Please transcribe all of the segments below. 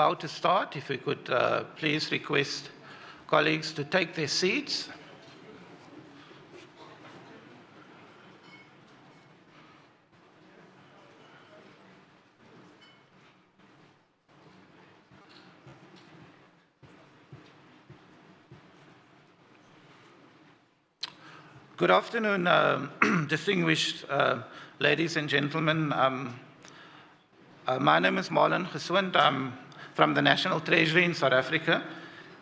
about to start. If we could please request colleagues to take their seats. Good afternoon, distinguished ladies and gentlemen. My name is Marlon Geswind. I'm from the National Treasury in South Africa,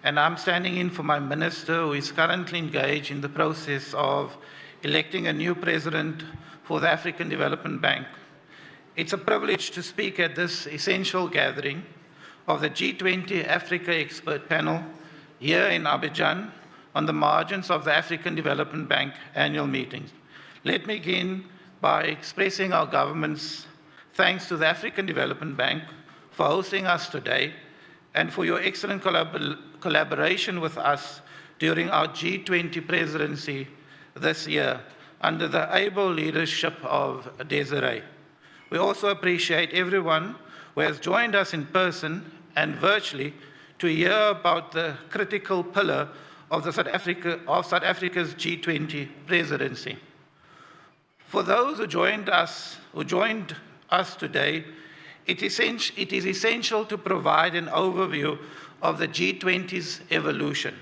and I'm standing in for my minister who is currently engaged in the process of electing a new president for the African Development Bank. It's a privilege to speak at this essential gathering of the G20 Africa Expert Panel here in Abidjan on the margins of the African Development Bank annual meetings. Let me begin by expressing our government's thanks to the African Development Bank for hosting us today and for your excellent collaboration with us during our G20 presidency this year under the able leadership of Desiree. We also appreciate everyone who has joined us in person and virtually to hear about the critical pillar of South Africa's G20 presidency. For those who joined us today, it is essential to provide an overview of the G20's evolution.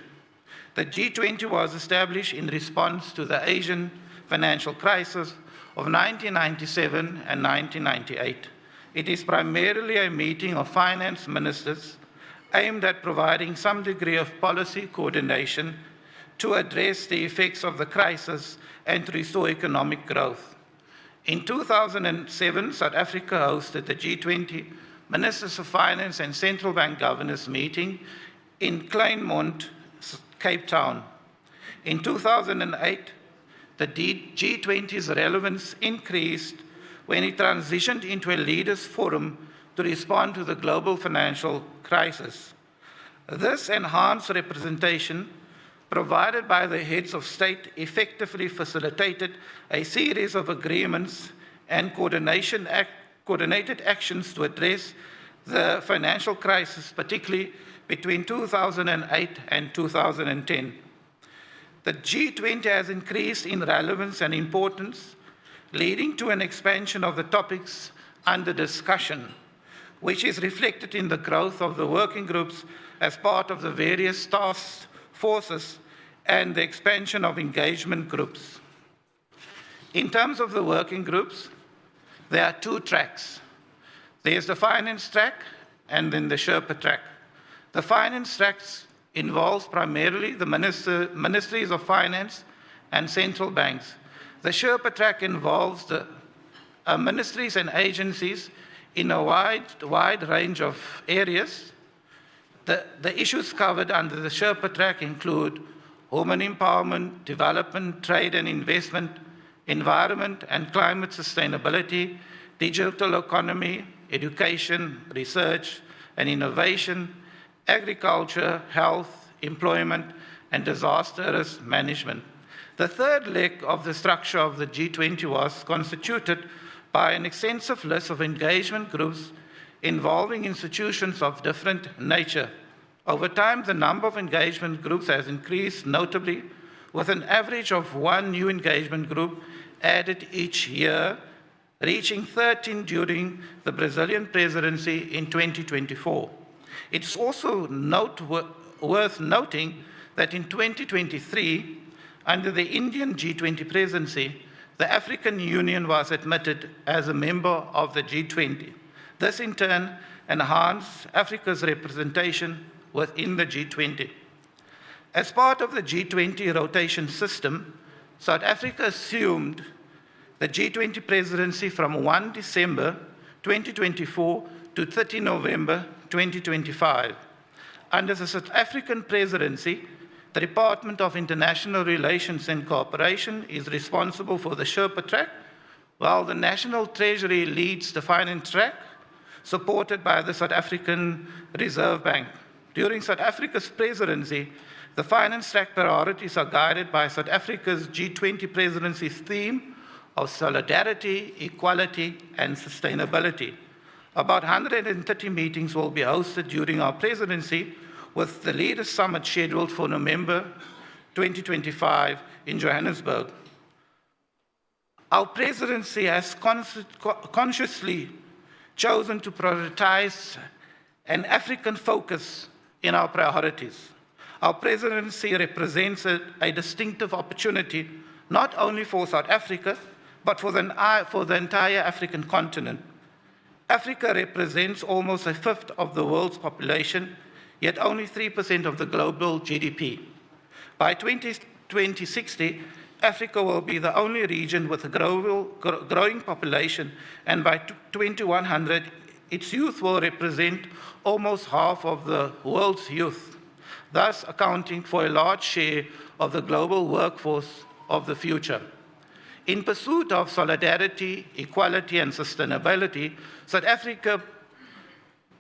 The G20 was established in response to the Asian financial crisis of 1997 and 1998. It is primarily a meeting of finance ministers aimed at providing some degree of policy coordination to address the effects of the crisis and to restore economic growth. In 2007, South Africa hosted the G20 Ministers of Finance and Central Bank Governors meeting in Kleinmond, Cape Town. In 2008, the G20's relevance increased when it transitioned into a leaders' forum to respond to the global financial crisis. This enhanced representation provided by the heads of state effectively facilitated a series of agreements and coordinated actions to address the financial crisis, particularly between 2008 and 2010. The G20 has increased in relevance and importance, leading to an expansion of the topics under discussion, which is reflected in the growth of the working groups as part of the various task forces and the expansion of engagement groups. In terms of the working groups, there are two tracks. There's the finance track and then the Sherpa track. The finance track involves primarily the ministries of finance and central banks. The Sherpa track involves the ministries and agencies in a wide range of areas. The issues covered under the Sherpa track include women empowerment, development, trade and investment, environment and climate sustainability, digital economy, education, research and innovation, agriculture, health, employment, and disaster risk management. The third leg of the structure of the G20 was constituted by an extensive list of engagement groups involving institutions of different nature. Over time, the number of engagement groups has increased notably, with an average of one new engagement group added each year, reaching 13 during the Brazilian presidency in 2024. It is also worth noting that in 2023, under the Indian G20 presidency, the African Union was admitted as a member of the G20. This in turn enhanced Africa's representation within the G20. As part of the G20 rotation system, South Africa assumed the G20 presidency from 1 December 2024 to 30 November 2025. Under the South African presidency, the Department of International Relations and Cooperation is responsible for the Sherpa track, while the National Treasury leads the finance track, supported by the South African Reserve Bank. During South Africa's presidency, the finance track priorities are guided by South Africa's G20 presidency's theme of solidarity, equality, and sustainability. About 130 meetings will be hosted during our presidency, with the Leaders' Summit scheduled for November 2025 in Johannesburg. Our presidency has consciously chosen to prioritize an African focus in our priorities. Our presidency represents a distinctive opportunity not only for South Africa, but for the entire African continent. Africa represents almost a fifth of the world's population, yet only 3% of the global GDP. By 2060, Africa will be the only region with a growing population, and by 2100, its youth will represent almost half of the world's youth, thus accounting for a large share of the global workforce of the future. In pursuit of solidarity, equality, and sustainability, South Africa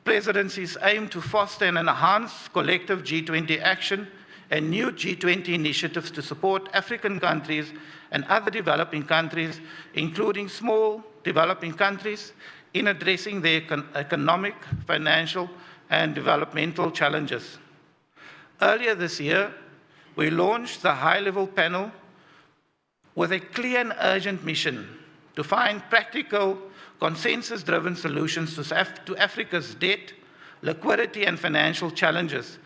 presidencies aim to foster and enhance collective G20 action and new G20 initiatives to support African countries and other developing countries, including small developing countries, in addressing their economic, financial, and developmental challenges. Earlier this year, we launched the high-level panel with a clear and urgent mission to find practical, consensus-driven solutions to Africa's debt, liquidity, and financial challenges,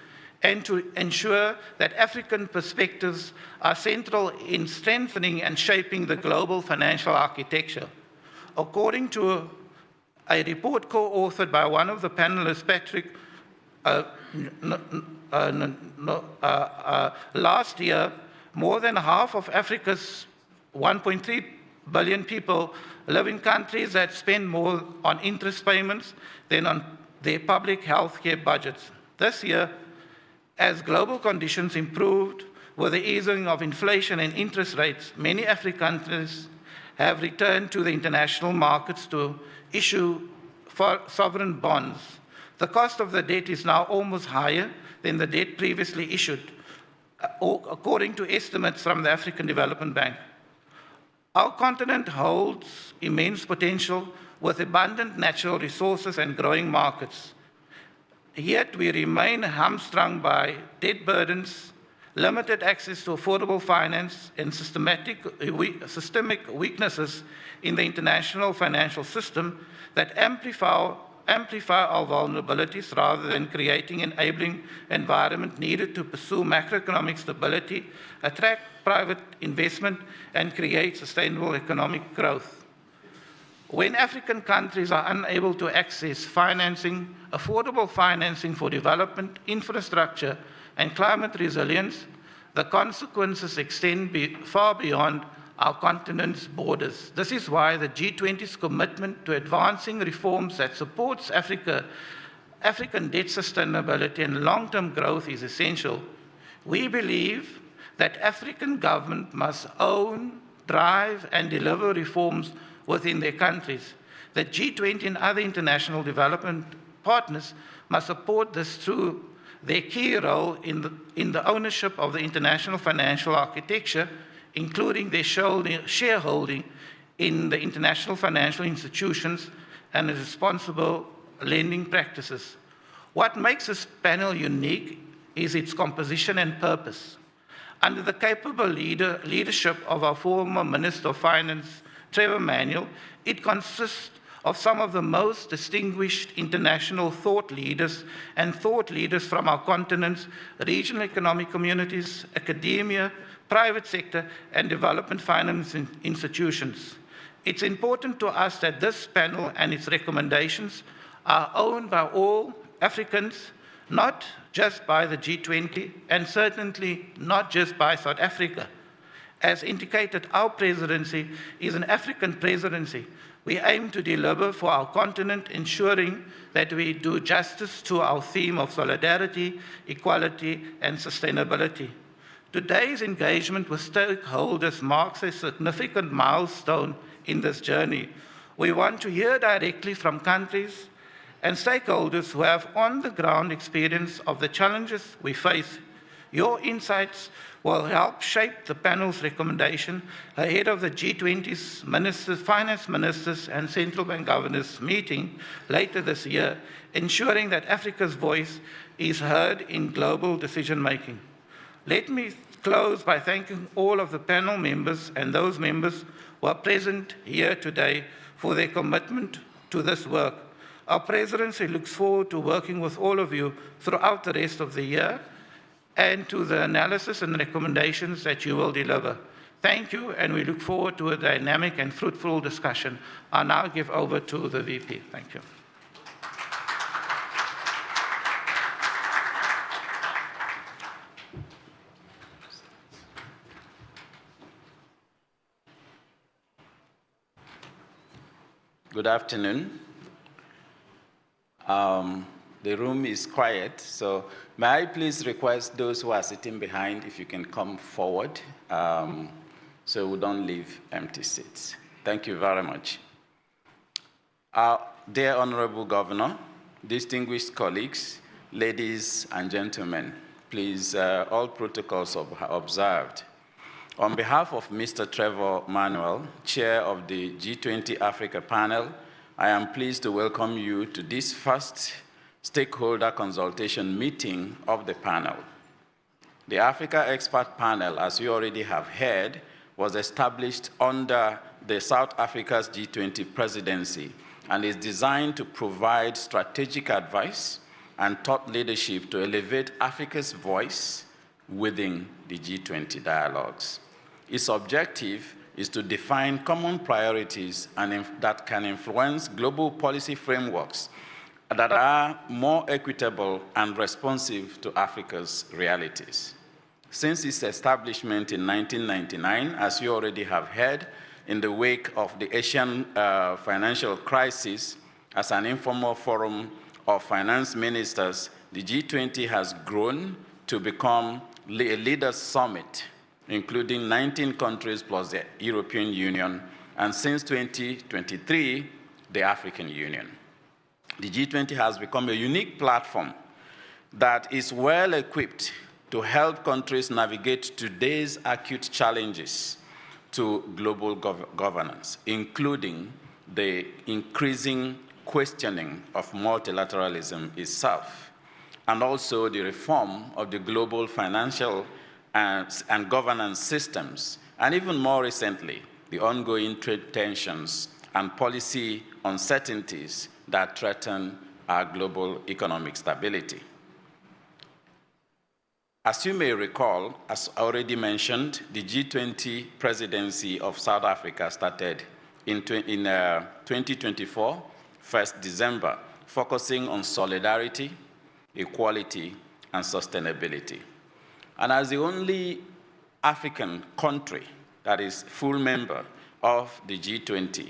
and to ensure that African perspectives are central in strengthening and shaping the global financial architecture. According to a report co-authored by one of the panelists, Patrick, last year, more than half of Africa's 1.3 billion people live in countries that spend more on interest payments than on their public health care budgets. This year, as global conditions improved with the easing of inflation and interest rates, many African countries have returned to the international markets to issue sovereign bonds. The cost of the debt is now almost higher than the debt previously issued, according to estimates from the African Development Bank. Our continent holds immense potential with abundant natural resources and growing markets. Yet we remain hamstrung by debt burdens, limited access to affordable finance, and systemic weaknesses in the international financial system that amplify our vulnerabilities rather than creating an enabling environment needed to pursue macroeconomic stability, attract private investment, and create sustainable economic growth. When African countries are unable to access financing, affordable financing for development, infrastructure, and climate resilience, the consequences extend far beyond our continent's borders. This is why the G20's commitment to advancing reforms that supports African debt sustainability and long-term growth is essential. We believe that African government must own, drive, and deliver reforms within their countries. The G20 and other international development partners must support this through their key role in the ownership of the international financial architecture, including their shareholding in the international financial institutions and responsible lending practices. What makes this panel unique is its composition and purpose. Under the capable leadership of our former Minister of Finance, Trevor Manuel, it consists of some of the most distinguished international thought leaders from our continent's regional economic communities, academia, private sector, and development finance institutions. It's important to us that this panel and its recommendations are owned by all Africans, not just by the G20, and certainly not just by South Africa. As indicated, our presidency is an African presidency. We aim to deliver for our continent, ensuring that we do justice to our theme of solidarity, equality, and sustainability. Today's engagement with stakeholders marks a significant milestone in this journey. We want to hear directly from countries and stakeholders who have on-the-ground experience of the challenges we face Your insights will help shape the panel's recommendation ahead of the G20's finance ministers and central bank governors meeting later this year, ensuring that Africa's voice is heard in global decision-making. Let me close by thanking all of the panel members and those members who are present here today for their commitment to this work. Our presidency looks forward to working with all of you throughout the rest of the year and to the analysis and recommendations that you will deliver. Thank you, and we look forward to a dynamic and fruitful discussion. I'll now give over to the VP. Thank you. Good afternoon. The room is quiet, so may I please request those who are sitting behind if you can come forward so we don't leave empty seats. Thank you very much. Dear Honorable Governor, distinguished colleagues, ladies and gentlemen, please, all protocols observed. On behalf of Mr. Trevor Manuel, Chair of the G20 Africa panel, I am pleased to welcome you to this first stakeholder consultation meeting of the panel. The Africa Expert Panel, as you already have heard, was established under the South Africa's G20 presidency and is designed to provide strategic advice and thought leadership to elevate Africa's voice within the G20 dialogues. Its objective is to define common priorities that can influence global policy frameworks that are more equitable and responsive to Africa's realities. Since its establishment in 1999, as you already have heard, in the wake of the Asian financial crisis, as an informal forum of finance ministers, the G20 has grown to become a leaders' summit, including 19 countries plus the European Union, and since 2023, the African Union. The G20 has become a unique platform that is well equipped to help countries navigate today's acute challenges to global governance, including the increasing questioning of multilateralism itself, and also the reform of the global financial and governance systems, and even more recently, the ongoing trade tensions and policy uncertainties that threaten our global economic stability. As you may recall, as already mentioned, the G20 presidency of South Africa started in 2024, 1st December, focusing on solidarity, equality, and sustainability. And as the only African country that is full member of the G20,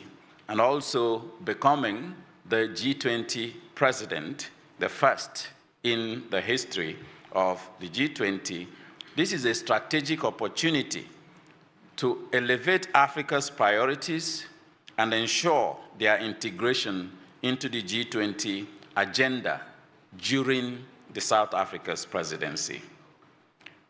and also becoming the G20 president, the first in the history of the G20, this is a strategic opportunity to elevate Africa's priorities and ensure their integration into the G20 agenda during the South Africa's presidency.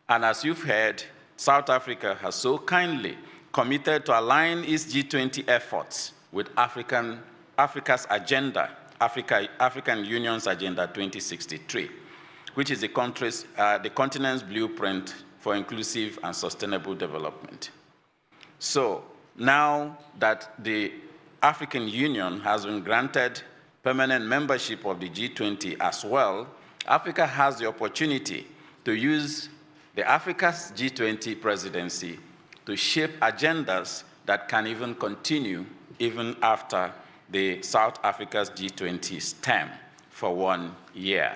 And as you've heard, South Africa has so kindly committed to align its G20 efforts with Africa's agenda, African Union's Agenda 2063, which is the continent's blueprint for inclusive and sustainable development. So now that the African Union has been granted permanent membership of the G20 as well, Africa has the opportunity to use the Africa's G20 presidency to shape agendas that can even continue even after the South Africa's G20's term for 1 year.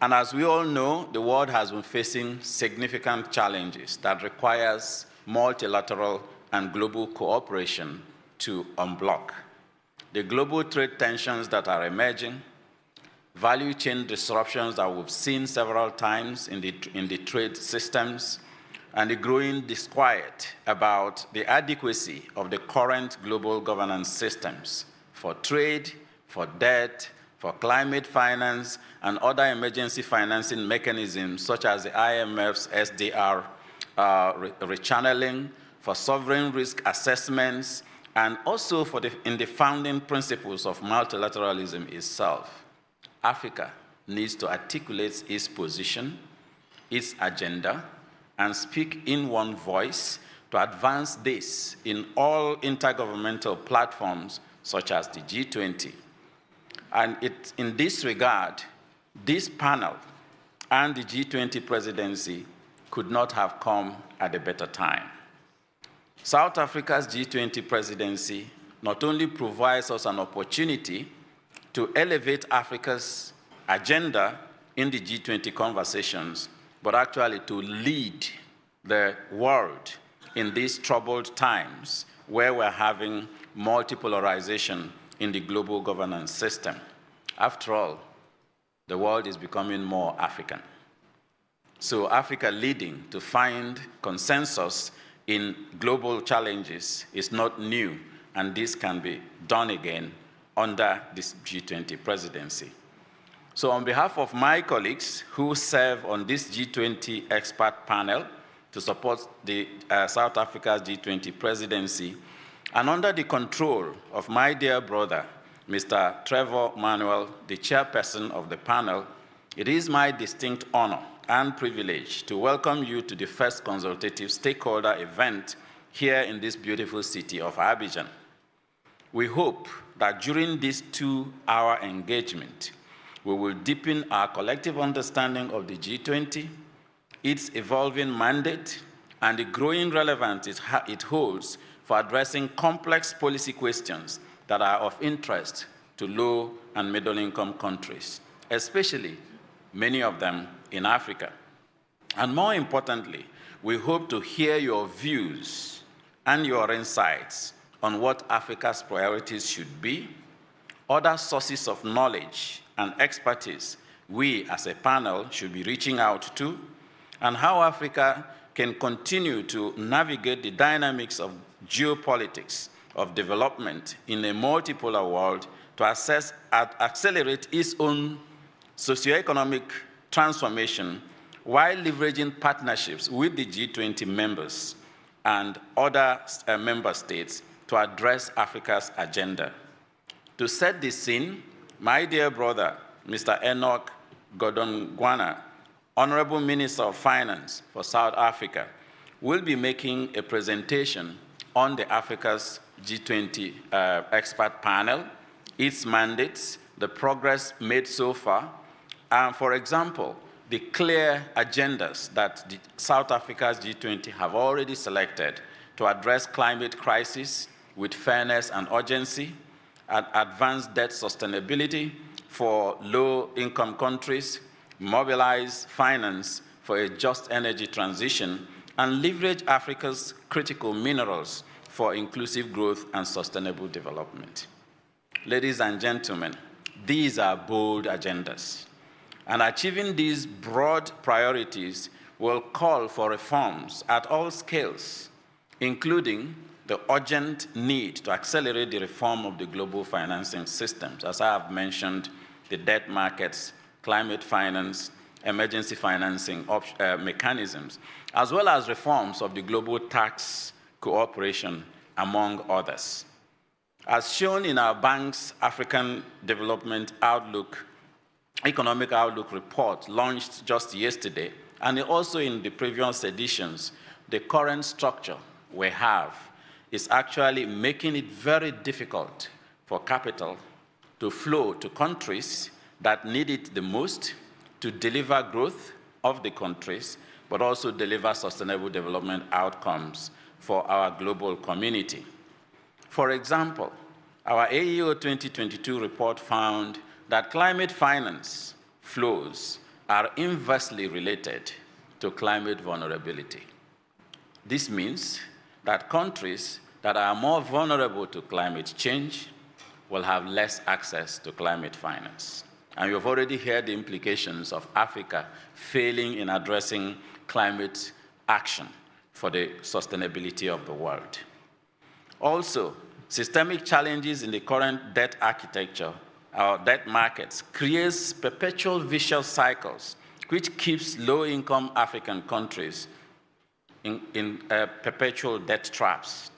And as we all know, the world has been facing significant challenges that requires multilateral and global cooperation to unblock. The global trade tensions that are emerging, value chain disruptions that we've seen several times in the trade systems, and the growing disquiet about the adequacy of the current global governance systems for trade, for debt, for climate finance and other emergency financing mechanisms such as the IMF's SDR rechanneling, for sovereign risk assessments, and also in the founding principles of multilateralism itself. Africa needs to articulate its position, its agenda, and speak in one voice to advance this in all intergovernmental platforms such as the G20. And in this regard, this panel and the G20 presidency could not have come at a better time. South Africa's G20 presidency not only provides us an opportunity to elevate Africa's agenda in the G20 conversations, but actually to lead the world in these troubled times where we're having multipolarization in the global governance system. After all, the world is becoming more African. So Africa leading to find consensus in global challenges is not new, and this can be done again under this G20 presidency. So on behalf of my colleagues who serve on this G20 expert panel to support the South Africa's G20 presidency, and under the control of my dear brother, Mr. Trevor Manuel, the chairperson of the panel, it is my distinct honor and privilege to welcome you to the first consultative stakeholder event here in this beautiful city of Abidjan. We hope that during this 2-hour engagement, we will deepen our collective understanding of the G20, its evolving mandate, and the growing relevance it holds for addressing complex policy questions that are of interest to low and middle-income countries, especially many of them in Africa. And more importantly, we hope to hear your views and your insights on what Africa's priorities should be, other sources of knowledge and expertise we as a panel should be reaching out to, and how Africa can continue to navigate the dynamics of geopolitics, of development in a multipolar world to accelerate its own socioeconomic transformation while leveraging partnerships with the G20 members and other member states to address Africa's agenda. To set the scene, my dear brother, Mr. Enoch Godongwana, Honorable Minister of Finance for South Africa, will be making a presentation on the Africa's G20 expert panel, its mandates, the progress made so far, and for example, the clear agendas that the South Africa's G20 have already selected to address climate crisis with fairness and urgency, advance debt sustainability for low-income countries, mobilize finance for a just energy transition, and leverage Africa's critical minerals for inclusive growth and sustainable development. Ladies and gentlemen, these are bold agendas. And achieving these broad priorities will call for reforms at all scales, including the urgent need to accelerate the reform of the global financing systems. As I have mentioned, the debt markets, climate finance, emergency financing mechanisms, as well as reforms of the global tax cooperation, among others. As shown in our bank's African Development Outlook, Economic Outlook report launched just yesterday, and also in the previous editions, the current structure we have is actually making it very difficult for capital to flow to countries that need it the most to deliver growth of the countries, but also deliver sustainable development outcomes for our global community. For example, our AEO 2022 report found that climate finance flows are inversely related to climate vulnerability. This means that countries that are more vulnerable to climate change will have less access to climate finance. And you've already heard the implications of Africa failing in addressing climate action for the sustainability of the world. Also, systemic challenges in the current debt architecture our debt markets, creates perpetual vicious cycles, which keeps low-income African countries in perpetual debt traps.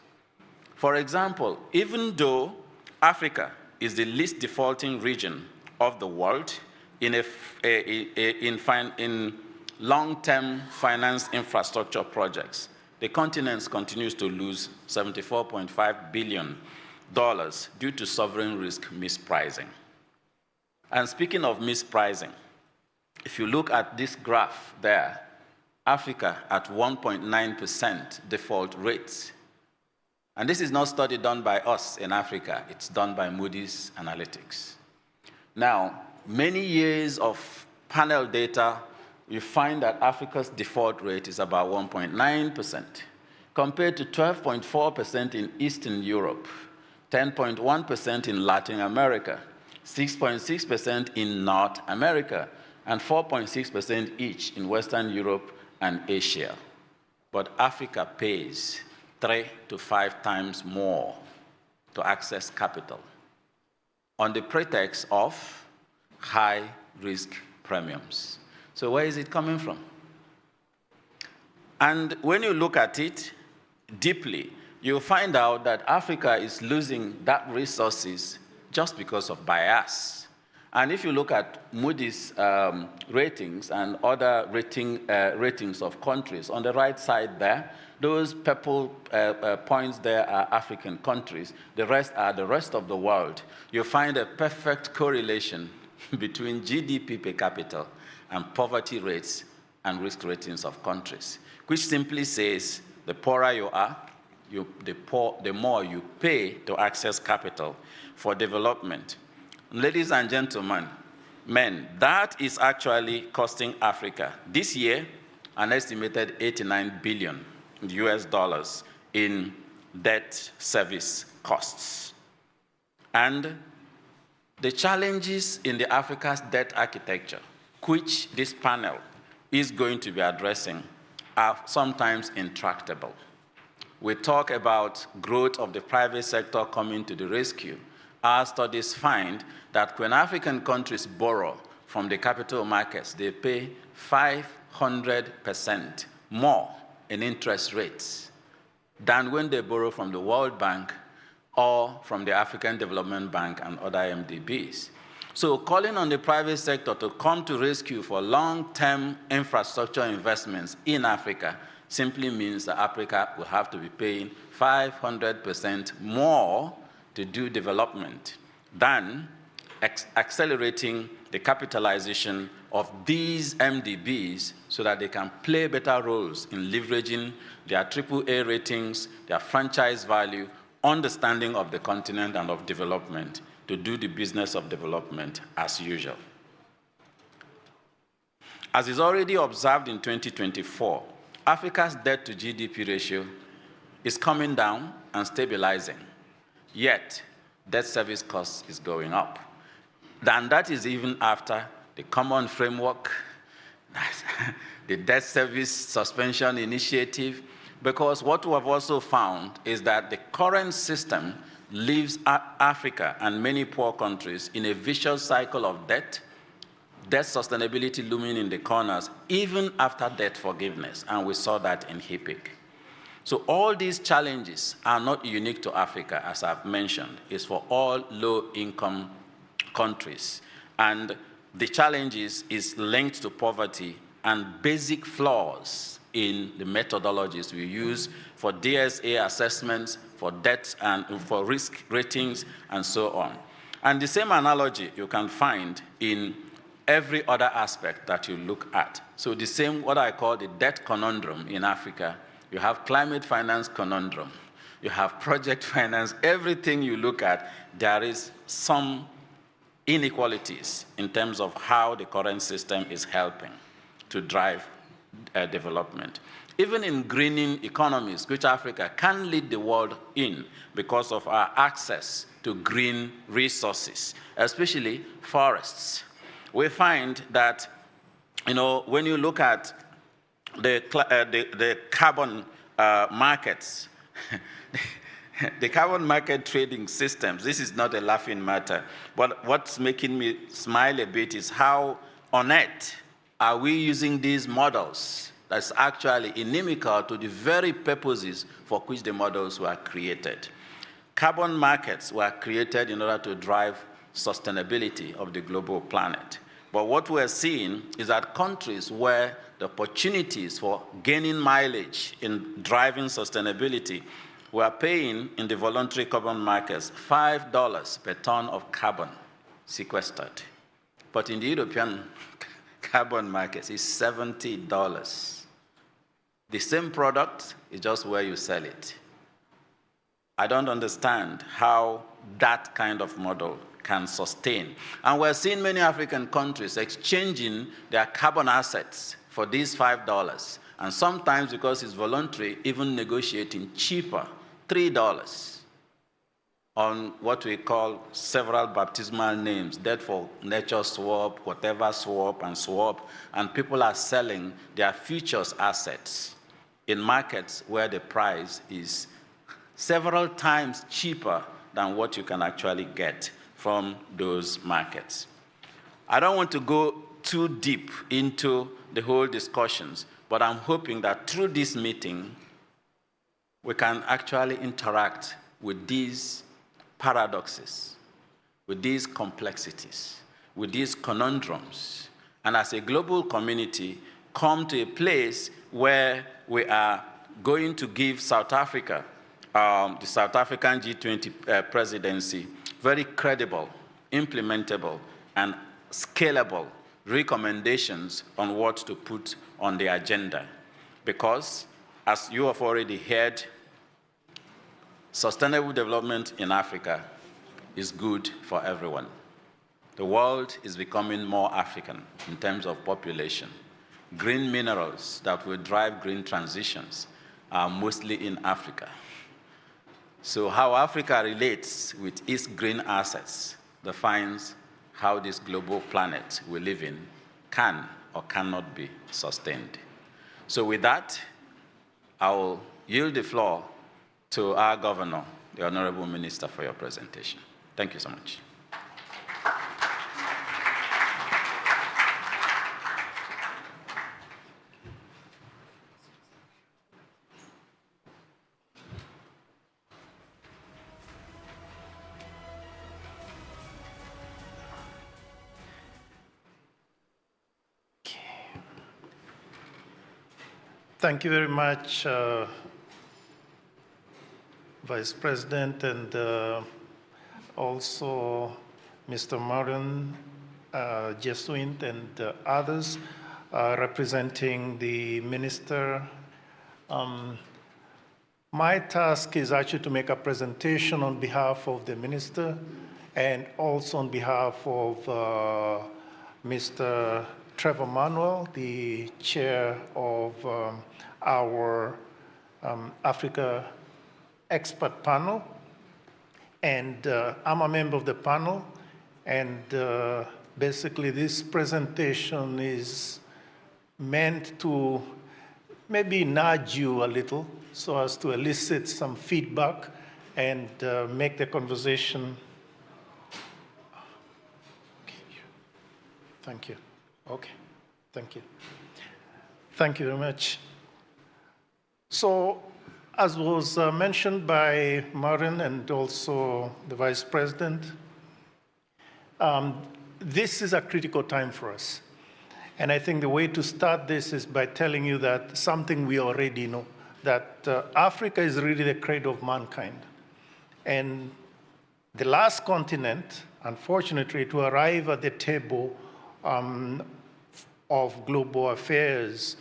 For example, even though Africa is the least defaulting region of the world in long-term finance infrastructure projects, the continent continues to lose $74.5 billion due to sovereign risk mispricing. And speaking of mispricing, if you look at this graph there, Africa at 1.9% default rates. And this is not a study done by us in Africa, it's done by Moody's Analytics. Now, many years of panel data, you find that Africa's default rate is about 1.9%, compared to 12.4% in Eastern Europe, 10.1% in Latin America, 6.6% in North America, and 4.6% each in Western Europe and Asia. But Africa pays 3 to 5 times more to access capital on the pretext of high risk premiums. So where is it coming from? And when you look at it deeply, you'll find out that Africa is losing that resources just because of bias. And if you look at Moody's ratings and other ratings of countries, on the right side there, those purple points there are African countries. The rest are the rest of the world. You'll find a perfect correlation between GDP per capita and poverty rates and risk ratings of countries, which simply says the poorer you are, the more you pay to access capital for development. Ladies and gentlemen, that is actually costing Africa this year an estimated $89 billion US dollars in debt service costs. And the challenges in the Africa's debt architecture, which this panel is going to be addressing, are sometimes intractable. We talk about growth of the private sector coming to the rescue. Our studies find that when African countries borrow from the capital markets, they pay 500% more in interest rates than when they borrow from the World Bank or from the African Development Bank and other MDBs. So calling on the private sector to come to rescue for long-term infrastructure investments in Africa simply means that Africa will have to be paying 500% more to do development than accelerating the capitalization of these MDBs so that they can play better roles in leveraging their AAA ratings, their franchise value, understanding of the continent and of development to do the business of development as usual. As is already observed in 2024, Africa's debt to GDP ratio is coming down and stabilizing, yet debt service cost is going up. And that is even after the common framework, the debt service suspension initiative, because what we have also found is that the current system leaves Africa and many poor countries in a vicious cycle of debt sustainability looming in the corners, even after debt forgiveness, and we saw that in HIPC. So all these challenges are not unique to Africa, as I've mentioned. It's for all low-income countries. And the challenges is linked to poverty and basic flaws in the methodologies we use for DSA assessments, for debt and for risk ratings, and so on. And the same analogy you can find in every other aspect that you look at. So the same, what I call the debt conundrum in Africa, you have climate finance conundrum, you have project finance, everything you look at, there is some inequalities in terms of how the current system is helping to drive development. Even in greening economies, which Africa can lead the world in because of our access to green resources, especially forests. We find that, when you look at the carbon markets, the carbon market trading systems, this is not a laughing matter, but what's making me smile a bit is how on earth are we using these models that's actually inimical to the very purposes for which the models were created. Carbon markets were created in order to drive sustainability of the global planet. But what we're seeing is that countries where the opportunities for gaining mileage in driving sustainability were paying in the voluntary carbon markets $5 per ton of carbon sequestered. But in the European carbon markets, it's $70. The same product is just where you sell it. I don't understand how that kind of model can sustain. And we're seeing many African countries exchanging their carbon assets for these $5, and sometimes, because it's voluntary, even negotiating cheaper, $3, on what we call several baptismal names, debt for nature swap, whatever swap, and people are selling their futures assets in markets where the price is several times cheaper than what you can actually get from those markets. I don't want to go too deep into the whole discussions, but I'm hoping that through this meeting, we can actually interact with these paradoxes, with these complexities, with these conundrums, and as a global community, come to a place where we are going to give South Africa, the South African G20 presidency, very credible, implementable, and scalable recommendations on what to put on the agenda. Because, as you have already heard, sustainable development in Africa is good for everyone. The world is becoming more African in terms of population. Green minerals that will drive green transitions are mostly in Africa. So how Africa relates with its green assets defines how this global planet we live in can or cannot be sustained. So with that, I will yield the floor to our governor, the Honorable Minister, for your presentation. Thank you so much. Thank you very much, Vice President, and also Mr. Martin, Jesuit, and others representing the minister. My task is actually to make a presentation on behalf of the minister and also on behalf of Mr. Trevor Manuel, the chair of our Africa expert panel. And I'm a member of the panel. And basically, this presentation is meant to maybe nudge you a little so as to elicit some feedback and make the conversation. Thank you. Okay, thank you. Thank you very much. So, as was mentioned by Martin and also the Vice President, this is a critical time for us. And I think the way to start this is by telling you that something we already know, that Africa is really the cradle of mankind. And the last continent, unfortunately, to arrive at the table of global affairs.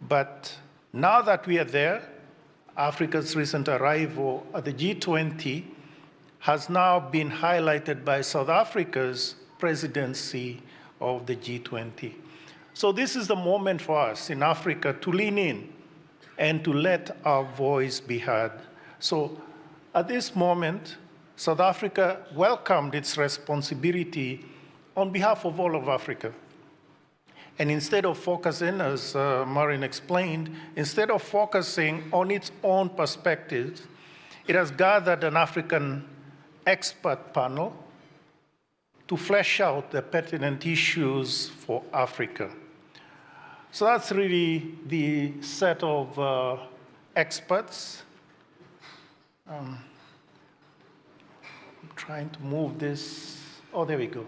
But now that we are there, Africa's recent arrival at the G20 has now been highlighted by South Africa's presidency of the G20. So this is the moment for us in Africa to lean in and to let our voice be heard. So at this moment, South Africa welcomed its responsibility on behalf of all of Africa. And instead of focusing, as Maureen explained, instead of focusing on its own perspectives, it has gathered an African expert panel to flesh out the pertinent issues for Africa. So that's really the set of experts. I'm trying to move this. Oh, there we go.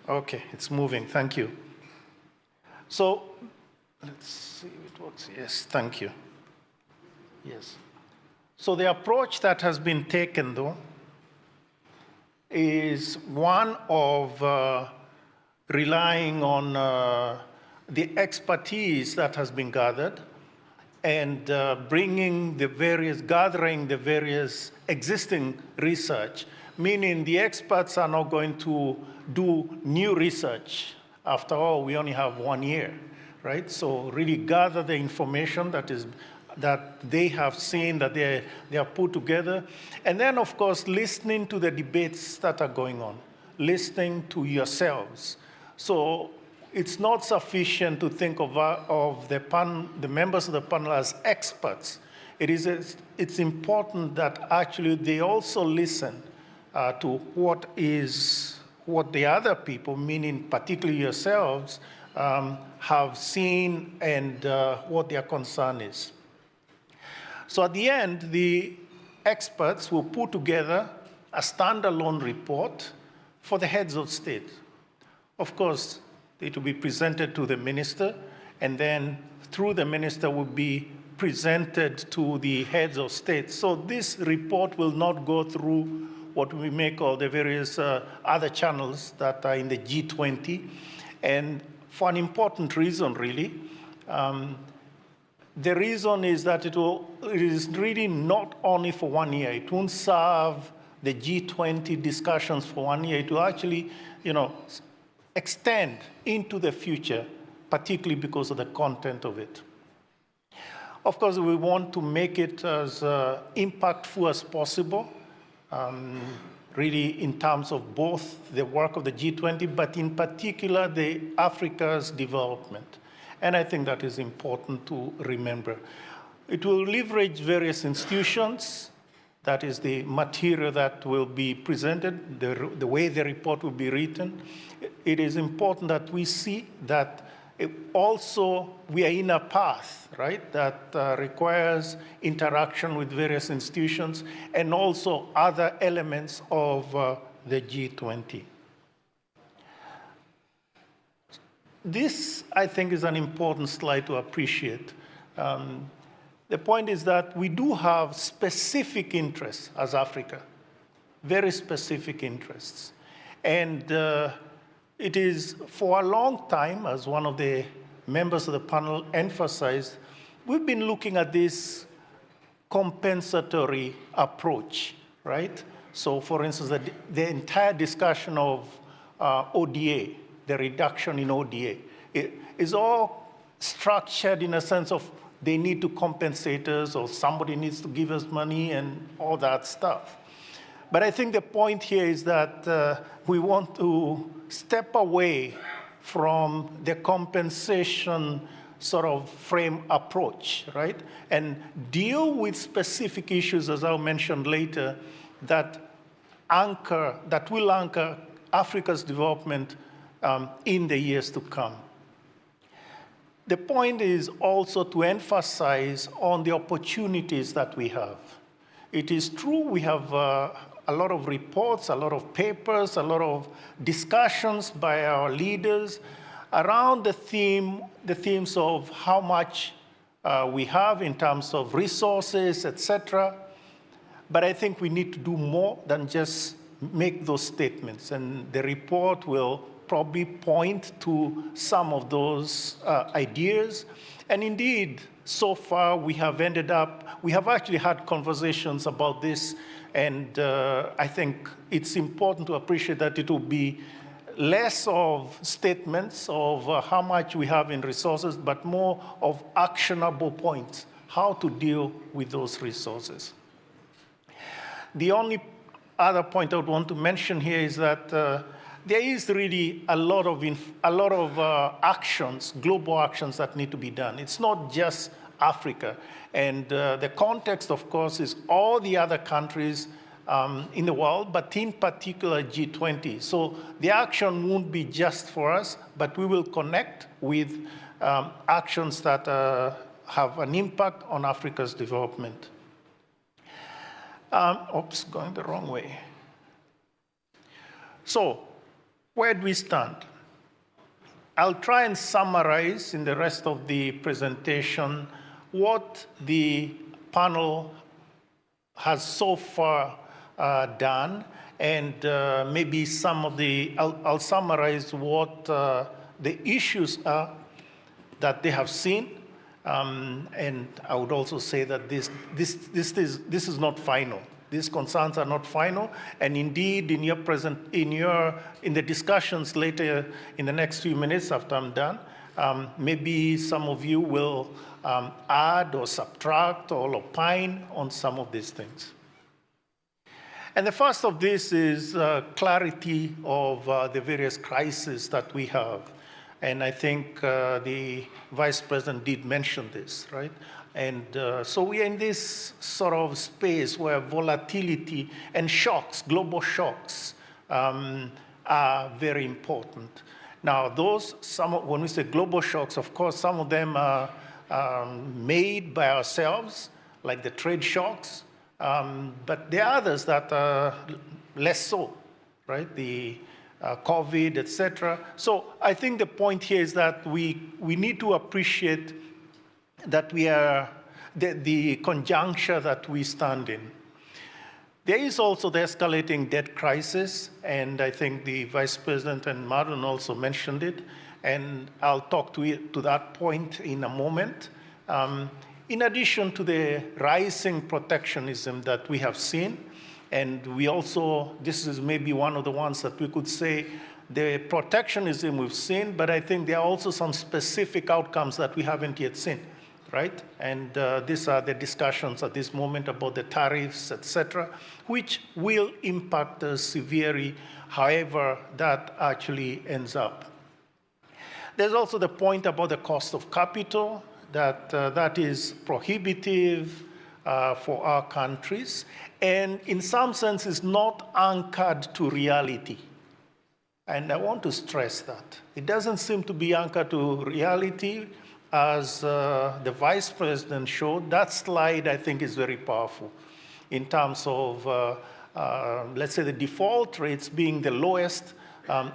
Okay, it's moving. Thank you. So let's see if it works. Yes, thank you. Yes. So the approach that has been taken, though, is one of relying on the expertise that has been gathered and gathering the various existing research, meaning the experts are not going to do new research. After all, we only have 1 year, right? So really gather the information that they have seen, that they are put together. And then, of course, listening to the debates that are going on, listening to yourselves. So it's not sufficient to think of the members of the panel as experts. It's important that actually they also listen to what the other people, meaning particularly yourselves, have seen and what their concern is. So at the end, the experts will put together a standalone report for the heads of state. Of course, it will be presented to the minister, and then through the minister will be presented to the heads of state. So this report will not go through what we may call the various other channels that are in the G20, and for an important reason, really. The reason is that it is really not only for 1 year. It won't serve the G20 discussions for 1 year. It will actually, extend into the future, particularly because of the content of it. Of course, we want to make it as impactful as possible, really in terms of both the work of the G20, but in particular, the Africa's development. And I think that is important to remember. It will leverage various institutions. That is the material that will be presented, the way the report will be written. It is important that we see that we are in a path, right, that requires interaction with various institutions and also other elements of the G20. This, I think, is an important slide to appreciate. The point is that we do have specific interests as Africa, very specific interests. And it is for a long time, as one of the members of the panel emphasized, we've been looking at this compensatory approach, right? So for instance, the entire discussion of ODA, the reduction in ODA, it is all structured in a sense of they need to compensate us or somebody needs to give us money and all that stuff. But I think the point here is that we want to step away from the compensation sort of frame approach, right? And deal with specific issues, as I'll mention later, that will anchor Africa's development in the years to come. The point is also to emphasize on the opportunities that we have. It is true we have a lot of reports, a lot of papers, a lot of discussions by our leaders around the themes of how much we have in terms of resources, etc. But I think we need to do more than just make those statements, and the report will probably point to some of those ideas. And indeed, so far we have actually had conversations about this, and I think it's important to appreciate that it will be less of statements of how much we have in resources, but more of actionable points, how to deal with those resources. The only other point I would want to mention here is that there is really a lot of actions, global actions that need to be done. It's not just Africa. And the context, of course, is all the other countries in the world, but in particular G20. So the action won't be just for us, but we will connect with actions that have an impact on Africa's development. Oops, going the wrong way. So where do we stand? I'll try and summarize in the rest of the presentation what the panel has so far done, and maybe some of the, I'll summarize what the issues are that they have seen, and I would also say that this is not final. These concerns are not final, and indeed, in the discussions later in the next few minutes after I'm done, maybe some of you will add or subtract or opine on some of these things. And the first of this is clarity of the various crises that we have. And I think the Vice President did mention this, right? And so we are in this sort of space where volatility and shocks, global shocks, are very important. Now, when we say global shocks, of course, some of them are made by ourselves, like the trade shocks, but there are others that are less so, right? The COVID, et cetera. So I think the point here is that we need to appreciate that we are the conjuncture that we stand in. There is also the escalating debt crisis, and I think the Vice President and Marlon also mentioned it, and I'll talk to that point in a moment. In addition to the rising protectionism that we have seen, and we also, this is maybe one of the ones that we could say, the protectionism we've seen, but I think there are also some specific outcomes that we haven't yet seen, right? And these are the discussions at this moment about the tariffs, et cetera, which will impact us severely, however that actually ends up. There's also the point about the cost of capital, that is prohibitive for our countries, and in some sense is not anchored to reality. And I want to stress that. It doesn't seem to be anchored to reality, as the Vice President showed. That slide, I think, is very powerful in terms of, let's say, the default rates being the lowest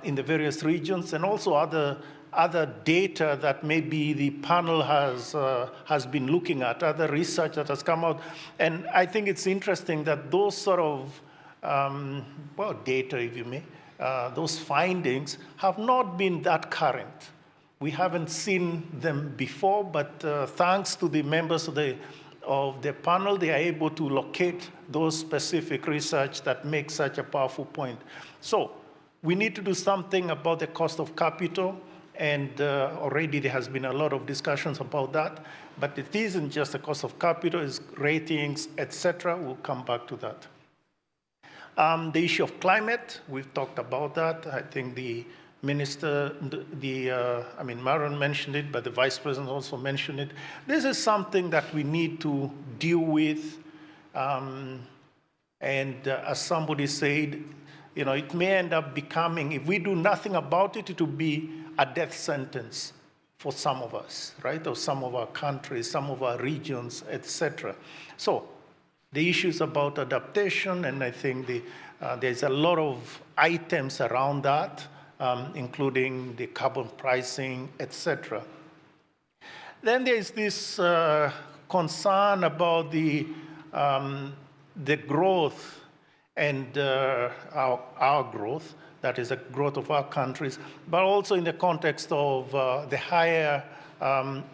in the various regions, and also other data that maybe the panel has been looking at, other research that has come out. And I think it's interesting that those sort of, data, if you may, those findings have not been that current. We haven't seen them before, but thanks to the members of the panel, they are able to locate those specific research that makes such a powerful point. So we need to do something about the cost of capital, and already there has been a lot of discussions about that, but it isn't just the cost of capital, it's ratings, et cetera. We'll come back to that. The issue of climate, we've talked about that. I think the minister, Maron mentioned it, but the Vice President also mentioned it. This is something that we need to deal with, and as somebody said, it may end up becoming, if we do nothing about it, it will be a death sentence for some of us, right? Or some of our countries, some of our regions, etc. So the issues about adaptation, and I think there's a lot of items around that, including the carbon pricing, etc. Then there's this concern about the growth and our growth, that is the growth of our countries, but also in the context of the higher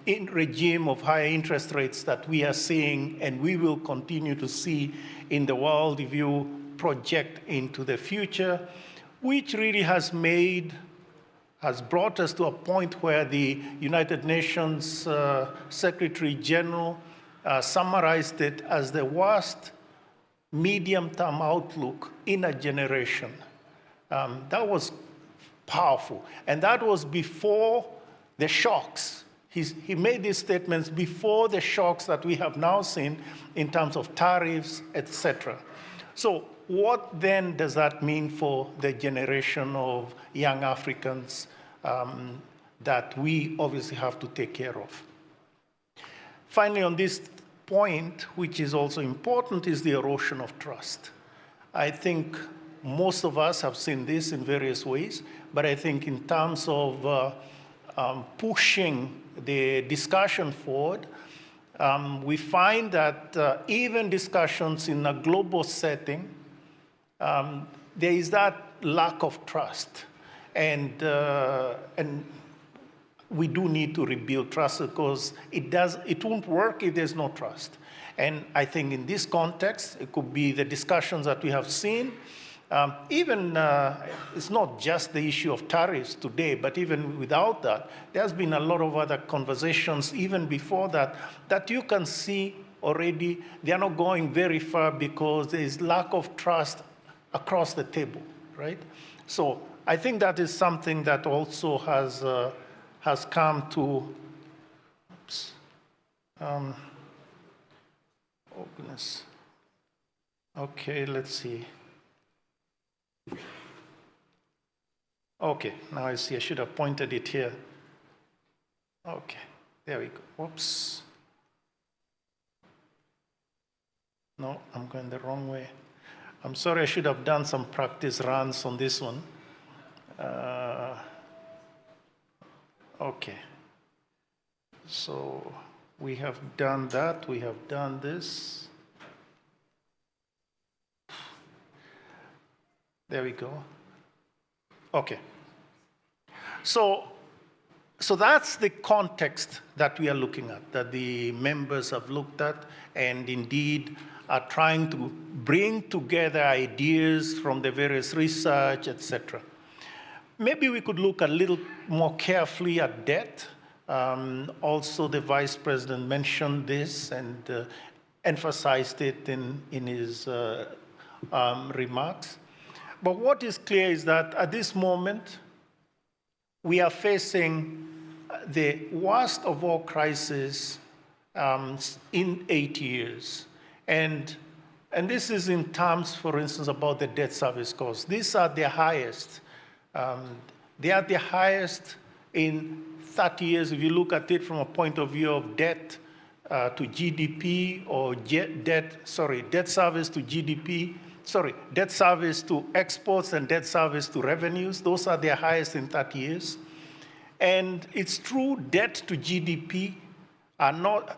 regime of higher interest rates that we are seeing and we will continue to see in the world if you project into the future, which really has brought us to a point where the United Nations Secretary General summarized it as the worst medium-term outlook in a generation. That was powerful. And that was before the shocks he made these statements before the shocks that we have now seen in terms of tariffs, etc. So what then does that mean for the generation of young Africans that we obviously have to take care of? Finally, on this point, which is also important, is the erosion of trust. I think most of us have seen this in various ways, but I think in terms of pushing the discussion forward, we find that even discussions in a global setting, there is that lack of trust. And we do need to rebuild trust because it won't work if there's no trust. And I think in this context, it could be the discussions that we have seen. It's not just the issue of tariffs today, but even without that, there's been a lot of other conversations even before that, that you can see already they are not going very far because there is lack of trust across the table, right? So I think that is something that also has come to, oh goodness. Okay, let's see. Okay, now I see I should have pointed it here. Okay, there we go. Whoops. No, I'm going the wrong way. I'm sorry, I should have done some practice runs on this one. Okay. So we have done that, we have done this. There we go. Okay. So that's the context that we are looking at, that the members have looked at, and indeed are trying to bring together ideas from the various research, etc. Maybe we could look a little more carefully at debt. Also, the Vice President mentioned this and emphasized it in his remarks. But what is clear is that at this moment, we are facing the worst of all crises in 8 years. And this is in terms, for instance, about the debt service costs. These are the highest. They are the highest in 30 years. If you look at it from a point of view of debt to GDP or debt service to GDP, debt service to exports and debt service to revenues, those are their highest in 30 years. And it's true, debt to GDP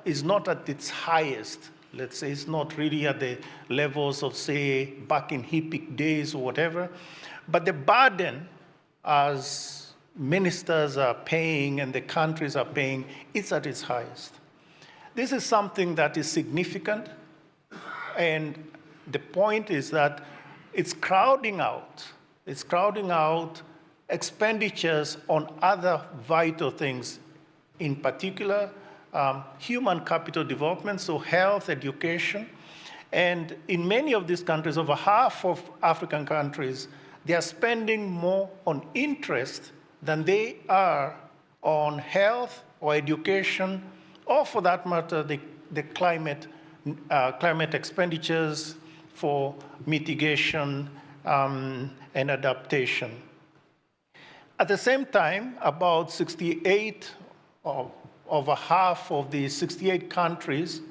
is not at its highest. Let's say it's not really at the levels of, say, back in HIPC days or whatever. But the burden, as ministers are paying and the countries are paying, it's at its highest. This is something that is significant, and the point is that it's crowding out expenditures on other vital things, in particular, human capital development, so health, education. And in many of these countries, over half of African countries, they are spending more on interest than they are on health or education, or for that matter, the climate expenditures for mitigation and adaptation. At the same time, about 68, or over half of the 68 countries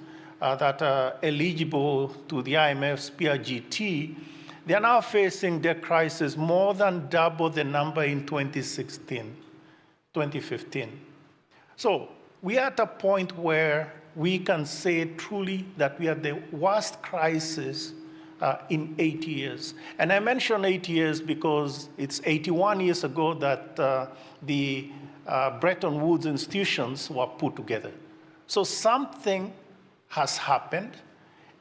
that are eligible to the IMF's PRGT, they are now facing debt crisis more than double the number in 2015. So we are at a point where we can say truly that we are the worst crisis in 8 years. And I mention 8 years because it's 81 years ago that the Bretton Woods institutions were put together. So something has happened,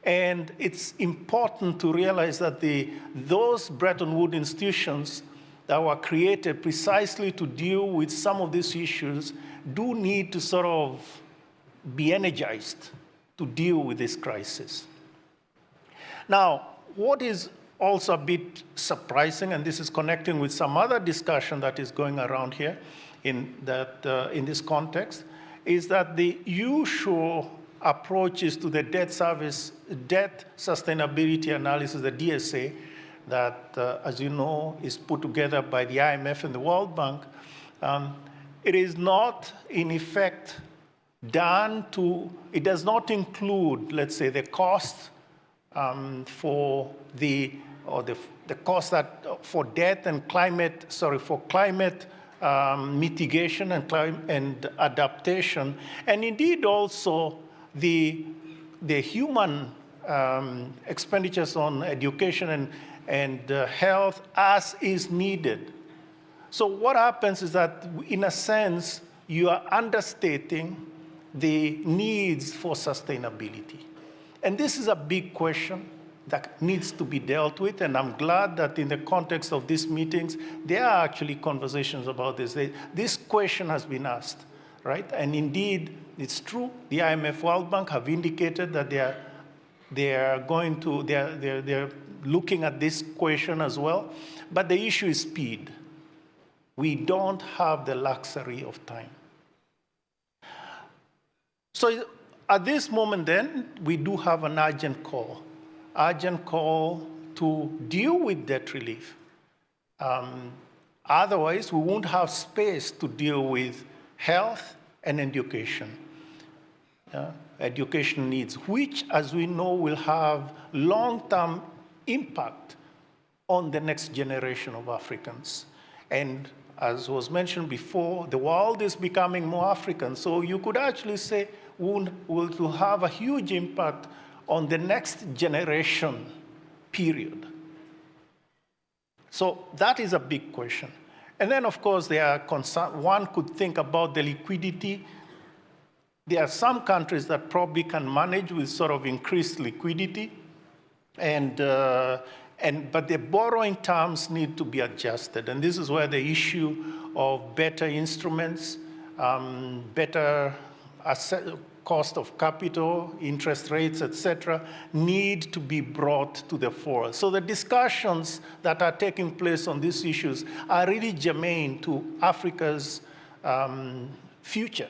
and it's important to realize that those Bretton Woods institutions that were created precisely to deal with some of these issues do need to sort of be energized to deal with this crisis. Now, what is also a bit surprising, and this is connecting with some other discussion that is going around here in this context, is that the usual approaches to the debt sustainability analysis, the DSA, that, as you know, is put together by the IMF and the World Bank, it is not, in effect, it does not include, let's say, the cost for the cost for debt and climate mitigation and adaptation, and indeed also the human expenditures on education and health as is needed. So what happens is that, in a sense, you are understating the needs for sustainability. And this is a big question that needs to be dealt with, and I'm glad that in the context of these meetings, there are actually conversations about this. This question has been asked, right? And indeed, it's true, the IMF, World Bank have indicated that they're looking at this question as well, but the issue is speed. We don't have the luxury of time. So at this moment then, we do have an urgent call to deal with debt relief. Otherwise, we won't have space to deal with health and education. Education needs, which, as we know, will have long-term impact on the next generation of Africans. And as was mentioned before, the world is becoming more African. So you could actually say will have a huge impact on the next generation period. So that is a big question. And then, of course, there are concerns. One could think about the liquidity. There are some countries that probably can manage with sort of increased liquidity, but the borrowing terms need to be adjusted. And this is where the issue of better instruments, better cost of capital, interest rates, etc., need to be brought to the fore. So the discussions that are taking place on these issues are really germane to Africa's future.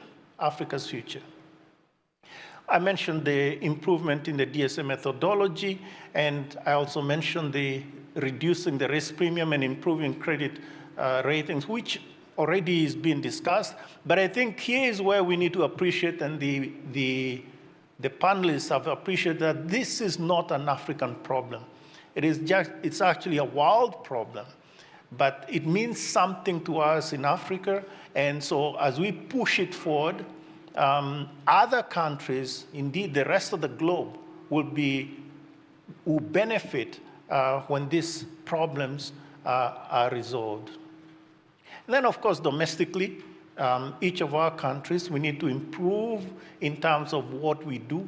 I mentioned the improvement in the DSA methodology, and I also mentioned the reducing the risk premium and improving credit ratings, which already is being discussed. But I think here is where we need to appreciate, and the panelists have appreciated, that this is not an African problem. It's actually a world problem. But it means something to us in Africa, and so as we push it forward, other countries, indeed the rest of the globe, will benefit when these problems are resolved. And then, of course, domestically, each of our countries, we need to improve in terms of what we do,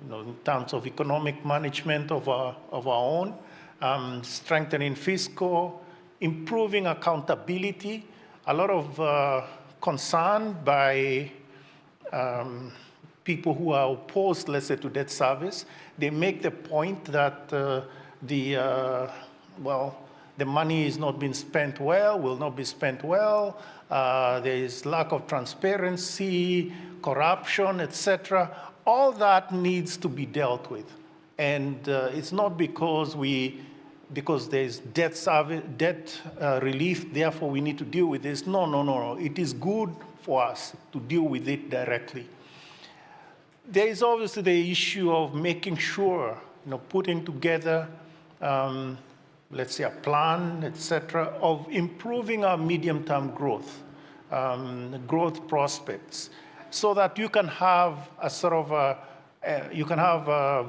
in terms of economic management of our own, strengthening fiscal, improving accountability. A lot of concern by people who are opposed, let's say, to debt service. They make the point that the money is not being spent well, will not be spent well. There is lack of transparency, corruption, etc. All that needs to be dealt with. And it's not because there's debt relief, therefore we need to deal with this. No. It is good for us to deal with it directly. There is obviously the issue of making sure, putting together, let's say, a plan, etc., of improving our medium-term growth prospects, so that you can have a sort of a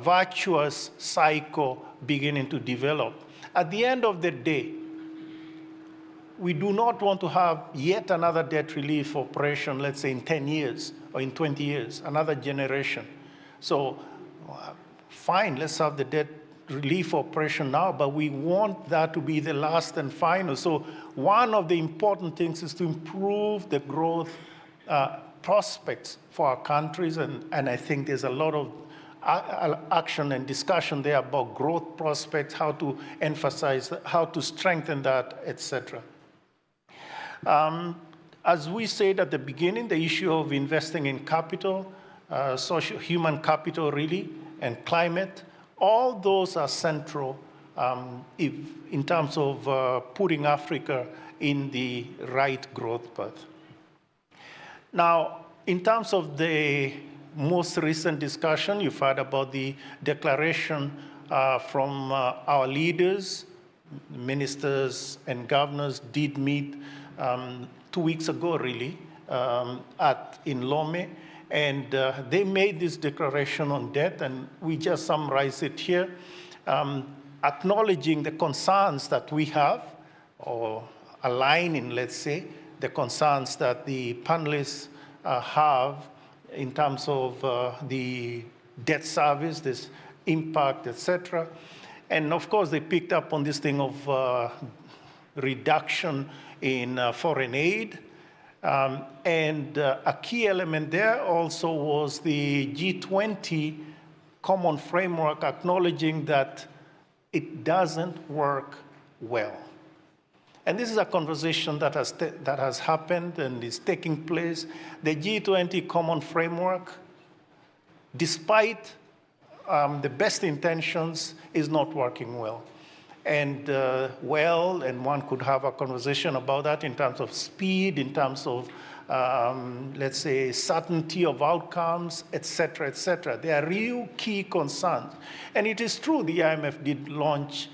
virtuous cycle beginning to develop. At the end of the day, we do not want to have yet another debt relief operation, let's say in 10 years or in 20 years, another generation. So fine, let's have the debt relief operation now, but we want that to be the last and final. So one of the important things is to improve the growth prospects for our countries, and I think there's a lot of action and discussion there about growth prospects, how to emphasize, how to strengthen that, etc. as we said at the beginning, the issue of investing in capital, human capital really, and climate, all those are central in terms of putting Africa in the right growth path. Now, in terms of the most recent discussion, you've heard about the declaration from our leaders. Ministers and governors did meet 2 weeks ago, really, in Lome, and they made this declaration on debt, and we just summarize it here, acknowledging the concerns that we have, or aligning, let's say, the concerns that the panelists have in terms of the debt service, this impact, etc. And of course, they picked up on this thing of reduction in foreign aid. And a key element there also was the G20 common framework acknowledging that it doesn't work well. And this is a conversation that has happened and is taking place. The G20 common framework, despite the best intentions, is not working well. And and one could have a conversation about that in terms of speed, in terms of, let's say, certainty of outcomes, et cetera, et cetera. They are real key concerns. And it is true the IMF did launch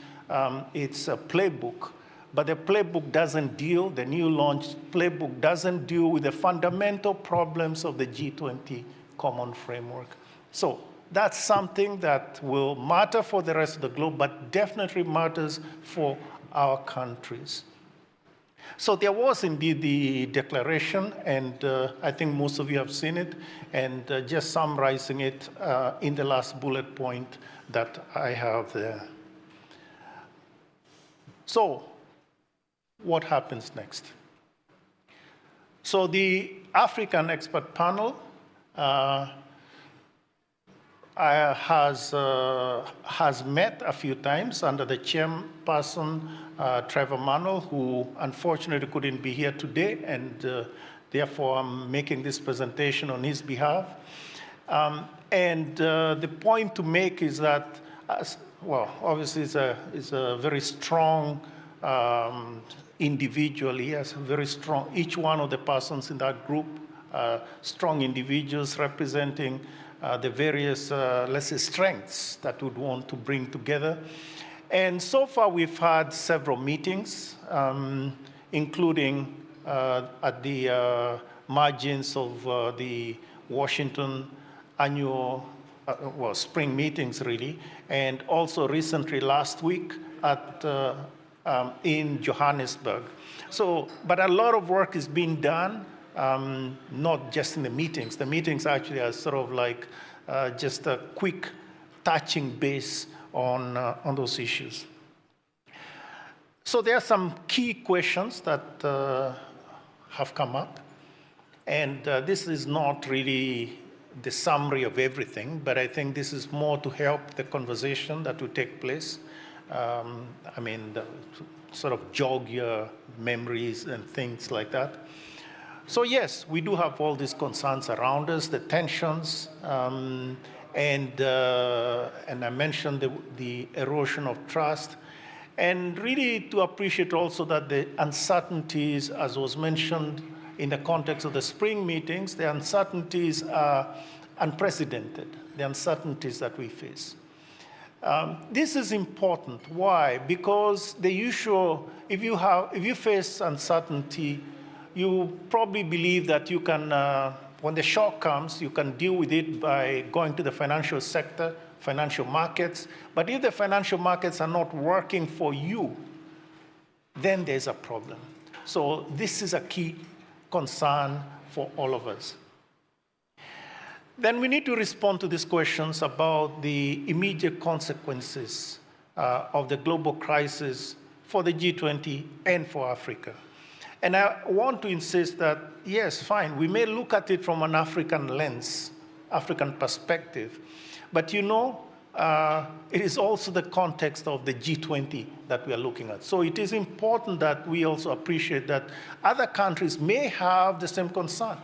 its playbook, but the playbook doesn't deal, the new launched playbook doesn't deal with the fundamental problems of the G20 common framework. So that's something that will matter for the rest of the globe, but definitely matters for our countries. So there was indeed the declaration, and I think most of you have seen it, and just summarizing it in the last bullet point that I have there. So what happens next? So the African expert panel has met a few times under the chairperson, Trevor Manuel, who unfortunately couldn't be here today, and therefore I'm making this presentation on his behalf. The point to make is that, obviously is a very strong individual. He has very strong, each one of the persons in that group, strong individuals representing the various, let's say, strengths that we'd want to bring together. And so far, we've had several meetings, including at the margins of the Washington annual, spring meetings, really, and also recently last week in Johannesburg. So, but a lot of work is being done, not just in the meetings. The meetings actually are sort of like just a quick touching base on those issues. So there are some key questions that have come up, and this is not really the summary of everything, but I think this is more to help the conversation that will take place. Sort of jog your memories and things like that. So yes, we do have all these concerns around us, the tensions, and I mentioned the erosion of trust, and really to appreciate also that the uncertainties, as was mentioned in the context of the spring meetings, the uncertainties are unprecedented, the uncertainties that we face. This is important. Why? Because the usual, if you face uncertainty, you probably believe that you can, when the shock comes, you can deal with it by going to the financial sector, financial markets. But if the financial markets are not working for you, then there's a problem. So this is a key concern for all of us. Then we need to respond to these questions about the immediate consequences of the global crisis for the G20 and for Africa. And I want to insist that, yes, fine, we may look at it from an African lens, African perspective, but you know, it is also the context of the G20 that we are looking at. So it is important that we also appreciate that other countries may have the same concern.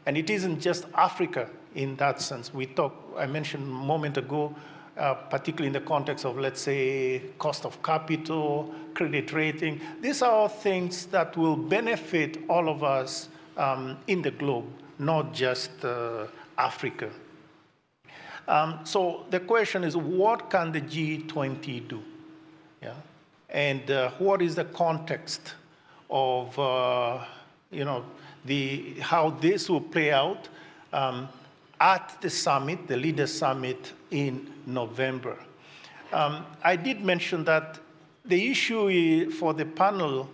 And it isn't just Africa in that sense. I mentioned a moment ago, particularly in the context of, let's say, cost of capital, credit rating. These are all things that will benefit all of us in the globe, not just Africa. So the question is, what can the G20 do? Yeah? And what is the context of how this will play out at the summit, the Leaders' Summit in November? I did mention that the issue for the panel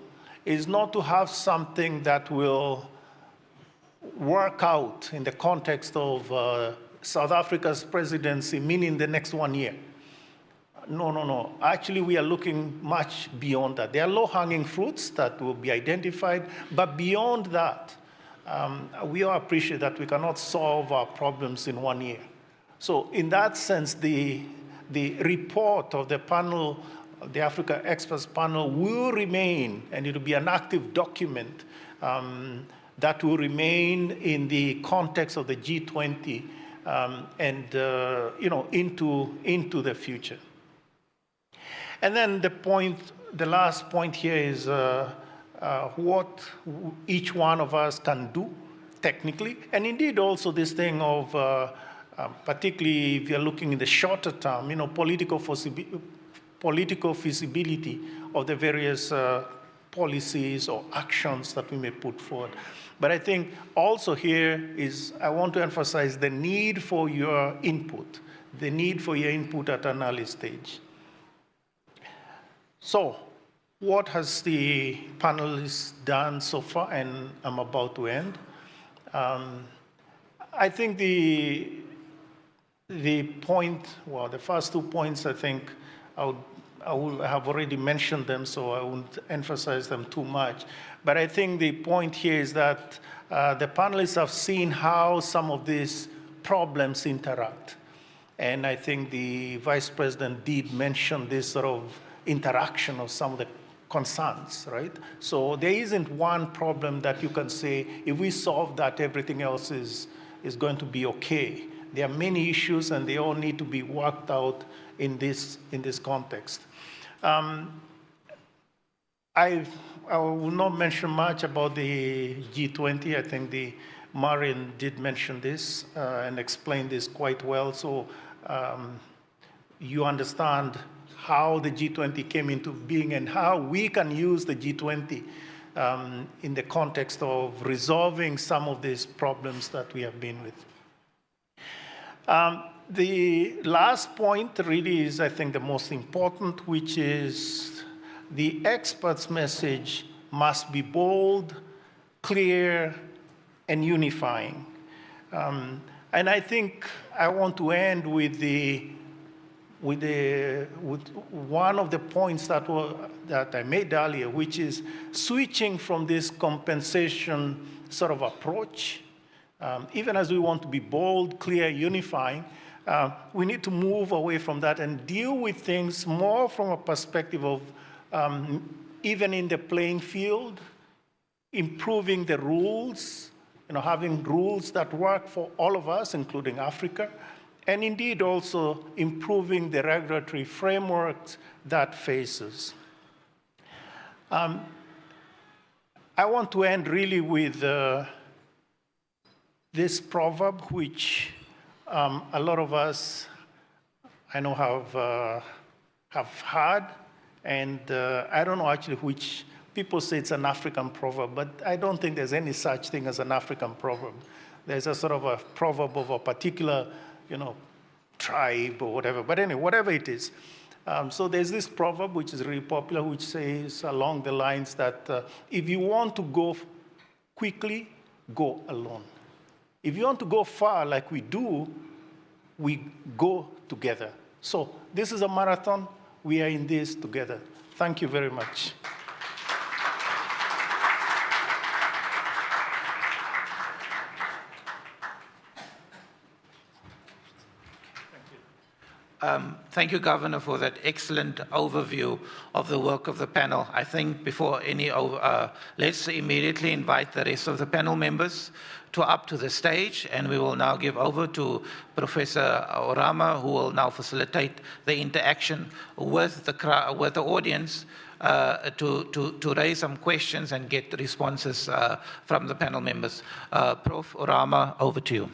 is not to have something that will work out in the context of South Africa's presidency, meaning the next 1 year. No. Actually, we are looking much beyond that. There are low-hanging fruits that will be identified, but beyond that, we all appreciate that we cannot solve our problems in 1 year. So in that sense, the report of the panel, the Africa Experts Panel, will remain, and it will be an active document that will remain in the context of the G20 into the future. And then the last point here is what each one of us can do technically, and indeed also this thing of, particularly if you're looking in the shorter term, political feasibility of the various policies or actions that we may put forward. But I think also here I want to emphasize the need for your input at an early stage. So, what has the panelists done so far? And I'm about to end. I think the first 2 points, I think I have already mentioned them, so I won't emphasize them too much. But I think the point here is that the panelists have seen how some of these problems interact. And I think the Vice President did mention this sort of interaction of some of the concerns, right? So there isn't one problem that you can say, if we solve that, everything else is going to be okay. There are many issues, and they all need to be worked out in this context. I will not mention much about the G20. I think Marian did mention this and explain this quite well. So you understand how the G20 came into being and how we can use the G20 in the context of resolving some of these problems that we have been with. The last point really is, I think, the most important, which is the experts' message must be bold, clear, and unifying. And I think I want to end with one of the points that I made earlier, which is switching from this compensation sort of approach. Even as we want to be bold, clear, unifying, we need to move away from that and deal with things more from a perspective of even in the playing field, improving the rules, having rules that work for all of us, including Africa, and indeed also improving the regulatory frameworks that faces. I want to end really with this proverb, which a lot of us, I know, have heard, and I don't know actually which. People say it's an African proverb, but I don't think there's any such thing as an African proverb. There's a sort of a proverb of a particular, tribe or whatever. But anyway, whatever it is. So there's this proverb which is really popular, which says along the lines that if you want to go quickly, go alone. If you want to go far like we do, we go together. So this is a marathon. We are in this together. Thank you very much. Thank you, Governor, for that excellent overview of the work of the panel. I think before let's immediately invite the rest of the panel members up to the stage, and we will now give over to Professor Orama, who will now facilitate the interaction with the audience to raise some questions and get responses from the panel members. Prof. Orama, over to you.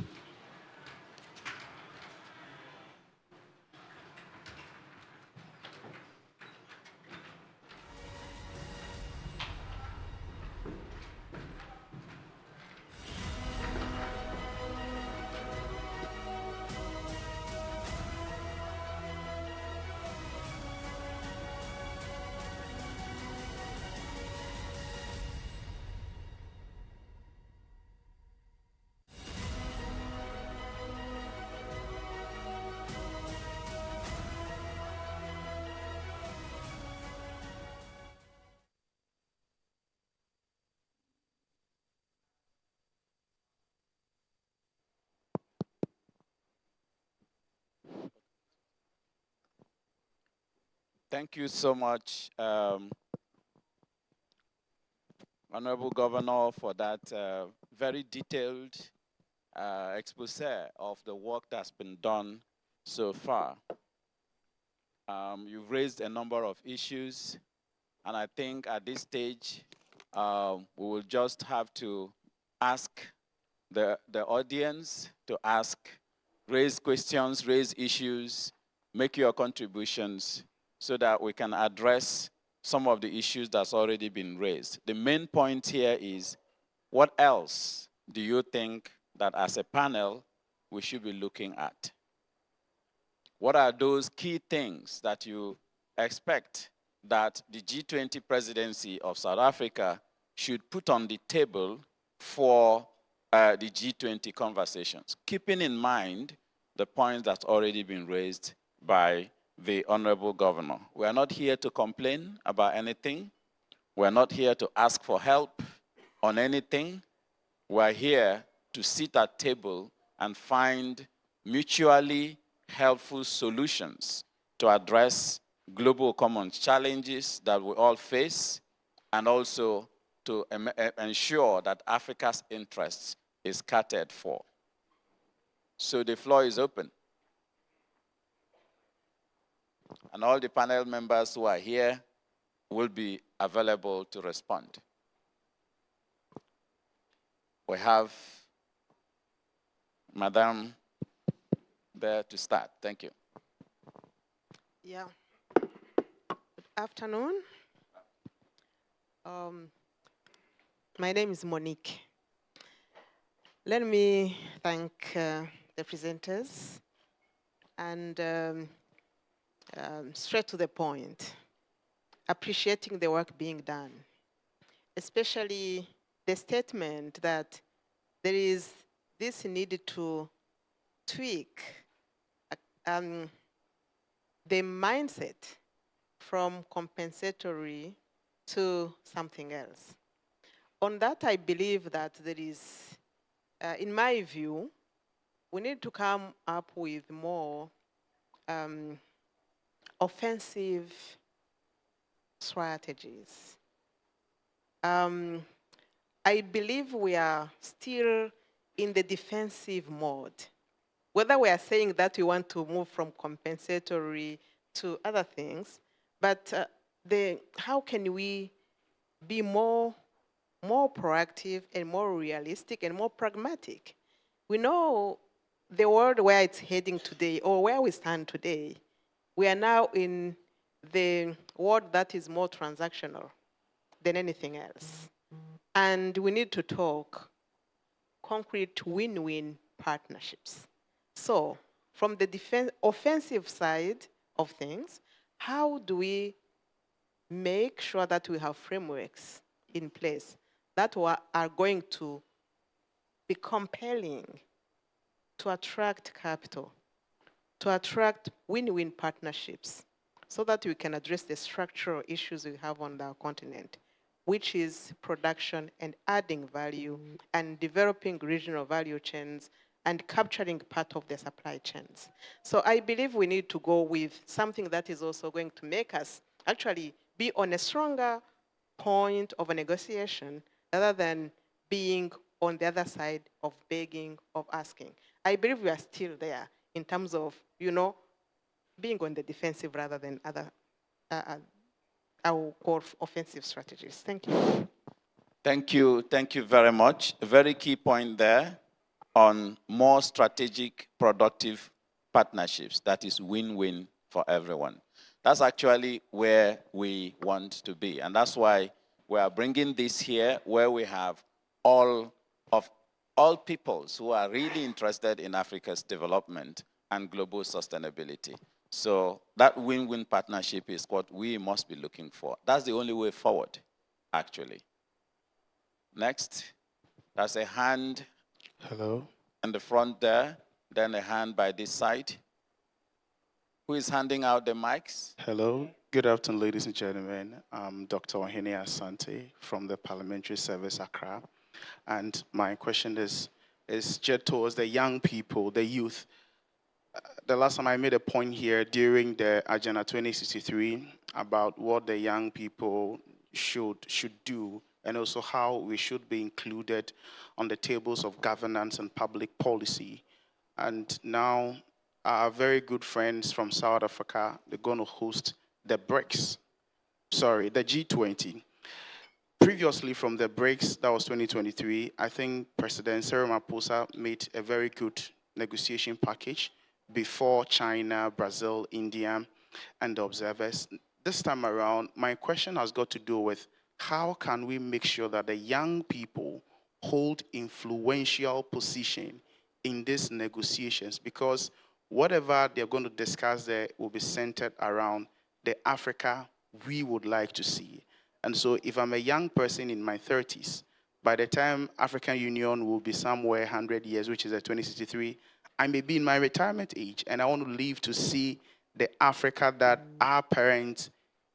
Thank you so much, Honorable Governor, for that very detailed expose of the work that's been done so far. You've raised a number of issues, and I think at this stage, we will just have to ask the audience to raise questions, raise issues, make your contributions so that we can address some of the issues that's already been raised. The main point here is, what else do you think that as a panel we should be looking at? What are those key things that you expect that the G20 presidency of South Africa should put on the table for the G20 conversations, keeping in mind the points that's already been raised by the Honorable Governor? We are not here to complain about anything. We're not here to ask for help on anything. We're here to sit at table and find mutually helpful solutions to address global common challenges that we all face, and also to ensure that Africa's interests is catered for. So the floor is open. And all the panel members who are here will be available to respond. We have Madam there to start. Thank you. Yeah. Good afternoon. My name is Monique. Let me thank the presenters and straight to the point, appreciating the work being done, especially the statement that there is this need to tweak the mindset from compensatory to something else. On that, I believe that there is, in my view, we need to come up with more offensive strategies. I believe we are still in the defensive mode. Whether we are saying that we want to move from compensatory to other things, but how can we be more proactive and more realistic and more pragmatic? We know the world where it's heading today, or where we stand today. We are now in the world that is more transactional than anything else. And we need to talk concrete win-win partnerships. So from the offensive side of things, how do we make sure that we have frameworks in place that are going to be compelling to attract capital, to attract win-win partnerships, so that we can address the structural issues we have on our continent, which is production and adding value and developing regional value chains and capturing part of the supply chains. So I believe we need to go with something that is also going to make us actually be on a stronger point of a negotiation rather than being on the other side of begging, of asking. I believe we are still there in terms of, being on the defensive rather than other, I will call offensive strategies. Thank you. Thank you very much. A very key point there on more strategic, productive partnerships. That is win-win for everyone. That's actually where we want to be. And that's why we are bringing this here, where we have all peoples who are really interested in Africa's development and global sustainability. So that win-win partnership is what we must be looking for. That's the only way forward, actually. Next, that's a hand. Hello. In the front there, then a hand by this side. Who is handing out the mics? Hello. Good afternoon, ladies and gentlemen. I'm Dr. Ohene Asante from the Parliamentary Service, Accra. And my question is geared towards the young people, the youth. The last time I made a point here during the Agenda 2063 about what the young people should do, and also how we should be included on the tables of governance and public policy. And now our very good friends from South Africa, they're going to host the the G20. Previously from the BRICS, that was 2023, I think President Cyril Ramaphosa made a very good negotiation package before China, Brazil, India, and the observers. This time around, my question has got to do with how can we make sure that the young people hold influential position in these negotiations, because whatever they're going to discuss there will be centered around the Africa we would like to see. And so if I'm a young person in my 30s, by the time African Union will be somewhere 100 years, which is at 2063, I may be in my retirement age, and I want to live to see the Africa that our parents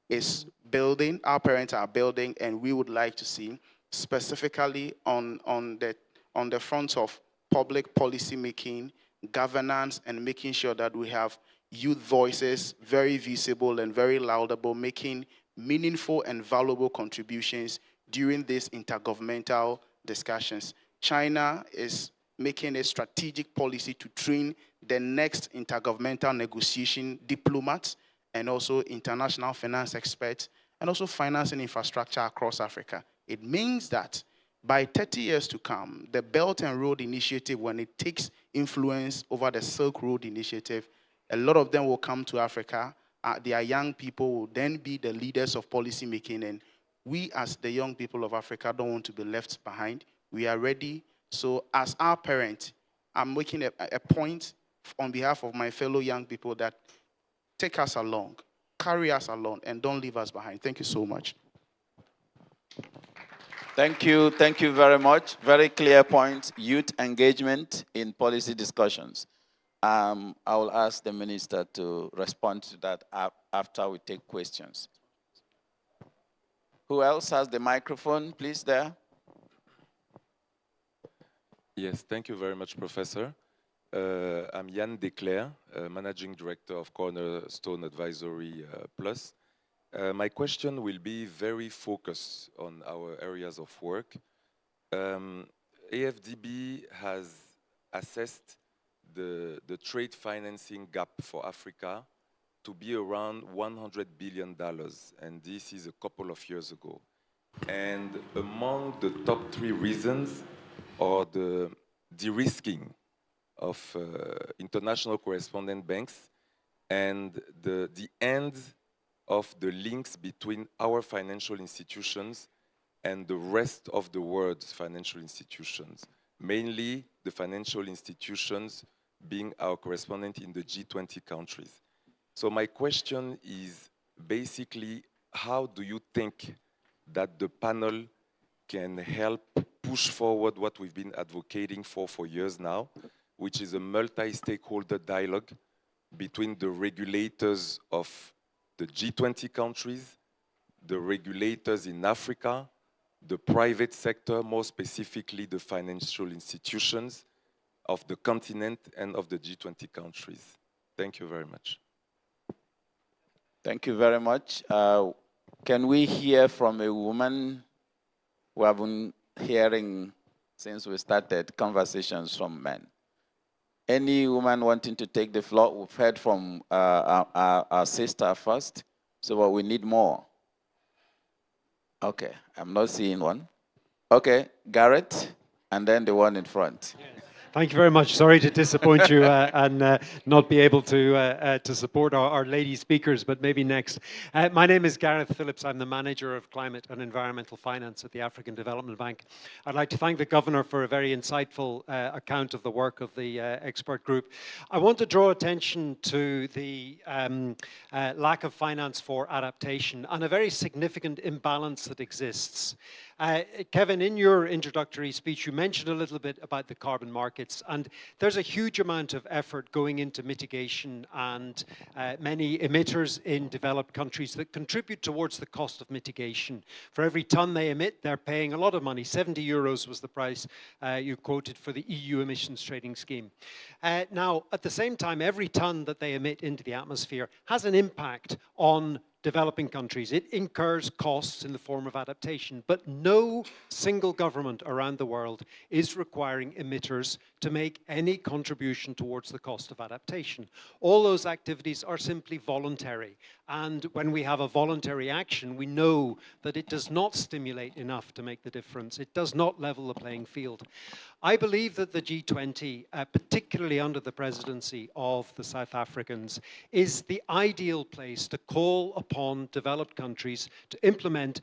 are building, and we would like to see, specifically on the front of public policy making, governance, and making sure that we have youth voices very visible and very laudable, making meaningful and valuable contributions during these intergovernmental discussions. China is making a strategic policy to train the next intergovernmental negotiation diplomats and also international finance experts and also financing infrastructure across Africa. It means that by 30 years to come, the Belt and Road Initiative, when it takes influence over the Silk Road Initiative, a lot of them will come to Africa. Their young people will then be the leaders of policy making, and we as the young people of Africa don't want to be left behind. We are ready. So as our parent, I'm making a point on behalf of my fellow young people that take us along, carry us along, and don't leave us behind. Thank you so much. Thank you very much. Very clear point, youth engagement in policy discussions. I will ask the minister to respond to that after we take questions. Who else has the microphone, please, there? Yes, thank you very much, Professor. I'm Yann Desclerc, Managing Director of Cornerstone Advisory Plus. My question will be very focused on our areas of work. AFDB has assessed the trade financing gap for Africa to be around $100 billion, and this is a couple of years ago. And among the top 3 reasons are the de-risking of international correspondent banks and the end of the links between our financial institutions and the rest of the world's financial institutions, mainly the financial institutions being our correspondent in the G20 countries. So my question is basically, how do you think that the panel can help push forward what we've been advocating for years now, which is a multi-stakeholder dialogue between the regulators of the G20 countries, the regulators in Africa, the private sector, more specifically the financial institutions, of the continent and of the G20 countries. Thank you very much. Thank you very much. Can we hear from a woman? We have been hearing since we started conversations from men. Any woman wanting to take the floor? We've heard from our sister first, so we need more. Okay, I'm not seeing one. Okay, Garrett, and then the one in front. Thank you very much. Sorry to disappoint you and not be able to support our lady speakers, but maybe next. My name is Gareth Phillips. I'm the Manager of Climate and Environmental Finance at the African Development Bank. I'd like to thank the Governor for a very insightful account of the work of the expert group. I want to draw attention to the lack of finance for adaptation and a very significant imbalance that exists. Kevin, in your introductory speech, you mentioned a little bit about the carbon markets, and there's a huge amount of effort going into mitigation and many emitters in developed countries that contribute towards the cost of mitigation. For every ton they emit, they're paying a lot of money. 70 euros was the price you quoted for the EU emissions trading scheme. Now, at the same time, every ton that they emit into the atmosphere has an impact on developing countries. It incurs costs in the form of adaptation, but no single government around the world is requiring emitters to make any contribution towards the cost of adaptation. All those activities are simply voluntary. And when we have a voluntary action, we know that it does not stimulate enough to make the difference. It does not level the playing field. I believe that the G20, particularly under the presidency of the South Africans, is the ideal place to call upon developed countries to implement,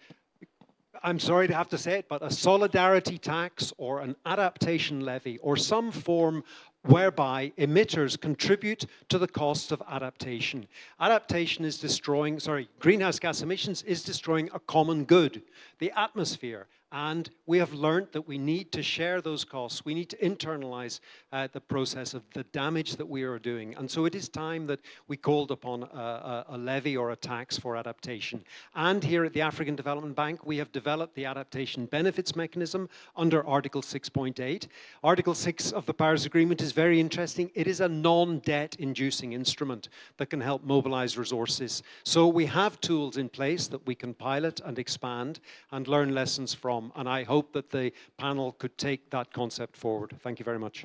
I'm sorry to have to say it, but a solidarity tax or an adaptation levy or some form whereby emitters contribute to the cost of adaptation. Adaptation is destroying, greenhouse gas emissions is destroying a common good, the atmosphere. And we have learned that we need to share those costs. We need to internalize the process of the damage that we are doing. And so it is time that we called upon a levy or a tax for adaptation. And here at the African Development Bank, we have developed the adaptation benefits mechanism under Article 6.8. Article 6 of the Paris Agreement is very interesting. It is a non-debt inducing instrument that can help mobilize resources. So we have tools in place that we can pilot and expand and learn lessons from. And I hope that the panel could take that concept forward. Thank you very much.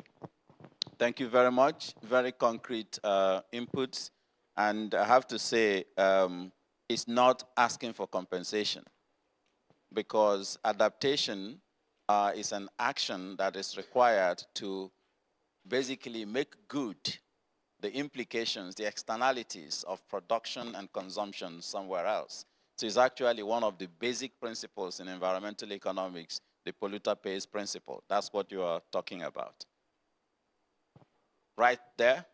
Thank you very much. Very concrete inputs. And I have to say, it's not asking for compensation, because adaptation is an action that is required to basically make good the implications, the externalities of production and consumption somewhere else. So it's actually one of the basic principles in environmental economics, the polluter pays principle. That's what you are talking about. Right there,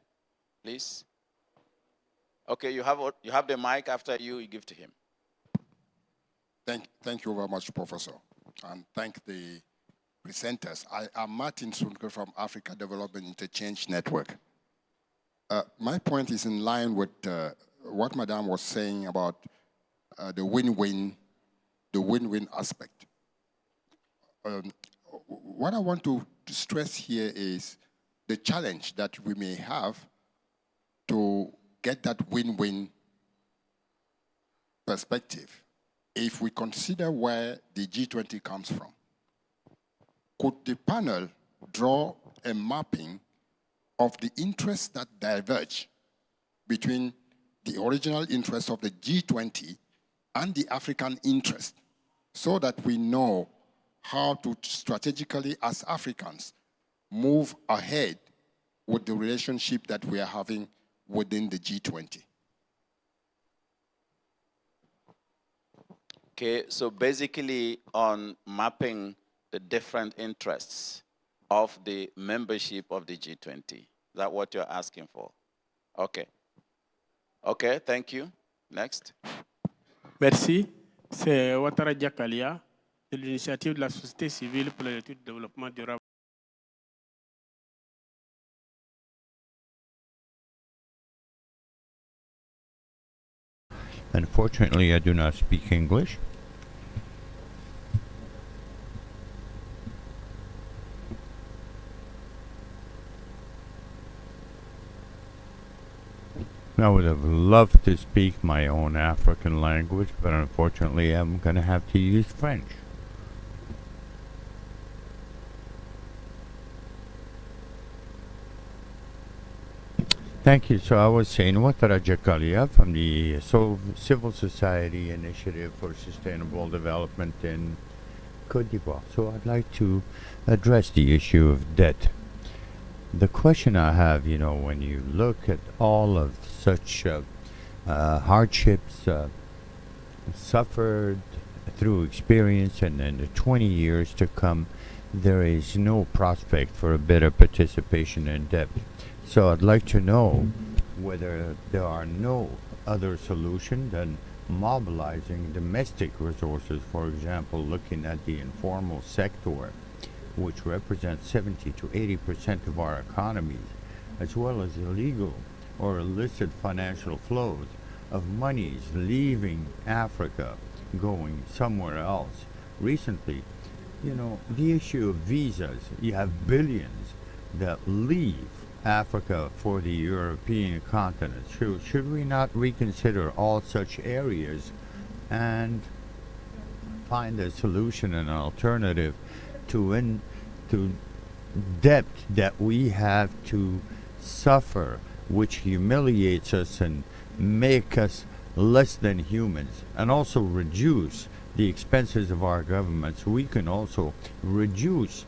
please. Okay, you have the mic. After you give to him. Thank you very much, Professor, and thank the presenters. I am Martin Sunke from Africa Development Interchange Network. My point is in line with what Madame was saying about the win-win aspect. What I want to stress here is the challenge that we may have to get that win-win perspective if we consider where the G20 comes from. Could the panel draw a mapping of the interests that diverge between the original interests of the G20 and the African interest, so that we know how to strategically, as Africans, move ahead with the relationship that we are having within the G20? Okay, so basically on mapping the different interests of the membership of the G20. Is that what you're asking for? Okay. Okay, thank you. Next. Merci. C'est Ouattara Diakalia de l'initiative de la société civile pour l'étude du développement durable. Unfortunately, I do not speak English. I would have loved to speak my own African language, but unfortunately I'm going to have to use French. Thank you. So I was saying, Ouattara Jakalia from the Civil Society Initiative for Sustainable Development in Côte d'Ivoire. So I'd like to address the issue of debt. The question I have, when you look at all of such hardships suffered through experience and in the 20 years to come, there is no prospect for a better participation in debt. So I'd like to know whether there are no other solution than mobilizing domestic resources, for example, looking at the informal sector, which represents 70 to 80% of our economies, as well as illegal or illicit financial flows of monies leaving Africa, going somewhere else. Recently, the issue of visas, you have billions that leave Africa for the European continent. Should we not reconsider all such areas and find a solution and an alternative to debt that we have to suffer, which humiliates us and make us less than humans, and also reduce the expenses of our governments? We can also reduce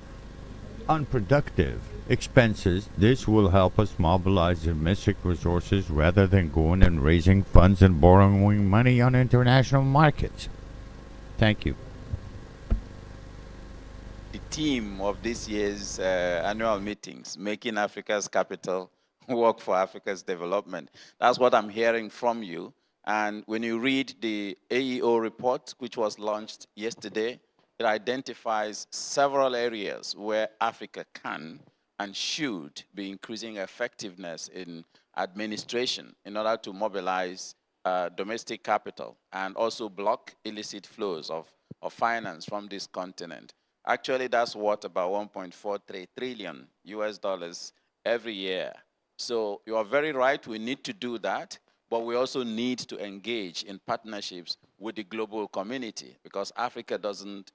unproductive expenses. This will help us mobilize domestic resources rather than going and raising funds and borrowing money on international markets. Thank you. The theme of this year's annual meetings, Making Africa's Capital Work for Africa's Development. That's what I'm hearing from you. And when you read the AEO report, which was launched yesterday, it identifies several areas where Africa can and should be increasing effectiveness in administration in order to mobilize domestic capital and also block illicit flows of finance from this continent. Actually, that's worth about 1.43 trillion US dollars every year. So you are very right, we need to do that, but we also need to engage in partnerships with the global community because Africa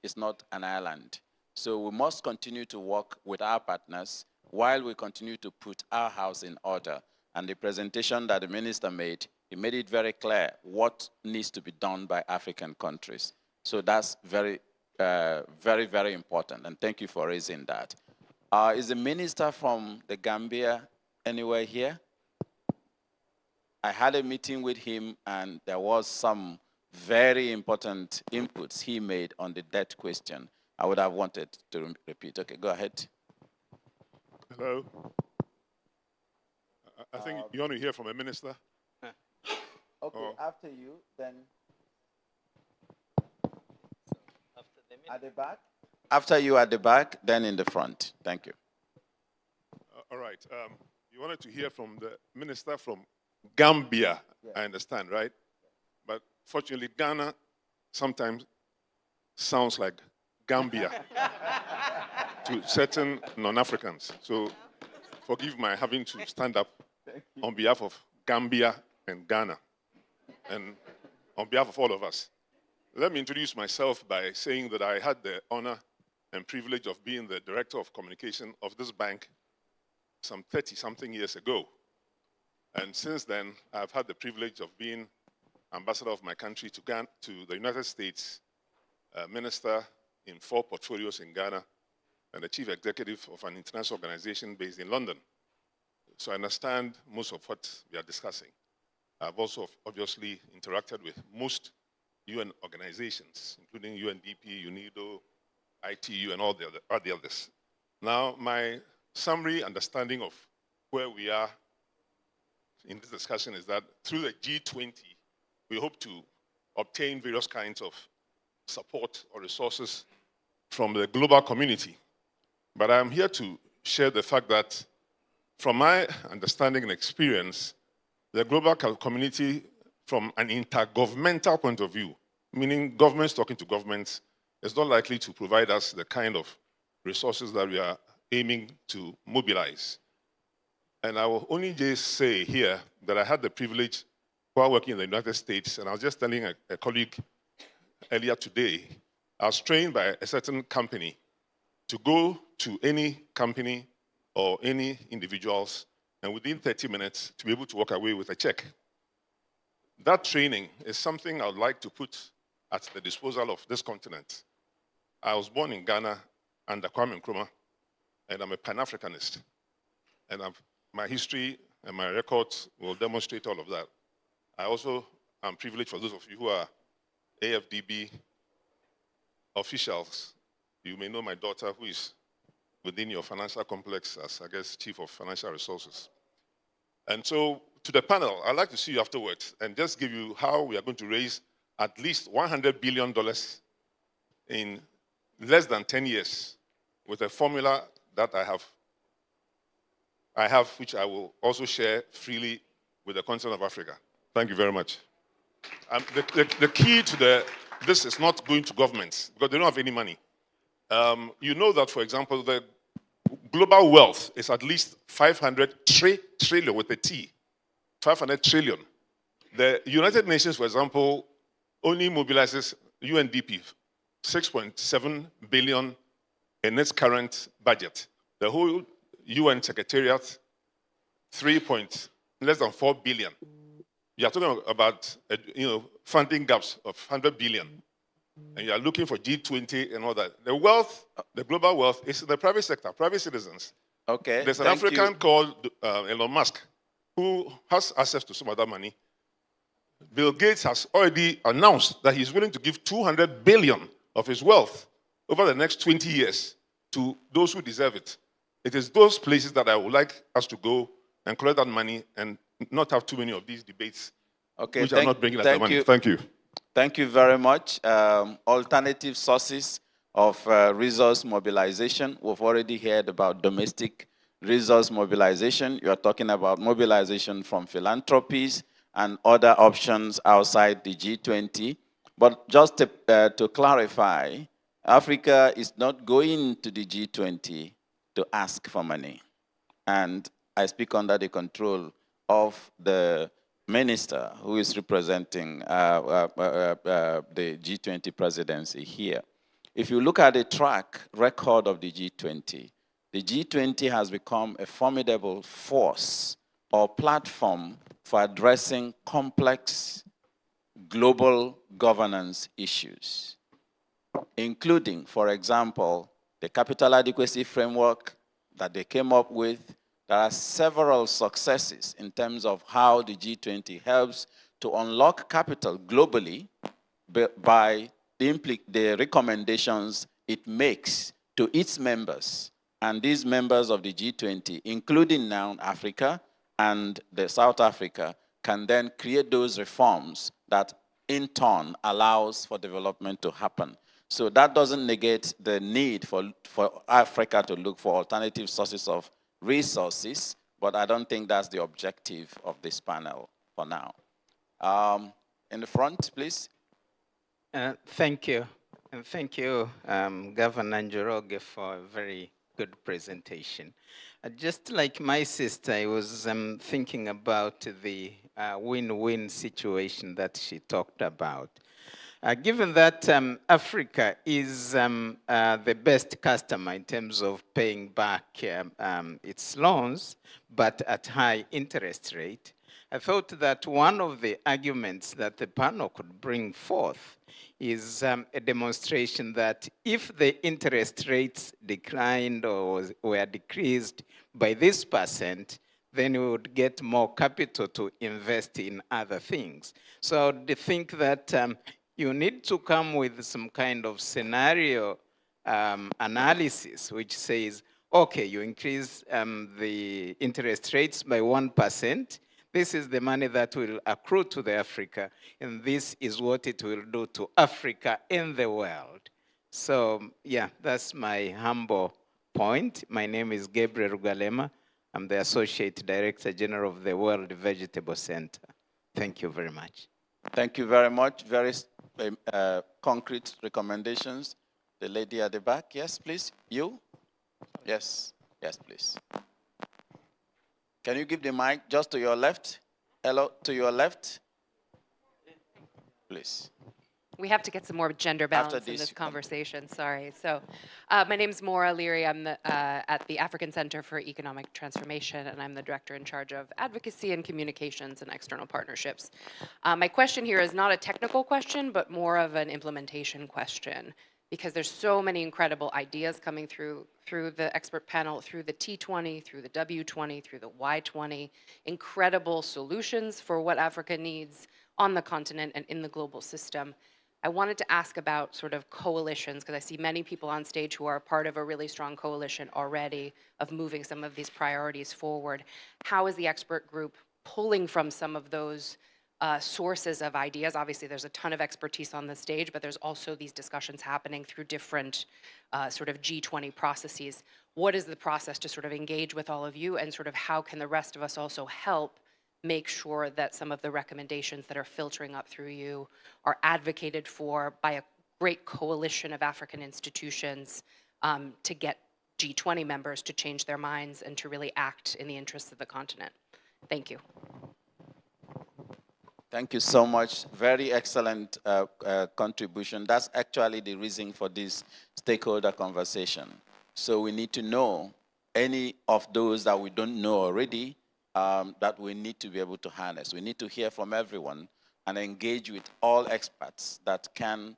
is not an island. So we must continue to work with our partners while we continue to put our house in order. And the presentation that the minister made, he made it very clear what needs to be done by African countries. So that's very, very important, and thank you for raising that. Is the minister from the Gambia anywhere here? I had a meeting with him, and there was some very important inputs he made on the debt question. I would have wanted to repeat. Okay, go ahead. Hello. I think you want to hear from a minister? Okay, after you, then. At the back? After you at the back, then in the front. Thank you. All right. You wanted to hear from the minister from Gambia, I understand, right? But fortunately, Ghana sometimes sounds like Gambia to certain non-Africans. So forgive my having to stand up on behalf of Gambia and Ghana and on behalf of all of us. Let me introduce myself by saying that I had the honor and privilege of being the director of communication of this bank some 30-something years ago. And since then, I've had the privilege of being ambassador of my country to the United States, minister in 4 portfolios in Ghana, and the chief executive of an international organization based in London. So I understand most of what we are discussing. I've also obviously interacted with most UN organizations, including UNDP, UNIDO, ITU, and all the others. Now, my summary understanding of where we are in this discussion is that through the G20, we hope to obtain various kinds of support or resources from the global community. But I'm here to share the fact that from my understanding and experience, the global community from an intergovernmental point of view, meaning governments talking to governments, is not likely to provide us the kind of resources that we are aiming to mobilize. And I will only just say here that I had the privilege while working in the United States, and I was just telling a colleague earlier today, I was trained by a certain company to go to any company or any individuals, and within 30 minutes to be able to walk away with a check. That training is something I would like to put at the disposal of this continent. I was born in Ghana under Kwame Nkrumah, and I'm a Pan-Africanist. And my history and my records will demonstrate all of that. I also am privileged, for those of you who are AFDB officials. You may know my daughter, who is within your financial complex as, I guess, Chief of Financial Resources. And so, to the panel, I'd like to see you afterwards and just give you how we are going to raise at least $100 billion in less than 10 years with a formula that I have, which I will also share freely with the continent of Africa. Thank you very much. The key to this is not going to governments because they don't have any money. You know that, for example, the global wealth is at least 500 trillion with a T, 500 trillion. The United Nations, for example, only mobilizes UNDP 6.7 billion in its current budget. The whole UN Secretariat, less than 4 billion. You are talking about funding gaps of 100 billion. And you are looking for G20 and all that. The wealth, the global wealth, is in the private sector, private citizens. Okay. There's an African called Elon Musk who has access to some of that money. Bill Gates has already announced that he's willing to give 200 billion of his wealth over the next 20 years to those who deserve it. It is those places that I would like us to go and collect that money and not have too many of these debates, which are not bringing us the money. Thank you. Thank you very much. Alternative sources of resource mobilization. We've already heard about domestic resource mobilization. You are talking about mobilization from philanthropies and other options outside the G20. But just to clarify, Africa is not going to the G20 to ask for money. And I speak under the control of the minister who is representing the G20 presidency here. If you look at the track record of the G20 has become a formidable force or platform for addressing complex global governance issues, including, for example, the capital adequacy framework that they came up with. There are several successes in terms of how the G20 helps to unlock capital globally by the recommendations it makes to its members. And these members of the G20, including now Africa and the South Africa, can then create those reforms that in turn allows for development to happen. So that doesn't negate the need for Africa to look for alternative sources of resources, but I don't think that's the objective of this panel for now. In the front, please. Thank you. And thank you, Governor Njoroge, for a very good presentation. Just like my sister, I was thinking about the win-win situation that she talked about. Given that Africa is the best customer in terms of paying back its loans, but at high interest rate, I thought that one of the arguments that the panel could bring forth is a demonstration that if the interest rates declined or were decreased by this %, then we would get more capital to invest in other things. So I would think that you need to come with some kind of scenario analysis which says, okay, you increase the interest rates by 1%. This is the money that will accrue to the Africa, and this is what it will do to Africa in the world. So, yeah, that's my humble point. My name is Gabriel Rugalema. I'm the Associate Director General of the World Vegetable Center. Thank you very much. Thank you very much. Very concrete recommendations. The lady at the back, yes, please. You? Yes, yes, please. Can you give the mic just to your left? Hello, to your left, please. We have to get some more gender balance in this conversation. Sorry. So, my name is Maura Leary. I'm at the African Center for Economic Transformation, and I'm the director in charge of advocacy and communications and external partnerships. My question here is not a technical question, but more of an implementation question, because there's so many incredible ideas coming through the expert panel, through the T20, through the W20, through the Y20, incredible solutions for what Africa needs on the continent and in the global system. I wanted to ask about sort of coalitions, because I see many people on stage who are part of a really strong coalition already of moving some of these priorities forward. How is the expert group pulling from some of those sources of ideas? Obviously, there's a ton of expertise on the stage, but there's also these discussions happening through different sort of G20 processes. What is the process to sort of engage with all of you, and sort of how can the rest of us also help make sure that some of the recommendations that are filtering up through you are advocated for by a great coalition of African institutions to get G20 members to change their minds and to really act in the interests of the continent? Thank you. Thank you so much. Very excellent contribution. That's actually the reason for this stakeholder conversation. So we need to know any of those that we don't know already that we need to be able to harness. We need to hear from everyone and engage with all experts that can,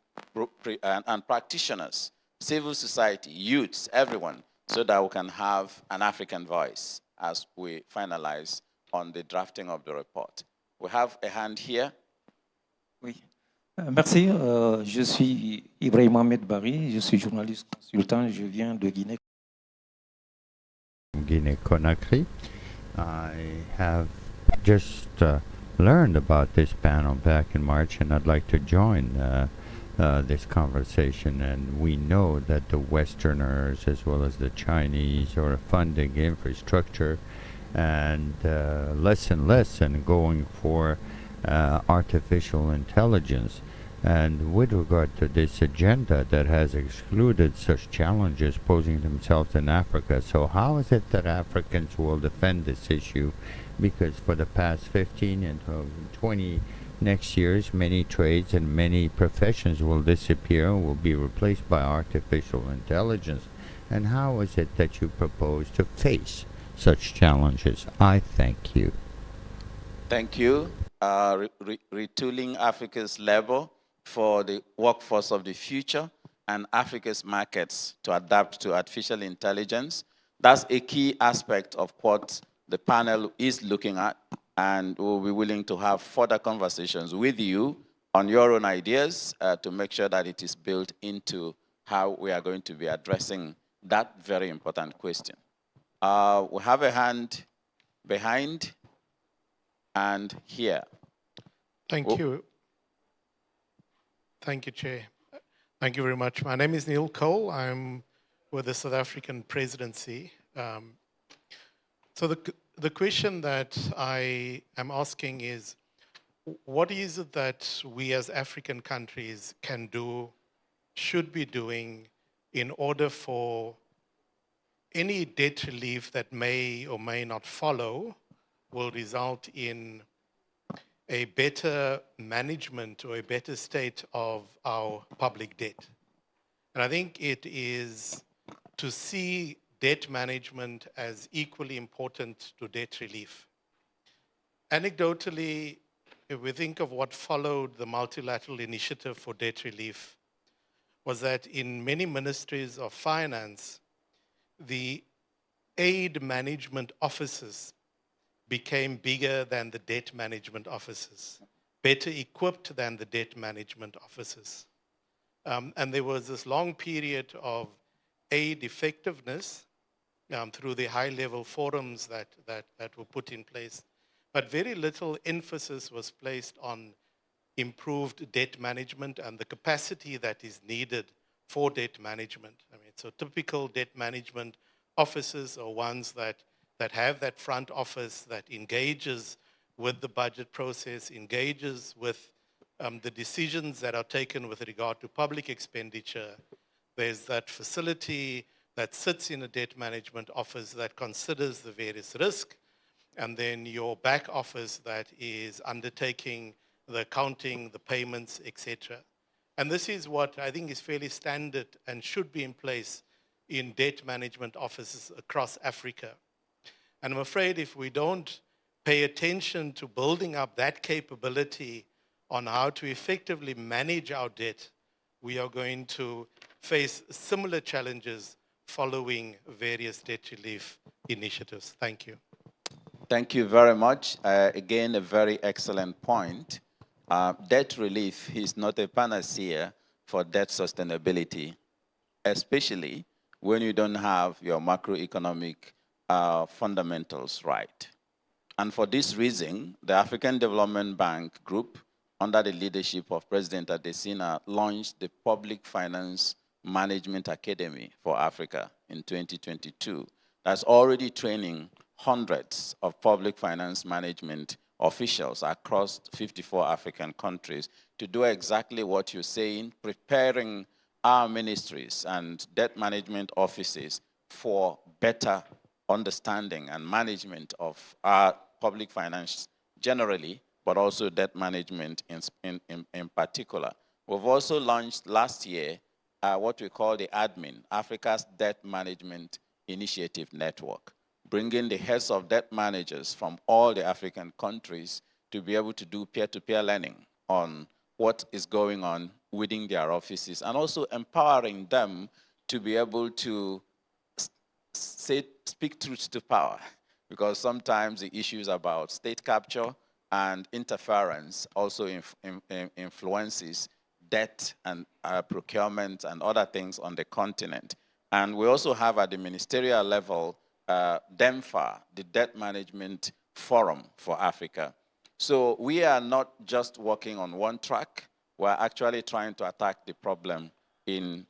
and practitioners, civil society, youths, everyone, so that we can have an African voice as we finalize on the drafting of the report. We have a hand here. Oui. Merci. Je suis Ibrahim Ahmed Bari. Je suis journaliste consultant. Je viens de Guinée. Guinea-Conakry. I have just learned about this panel back in March, and I'd like to join this conversation. And we know that the Westerners, as well as the Chinese, are funding infrastructure and less and going for artificial intelligence. And with regard to this agenda that has excluded such challenges posing themselves in Africa, so how is it that Africans will defend this issue? Because for the past 15 and 20 next years, many trades and many professions will disappear and will be replaced by artificial intelligence. And how is it that you propose to face such challenges? I thank you. Thank you. Retooling Africa's labor for the workforce of the future and Africa's markets to adapt to artificial intelligence. That's a key aspect of what the panel is looking at, and we'll be willing to have further conversations with you on your own ideas to make sure that it is built into how we are going to be addressing that very important question. We have a hand behind and here. Thank you. Thank you, Chair. Thank you very much. My name is Neil Cole. I'm with the South African Presidency. So the question that I am asking is, what is it that we as African countries can do, should be doing, in order for any debt relief that may or may not follow will result in a better management or a better state of our public debt? And I think it is to see debt management as equally important to debt relief. Anecdotally, if we think of what followed the multilateral initiative for debt relief, was that in many ministries of finance, the aid management offices became bigger than the debt management offices, better equipped than the debt management offices. And there was this long period of aid effectiveness through the high-level forums that were put in place, but very little emphasis was placed on improved debt management and the capacity that is needed for debt management. I mean, so typical debt management offices are ones that have that front office that engages with the budget process, engages with the decisions that are taken with regard to public expenditure. There's that facility that sits in a debt management office that considers the various risks and then your back office that is undertaking the accounting, the payments, etc. And this is what I think is fairly standard and should be in place in debt management offices across Africa. And I'm afraid if we don't pay attention to building up that capability on how to effectively manage our debt, we are going to face similar challenges following various debt relief initiatives. Thank you. Thank you very much. Again, a very excellent point. Debt relief is not a panacea for debt sustainability, especially when you don't have your macroeconomic fundamentals right. And for this reason, the African Development Bank Group, under the leadership of President Adesina, launched the Public Finance Management Academy for Africa in 2022. That's already training hundreds of public finance management officials across 54 African countries to do exactly what you're saying, preparing our ministries and debt management offices for better understanding and management of our public finance generally, but also debt management in particular. We've also launched last year what we call the ADMIN, Africa's Debt Management Initiative Network, bringing the heads of debt managers from all the African countries to be able to do peer-to-peer learning on what is going on within their offices, and also empowering them to be able to speak truth to power, because sometimes the issues about state capture and interference also influences debt and procurement and other things on the continent. And we also have at the ministerial level, DEMFA, the Debt Management Forum for Africa. So we are not just working on one track, we're actually trying to attack the problem in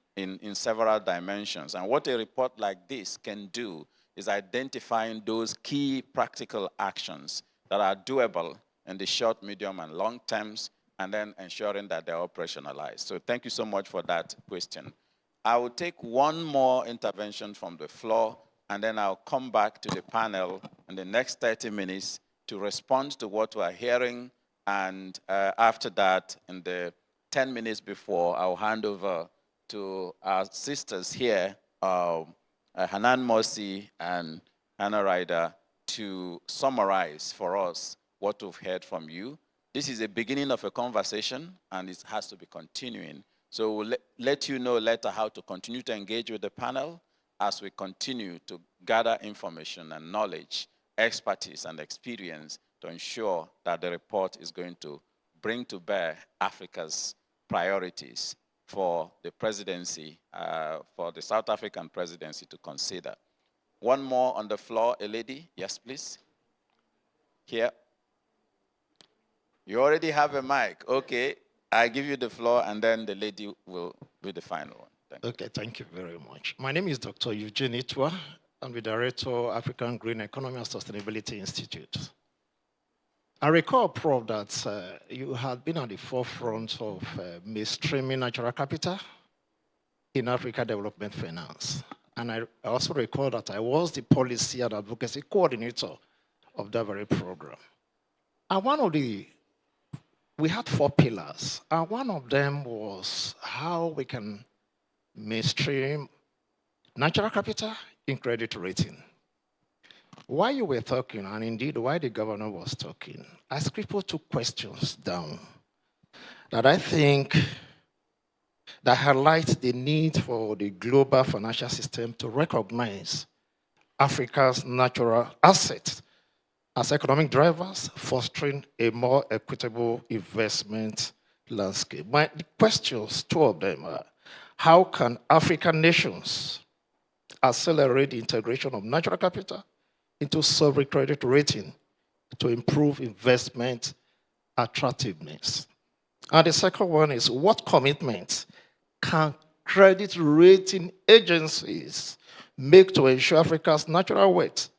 several dimensions. And what a report like this can do is identifying those key practical actions that are doable in the short, medium, and long terms, and then ensuring that they're operationalized. So thank you so much for that question. I will take one more intervention from the floor, and then I'll come back to the panel in the next 30 minutes to respond to what we're hearing. And after that, in the 10 minutes before, I'll hand over to our sisters here, Hanan Mosi and Hannah Ryder, to summarize for us what we've heard from you. This is the beginning of a conversation, and it has to be continuing. So we'll let you know later how to continue to engage with the panel as we continue to gather information and knowledge, expertise, and experience to ensure that the report is going to bring to bear Africa's priorities for the presidency, for the South African presidency to consider. One more on the floor, a lady. Yes, please. Here. You already have a mic. Okay. I give you the floor, and then the lady will be the final one. Okay, thank you very much. My name is Dr. Eugene Itwa. I'm the director of African Green Economy and Sustainability Institute. I recall, Prof, that you had been at the forefront of mainstreaming natural capital in Africa development finance. And I also recall that I was the policy and advocacy coordinator of that very program. And we had 4 pillars, and one of them was how we can mainstream natural capital in credit rating. While you were talking, and indeed while the governor was talking, I scribbled 2 questions down that I think that highlight the need for the global financial system to recognize Africa's natural assets as economic drivers, fostering a more equitable investment landscape. The questions, 2 of them are, how can African nations accelerate the integration of natural capital into sovereign credit rating to improve investment attractiveness? And the second one is, what commitments can credit rating agencies make to ensure Africa's natural wealth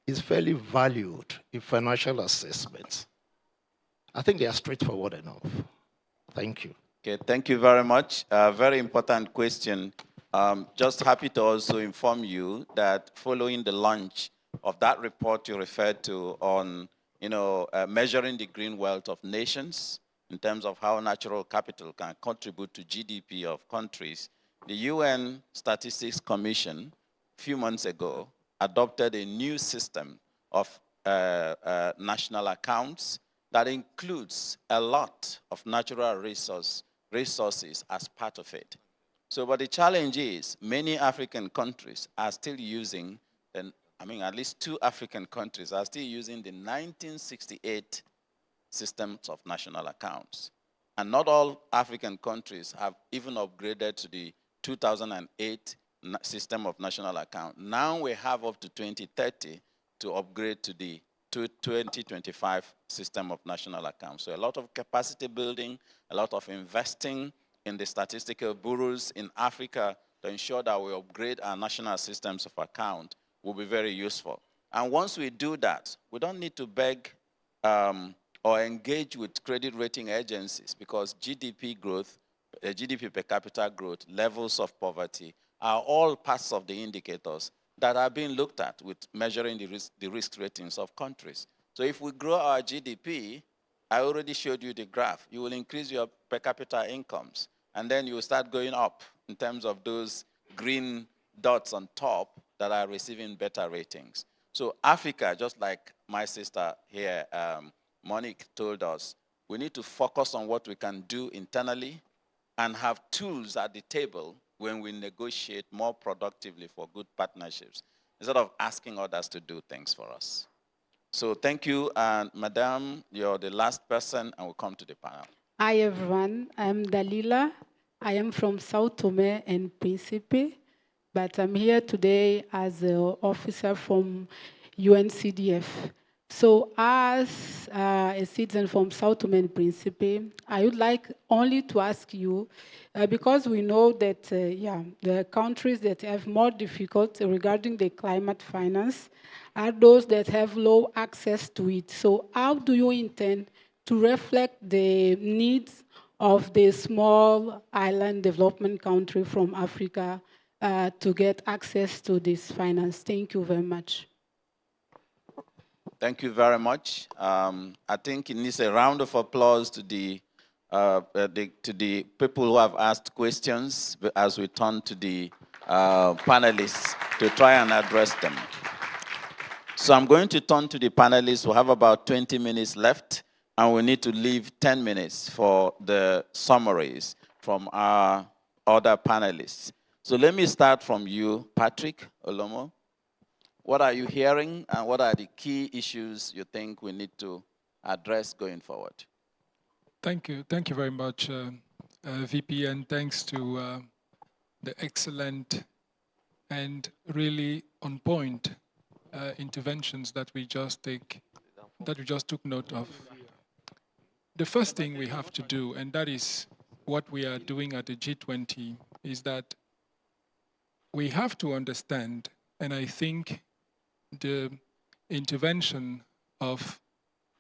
is fairly valued in financial assessments? I think they are straightforward enough. Thank you. Okay, thank you very much. Very important question. Just happy to also inform you that following the launch of that report you referred to on, measuring the green wealth of nations in terms of how natural capital can contribute to GDP of countries, the UN Statistics Commission, a few months ago, adopted a new system of national accounts that includes a lot of natural resources as part of it. So, but the challenge is many African countries are still using, at least 2 African countries are still using the 1968 systems of national accounts. And not all African countries have even upgraded to the 2008 system of national account. Now we have up to 2030 to upgrade to the 2025 system of national accounts. So a lot of capacity building, a lot of investing in the statistical bureaus in Africa to ensure that we upgrade our national systems of account will be very useful. And once we do that, we don't need to beg or engage with credit rating agencies, because GDP growth, GDP per capita growth, levels of poverty are all parts of the indicators that are being looked at with measuring the risk ratings of countries. So if we grow our GDP, I already showed you the graph, you will increase your per capita incomes, and then you will start going up in terms of those green dots on top that are receiving better ratings. So Africa, just like my sister here, Monique, told us, we need to focus on what we can do internally and have tools at the table when we negotiate more productively for good partnerships, instead of asking others to do things for us. So thank you, and Madam, you're the last person, and we'll come to the panel. Hi, everyone. I'm Dalila. I am from Sao Tome and Principe, but I'm here today as an officer from UNCDF. So as a citizen from Sao Tome and Principe, I would like only to ask you, because we know that, the countries that have more difficulty regarding the climate finance are those that have low access to it. So how do you intend to reflect the needs of the small island development country from Africa to get access to this finance? Thank you very much. Thank you very much. I think it needs a round of applause to the people who have asked questions as we turn to the panelists to try and address them. So I'm going to turn to the panelists. We have about 20 minutes left, and we need to leave 10 minutes for the summaries from our other panelists. So let me start from you, Patrick Olomo. What are you hearing, and what are the key issues you think we need to address going forward? Thank you. Thank you very much, VP, and thanks to the excellent and really on point interventions that we just took note of. The first thing we have to do, and that is what we are doing at the G20, is that we have to understand, and I think the intervention of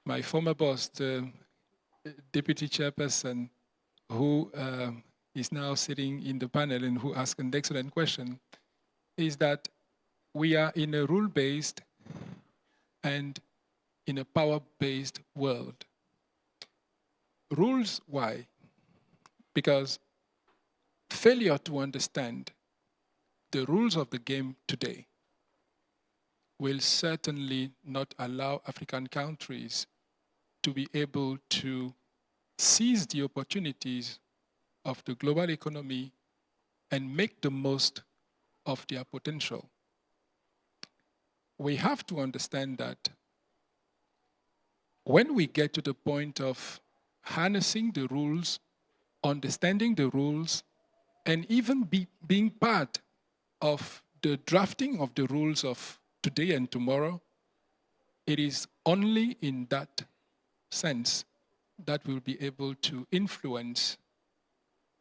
my former boss, the deputy chairperson, who is now sitting in the panel and who asked an excellent question, is that we are in a rule-based and in a power-based world. Rules, why? Because failure to understand the rules of the game today will certainly not allow African countries to be able to seize the opportunities of the global economy and make the most of their potential. We have to understand that when we get to the point of harnessing the rules, understanding the rules, and even being part of the drafting of the rules of today and tomorrow, it is only in that sense that we'll be able to influence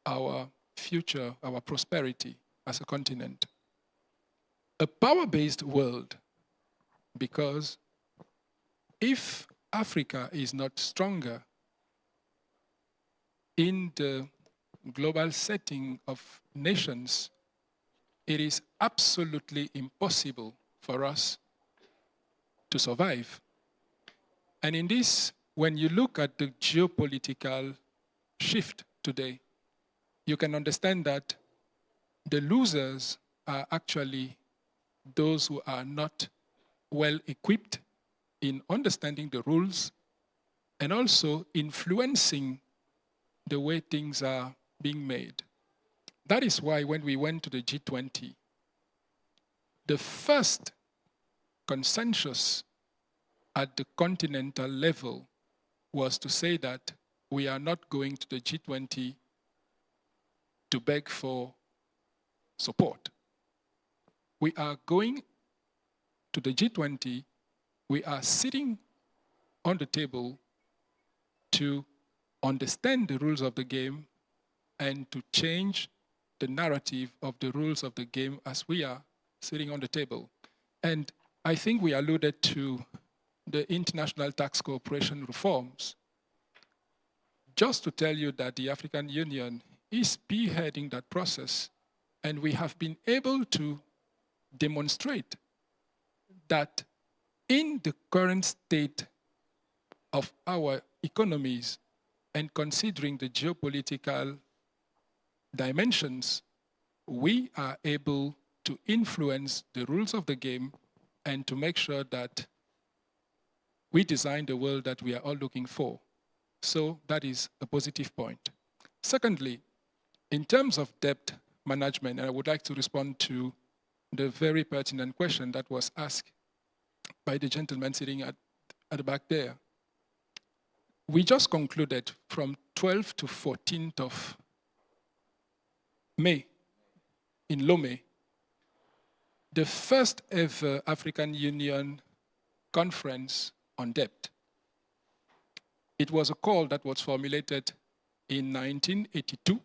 our future, our prosperity as a continent. A power-based world, because if Africa is not stronger in the global setting of nations, it is absolutely impossible for us to survive. And in this, when you look at the geopolitical shift today, you can understand that the losers are actually those who are not well equipped in understanding the rules and also influencing the way things are being made. That is why when we went to the G20, the first consensus at the continental level was to say that we are not going to the G20 to beg for support. We are going to the G20, we are sitting on the table to understand the rules of the game and to change the narrative of the rules of the game as we are sitting on the table. And I think we alluded to the international tax cooperation reforms. Just to tell you that the African Union is spearheading that process, and we have been able to demonstrate that in the current state of our economies and considering the geopolitical dimensions, we are able to influence the rules of the game and to make sure that we design the world that we are all looking for. So that is a positive point. Secondly, in terms of debt management, and I would like to respond to the very pertinent question that was asked by the gentleman sitting at the back there. We just concluded from 12th to 14th of May in Lomé, the first ever African Union conference on debt. It was a call that was formulated in 1982.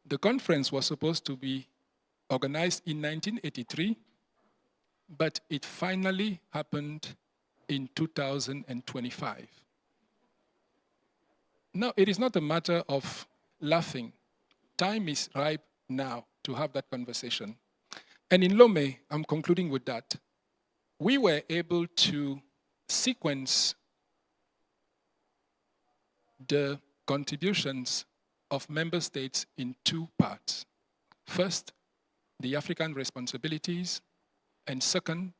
The conference was supposed to be organized in 1983, but it finally happened in 2025. Now, it is not a matter of laughing. Time is ripe now to have that conversation. And in Lomé, I'm concluding with that, we were able to sequence the contributions of member states in two parts. First, the African responsibilities, and second,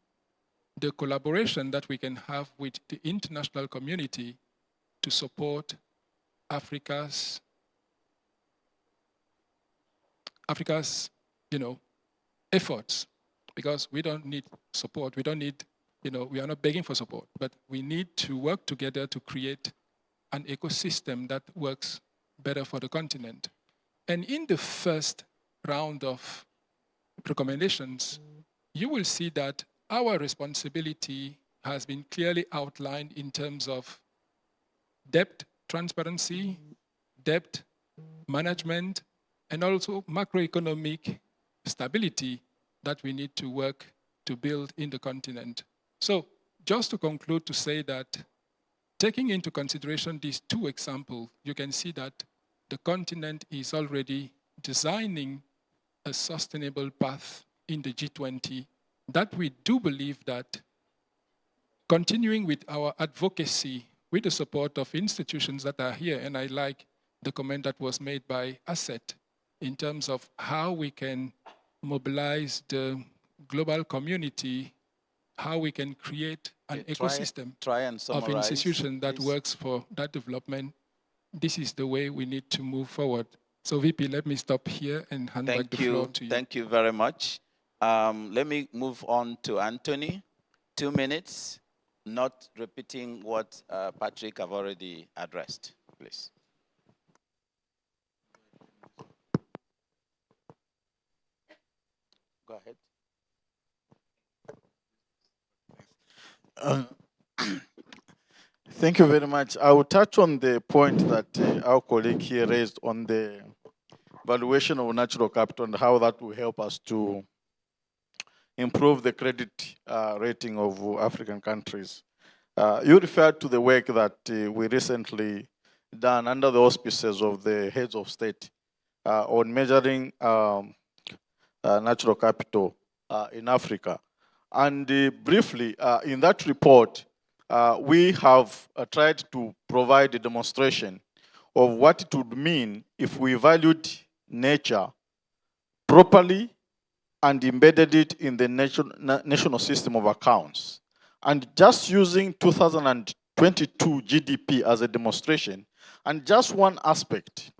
the collaboration that we can have with the international community to support Africa's efforts, because we don't need support. We don't need, we are not begging for support, but we need to work together to create an ecosystem that works better for the continent. And in the first round of recommendations, you will see that our responsibility has been clearly outlined in terms of debt transparency, debt management, and also macroeconomic stability that we need to work to build in the continent. So just to conclude, to say that taking into consideration these two examples, you can see that the continent is already designing a sustainable path in the G20, that we do believe that continuing with our advocacy with the support of institutions that are here, and I like the comment that was made by Asset in terms of how we can mobilize the global community, how we can create an ecosystem of institutions that works for that development. This is the way we need to move forward. So VP, let me stop here and hand back the floor to you. Thank you very much. Let me move on to Anthony. 2 minutes, not repeating what Patrick have already addressed, please. Go ahead. Thank you very much. I will touch on the point that our colleague here raised on the valuation of natural capital and how that will help us to improve the credit rating of African countries. You referred to the work that we recently done under the auspices of the heads of state on measuring natural capital in Africa. And briefly, in that report, we have tried to provide a demonstration of what it would mean if we valued nature properly and embedded it in the national system of accounts. And just using 2022 GDP as a demonstration, and just one aspect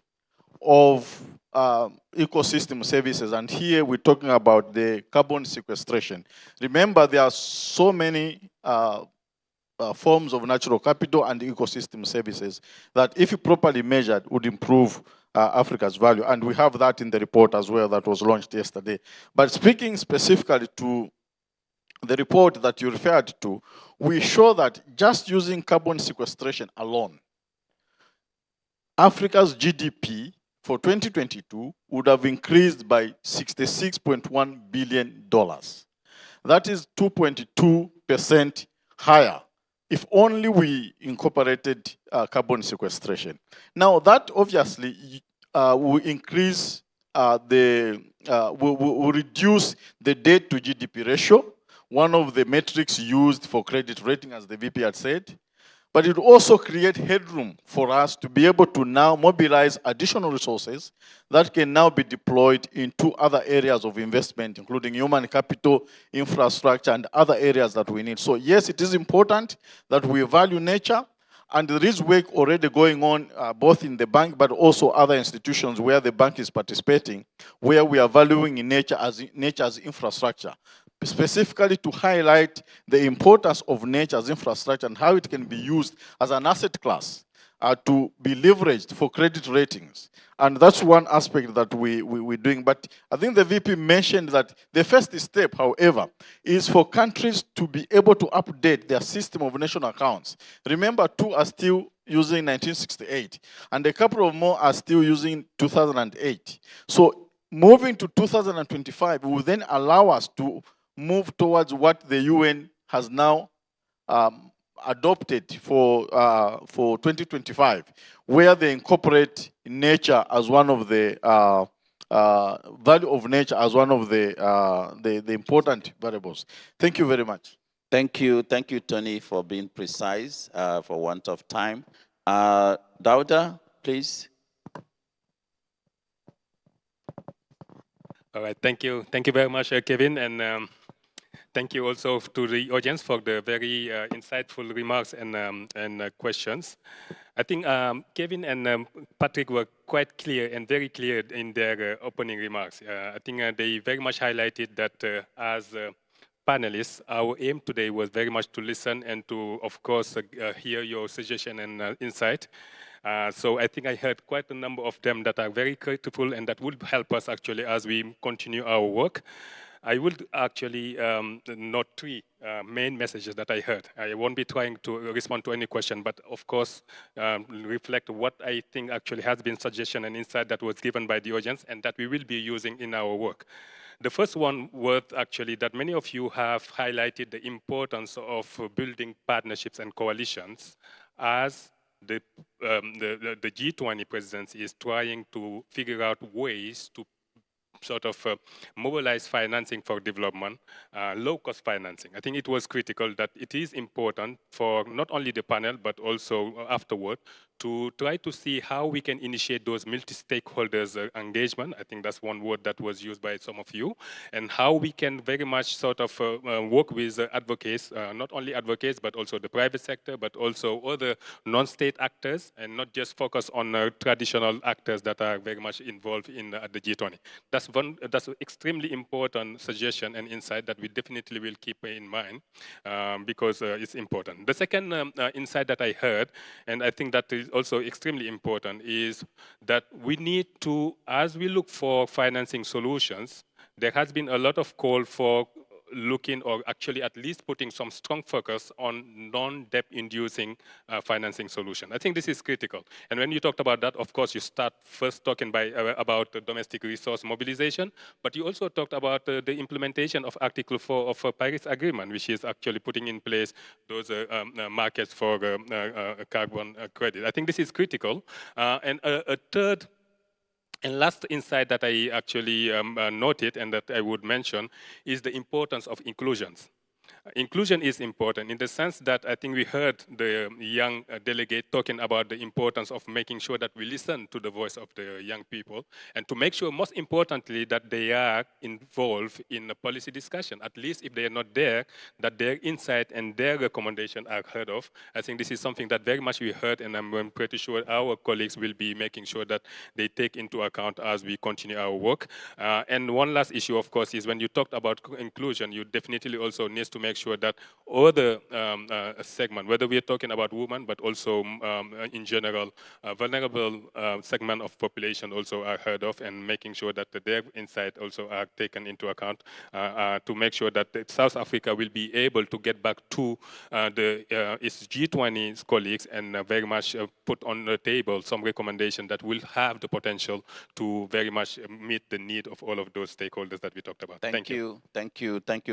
of ecosystem services, and here we're talking about the carbon sequestration. Remember, there are so many forms of natural capital and ecosystem services that, if properly measured, would improve Africa's value. And we have that in the report as well that was launched yesterday. But speaking specifically to the report that you referred to, we show that just using carbon sequestration alone, Africa's GDP for 2022 would have increased by $66.1 billion. That is 2.2% higher if only we incorporated carbon sequestration. Now, that obviously will increase will reduce the debt to GDP ratio, one of the metrics used for credit rating, as the VP had said. But it also creates headroom for us to be able to now mobilize additional resources that can now be deployed into other areas of investment, including human capital, infrastructure, and other areas that we need. So yes, it is important that we value nature, and there is work already going on both in the bank but also other institutions where the bank is participating, where we are valuing in nature's infrastructure, specifically to highlight the importance of nature's infrastructure and how it can be used as an asset class to be leveraged for credit ratings. And that's one aspect that we're doing. But I think the VP mentioned that the first step, however, is for countries to be able to update their system of national accounts. Remember, 2 are still using 1968, and a couple of more are still using 2008. So moving to 2025 will then allow us to move towards what the UN has now adopted for 2025, where they incorporate nature as one of the value of nature as one of the important variables. Thank you very much. Thank you, Tony, for being precise for want of time. Dauda, please. All right, thank you very much, Kevin, and thank you also to the audience for the very insightful remarks and questions. I think Kevin and Patrick were quite clear and very clear in their opening remarks. I think they very much highlighted that as panelists, our aim today was very much to listen and to, of course, hear your suggestion and insight. So I think I heard quite a number of them that are very critical and that would help us actually as we continue our work. I would actually note 3 main messages that I heard. I won't be trying to respond to any question, but of course reflect what I think actually has been suggestion and insight that was given by the audience and that we will be using in our work. The first one was actually that many of you have highlighted the importance of building partnerships and coalitions as the G20 presidency is trying to figure out ways to sort of mobilize financing for development, low-cost financing. I think it was critical that it is important for not only the panel, but also afterward, to try to see how we can initiate those multi-stakeholders engagement. I think that's one word that was used by some of you, and how we can very much sort of work with advocates, not only advocates, but also the private sector, but also other non-state actors, and not just focus on traditional actors that are very much involved in the G20. That's an extremely important suggestion and insight that we definitely will keep in mind because it's important. The second insight that I heard, and I think that is also extremely important, is that we need to, as we look for financing solutions, there has been a lot of call for looking, or actually at least putting some strong focus on non-debt inducing financing solution. I think this is critical. And when you talked about that, of course, you start first talking about the domestic resource mobilization, but you also talked about the implementation of Article 4 of Paris Agreement, which is actually putting in place those markets for carbon credit. I think this is critical. And a third and last insight that I actually noted and that I would mention is the importance of inclusions. Inclusion is important in the sense that I think we heard the young delegate talking about the importance of making sure that we listen to the voice of the young people and to make sure, most importantly, that they are involved in the policy discussion. At least if they are not there, that their insight and their recommendation are heard of. I think this is something that very much we heard, and I'm pretty sure our colleagues will be making sure that they take into account as we continue our work. And one last issue, of course, is when you talked about inclusion, you definitely also need to make sure that other segment, whether we are talking about women, but also in general, vulnerable segment of population also are heard of, and making sure that their insight also are taken into account to make sure that South Africa will be able to get back to its G20 colleagues and very much put on the table some recommendation that will have the potential to very much meet the need of all of those stakeholders that we talked about. Thank you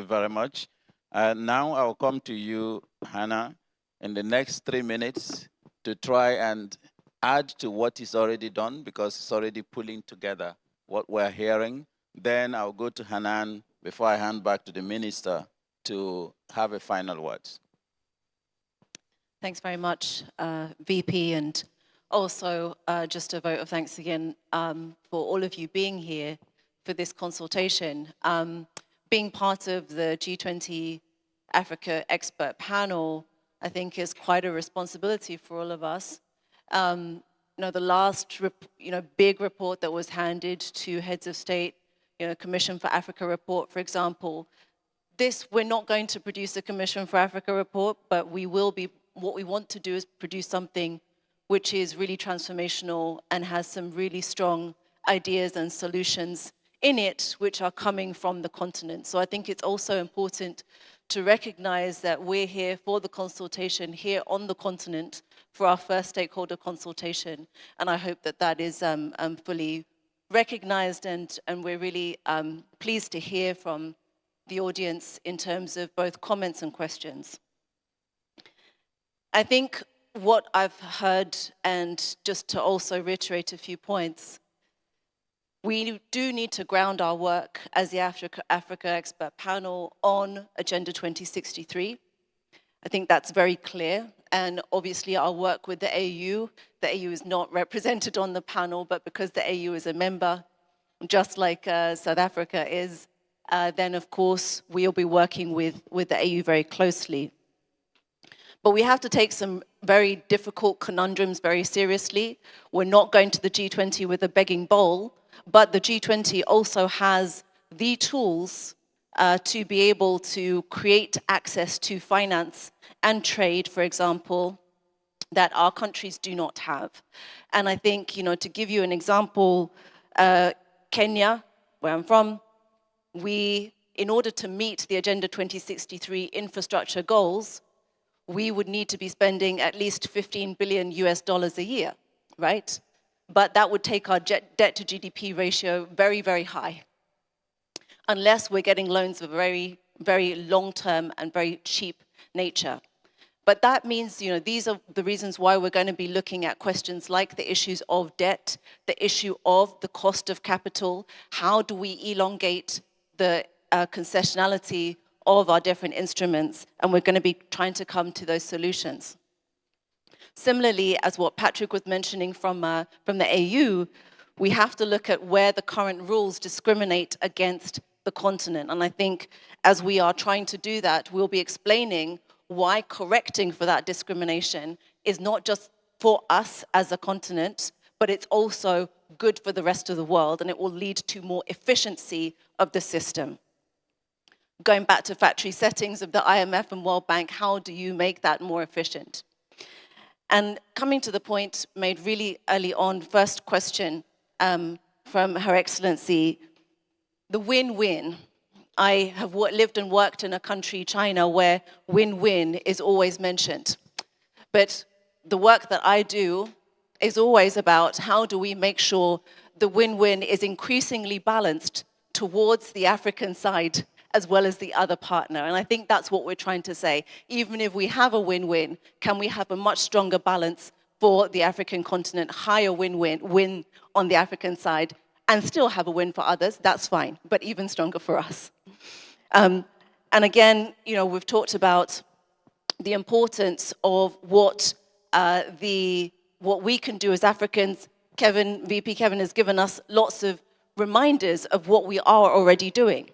very much. Now I'll come to you, Hannah, in the next 3 minutes to try and add to what is already done, because it's already pulling together what we're hearing. Then I'll go to Hanan before I hand back to the minister to have a final words. Thanks very much, VP, and also just a vote of thanks again for all of you being here for this consultation. Being part of the G20 Africa expert panel, I think, is quite a responsibility for all of us. The last big report that was handed to heads of state, Commission for Africa report, for example, we're not going to produce a Commission for Africa report, but what we want to do is produce something which is really transformational and has some really strong ideas and solutions in it, which are coming from the continent. So I think it's also important to recognize that we're here for the consultation here on the continent for our first stakeholder consultation. And I hope that that is fully recognized, and we're really pleased to hear from the audience in terms of both comments and questions. I think what I've heard, and just to also reiterate a few points, we do need to ground our work as the Africa Expert Panel on Agenda 2063. I think that's very clear. And obviously our work with the AU is not represented on the panel, but because the AU is a member, just like South Africa is, then of course we'll be working with the AU very closely. But we have to take some very difficult conundrums very seriously. We're not going to the G20 with a begging bowl, but the G20 also has the tools to be able to create access to finance and trade, for example, that our countries do not have. And I think, to give you an example, Kenya, where I'm from, in order to meet the Agenda 2063 infrastructure goals, we would need to be spending at least $15 billion a year, right? But that would take our debt to GDP ratio very, very high, unless we're getting loans of a very, very long-term and very cheap nature. But that means, these are the reasons why we're going to be looking at questions like the issues of debt, the issue of the cost of capital, how do we elongate the concessionality of our different instruments, and we're going to be trying to come to those solutions. Similarly, as what Patrick was mentioning from the AU, we have to look at where the current rules discriminate against the continent. And I think as we are trying to do that, we'll be explaining why correcting for that discrimination is not just for us as a continent, but it's also good for the rest of the world, and it will lead to more efficiency of the system. Going back to factory settings of the IMF and World Bank, how do you make that more efficient? And coming to the point made really early on, first question from Her Excellency, the win-win. I have lived and worked in a country, China, where win-win is always mentioned. But the work that I do is always about how do we make sure the win-win is increasingly balanced towards the African side as well as the other partner. And I think that's what we're trying to say. Even if we have a win-win, can we have a much stronger balance for the African continent, higher win on the African side, and still have a win for others? That's fine, but even stronger for us. And again, you know, we've talked about the importance of what we can do as Africans. VP Kevin has given us lots of reminders of what we are already doing.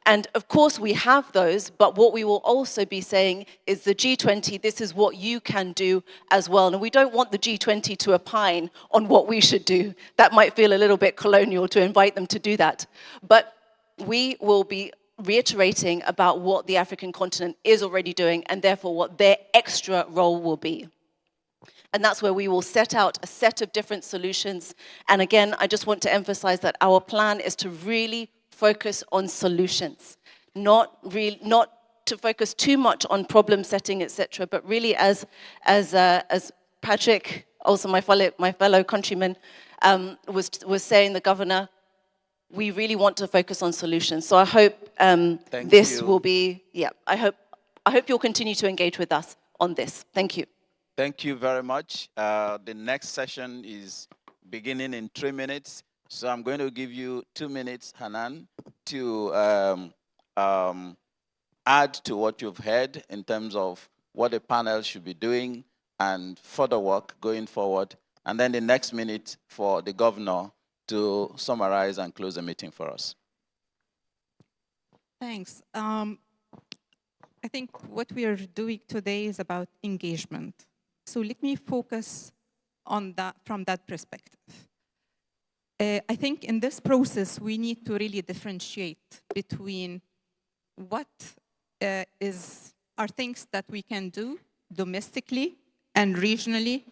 And of course we have those, but what we will also be saying is the G20, this is what you can do as well. And we don't want the G20 to opine on what we should do. That might feel a little bit colonial to invite them to do that. But we will be reiterating about what the African continent is already doing and therefore what their extra role will be. And that's where we will set out a set of different solutions. And again, I just want to emphasize that our plan is to really focus on solutions, not to focus too much on problem setting, etc., but really as Patrick, also my fellow countryman, was saying, the governor, we really want to focus on solutions. So I hope this will be, I hope you'll continue to engage with us on this. Thank you. Thank you very much. The next session is beginning in 3 minutes. So I'm going to give you 2 minutes, Hanan, to add to what you've heard in terms of what the panel should be doing and further work going forward. And then the next minute for the governor to summarize and close the meeting for us. Thanks. I think what we are doing today is about engagement. So let me focus on that from that perspective. I think in this process, we need to really differentiate between what are things that we can do domestically and regionally,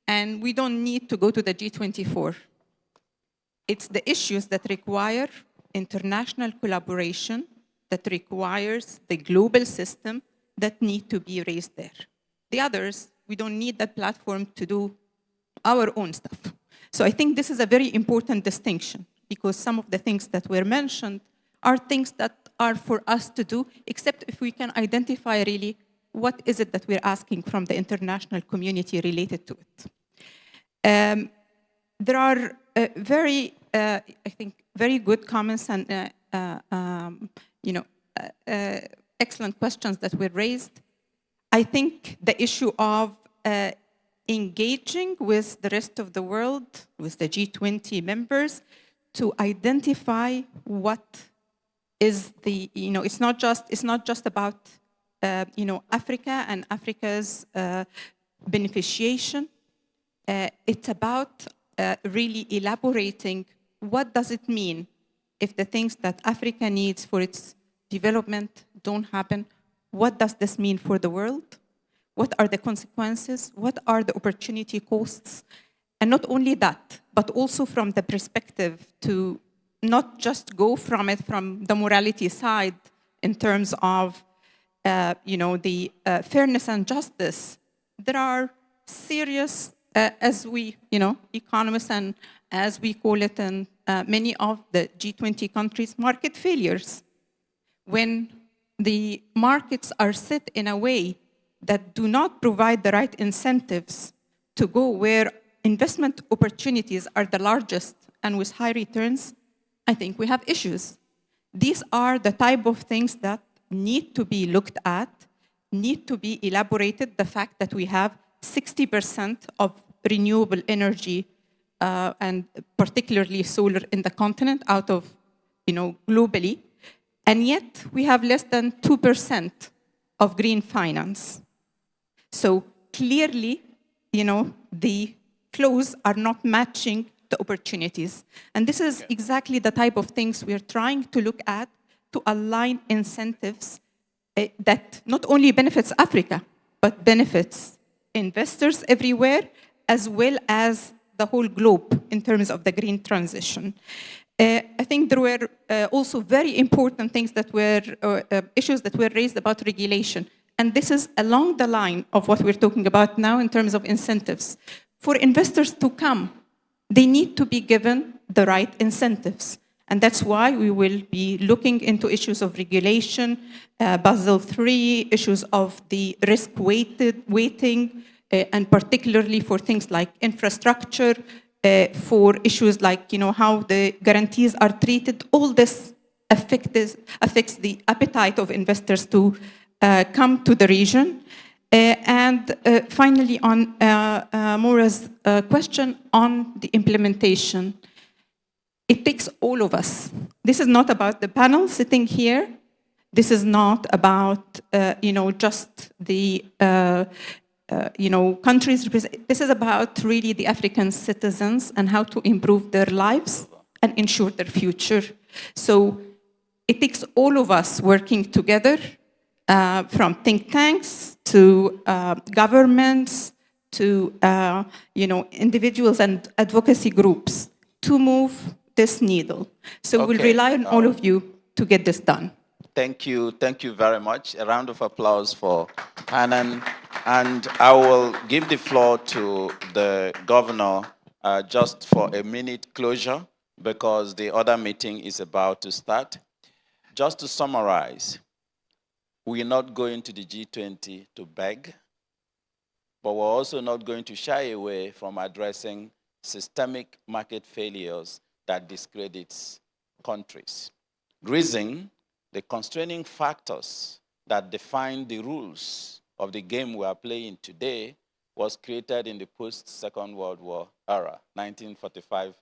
and we don't need to go to the G24. It's the issues that require international collaboration, that requires the global system that need to be raised there. The others, we don't need that platform to do our own stuff. So I think this is a very important distinction, because some of the things that were mentioned are things that are for us to do, except if we can identify really what is it that we're asking from the international community related to it. There are I think, very good comments and excellent questions that were raised. I think the issue of engaging with the rest of the world, with the G20 members, to identify what is the, it's not just about, Africa and Africa's beneficiation. It's about really elaborating what does it mean if the things that Africa needs for its development don't happen. What does this mean for the world? What are the consequences? What are the opportunity costs? And not only that, but also from the perspective to not just go from it from the morality side in terms of the fairness and justice. There are serious, as we, economists and as we call it in many of the G20 countries, market failures. When the markets are set in a way that do not provide the right incentives to go where investment opportunities are the largest and with high returns, I think we have issues. These are the type of things that need to be looked at, need to be elaborated. The fact that we have 60% of renewable energy and particularly solar in the continent out of, globally, and yet we have less than 2% of green finance. So clearly, the flows are not matching the opportunities. And this is exactly the type of things we're trying to look at to align incentives that not only benefits Africa, but benefits investors everywhere, as well as the whole globe in terms of the green transition. I think there were also very important things that were, issues that were raised about regulation. And this is along the line of what we're talking about now in terms of incentives. For investors to come, they need to be given the right incentives. And that's why we will be looking into issues of regulation, Basel III, issues of the risk weighting, and particularly for things like infrastructure, for issues like how the guarantees are treated. All this affects the appetite of investors to come to the region. And finally, on Maura's question on the implementation, it takes all of us. This is not about the panel sitting here. This is not about just the countries. This is about really the African citizens and how to improve their lives and ensure their future. So it takes all of us working together, from think tanks to governments to individuals and advocacy groups, to move this needle. So we'll rely on all of you to get this done. Thank you very much. A round of applause for Hanan. And I will give the floor to the governor just for a minute closure, because the other meeting is about to start. Just to summarize, we're not going to the G20 to beg, but we're also not going to shy away from addressing systemic market failures that discredits countries. Reason, the constraining factors that define the rules of the game we are playing today was created in the post-Second World War era, 1945,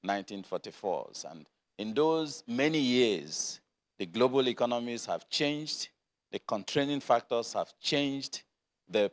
1944s. And in those many years, the global economies have changed, the constraining factors have changed, the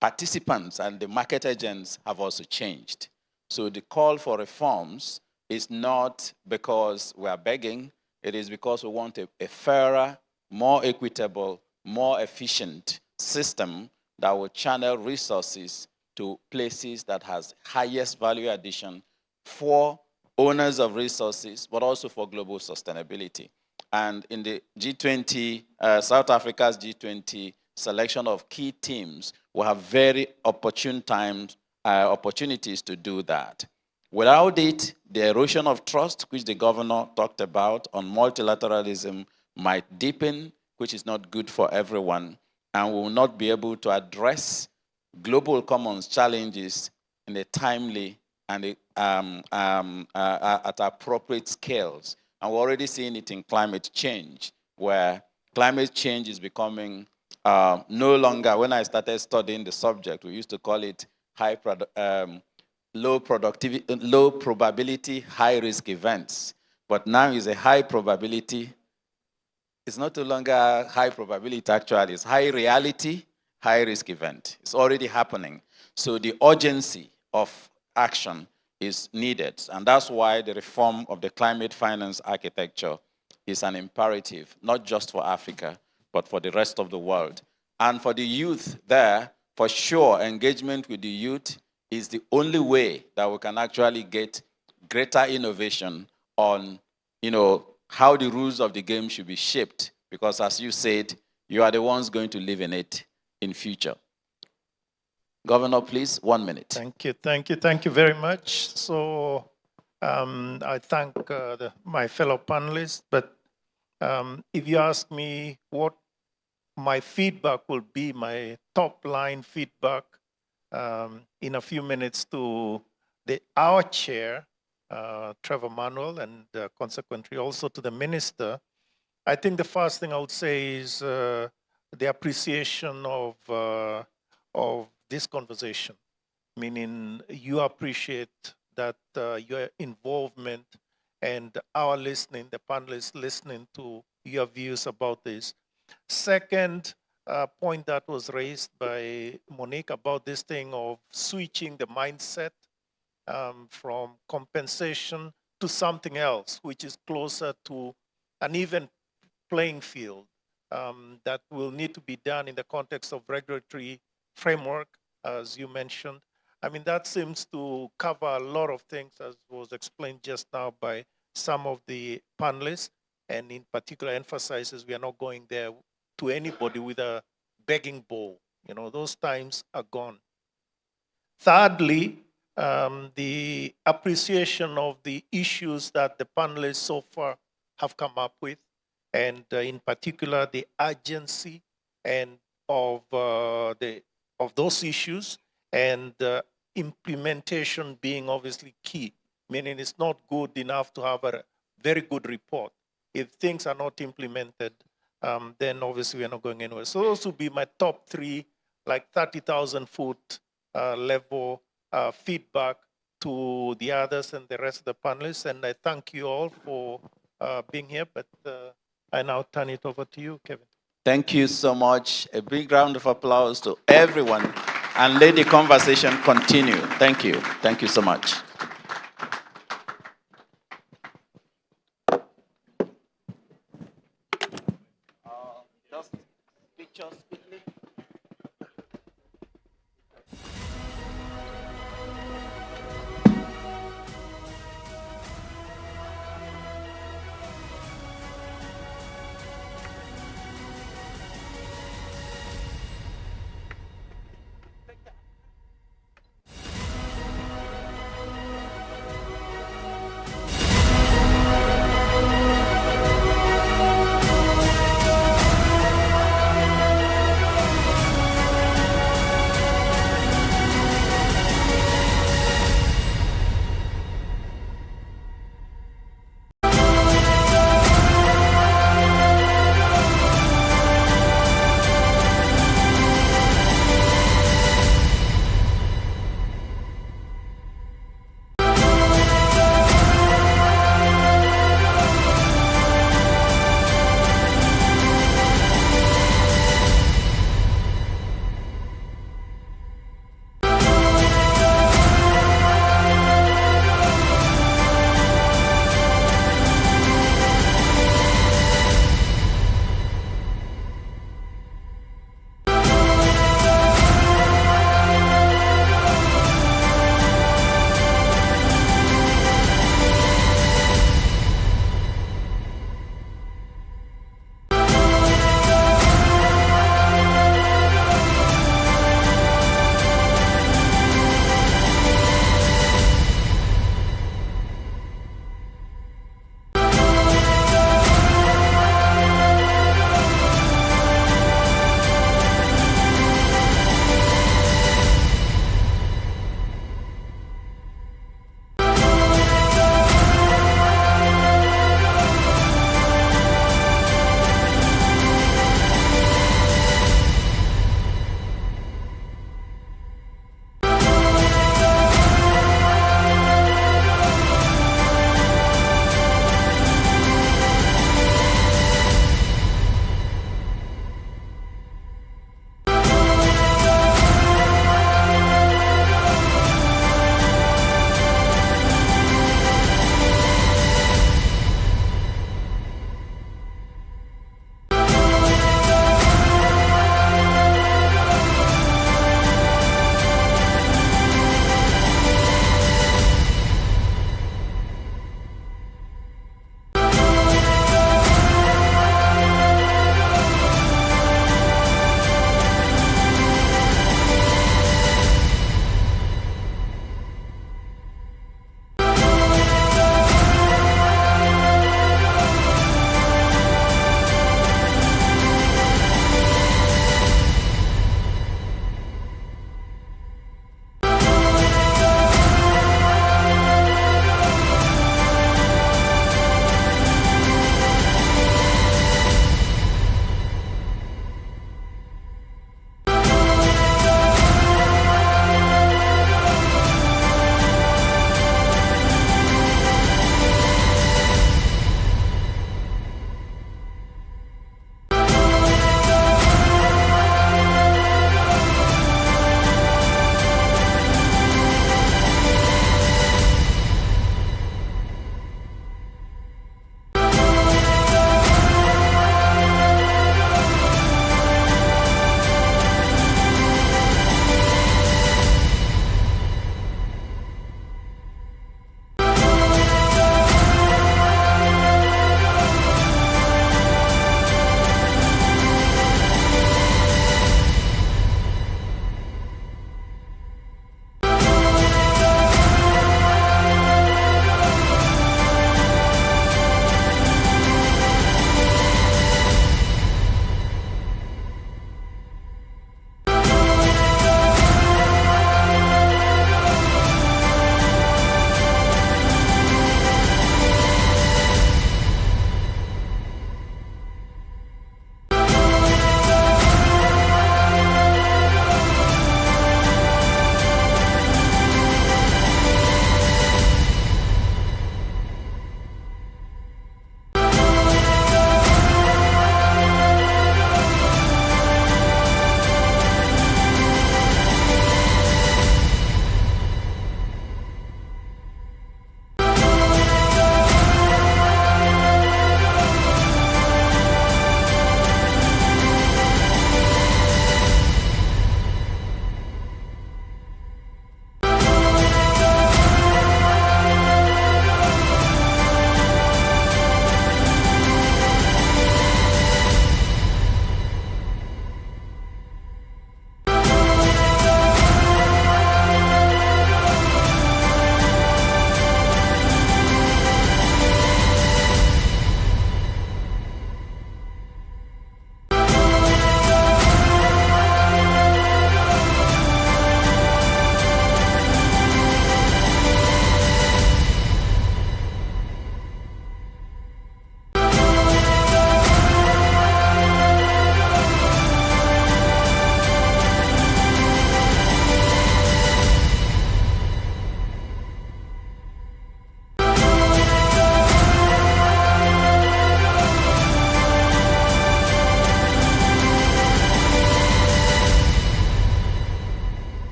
participants and the market agents have also changed. So the call for reforms is not because we are begging, it is because we want a fairer, more equitable, more efficient system that will channel resources to places that has highest value addition for owners of resources, but also for global sustainability. And in the G20, South Africa's G20 selection of key teams, we have very opportune opportunities to do that. Without it, the erosion of trust, which the governor talked about on multilateralism, might deepen, which is not good for everyone, and we will not be able to address global commons challenges in a timely and at appropriate scales. And we're already seeing it in climate change, where climate change is becoming no longer, when I started studying the subject, we used to call it low probability, high risk events. But now it's a high probability. It's not no longer high probability, actually. It's high reality, high risk event. It's already happening. So the urgency of action is needed. And that's why the reform of the climate finance architecture is an imperative, not just for Africa, but for the rest of the world. And for the youth there, for sure, engagement with the youth is the only way that we can actually get greater innovation on, how the rules of the game should be shaped. Because as you said, you are the ones going to live in it in future. Governor, please, 1 minute. Thank you very much. So I thank my fellow panelists, but if you ask me what my feedback will be, my top line feedback in a few minutes to our chair, Trevor Manuel, and consequently also to the minister, I think the first thing I would say is the appreciation of this conversation, meaning you appreciate that your involvement and our listening, the panelists listening to your views about this. Second point that was raised by Monique about this thing of switching the mindset from compensation to something else, which is closer to an even playing field that will need to be done in the context of regulatory framework, as you mentioned. I mean, that seems to cover a lot of things, as was explained just now by some of the panelists, and in particular emphasizes we are not going there to anybody with a begging bowl. Those times are gone. Thirdly, the appreciation of the issues that the panelists so far have come up with, and in particular the urgency and of those issues, and implementation being obviously key. Meaning it's not good enough to have a very good report. if things are not implemented, then obviously we're not going anywhere. So those would be my top three, like 30,000 foot level feedback to the others and the rest of the panelists. And I thank you all for being here, but I now turn it over to you, Kevin. Thank you so much. A big round of applause to everyone. And let the conversation continue. Thank you. Thank you so much. Just pictures quickly.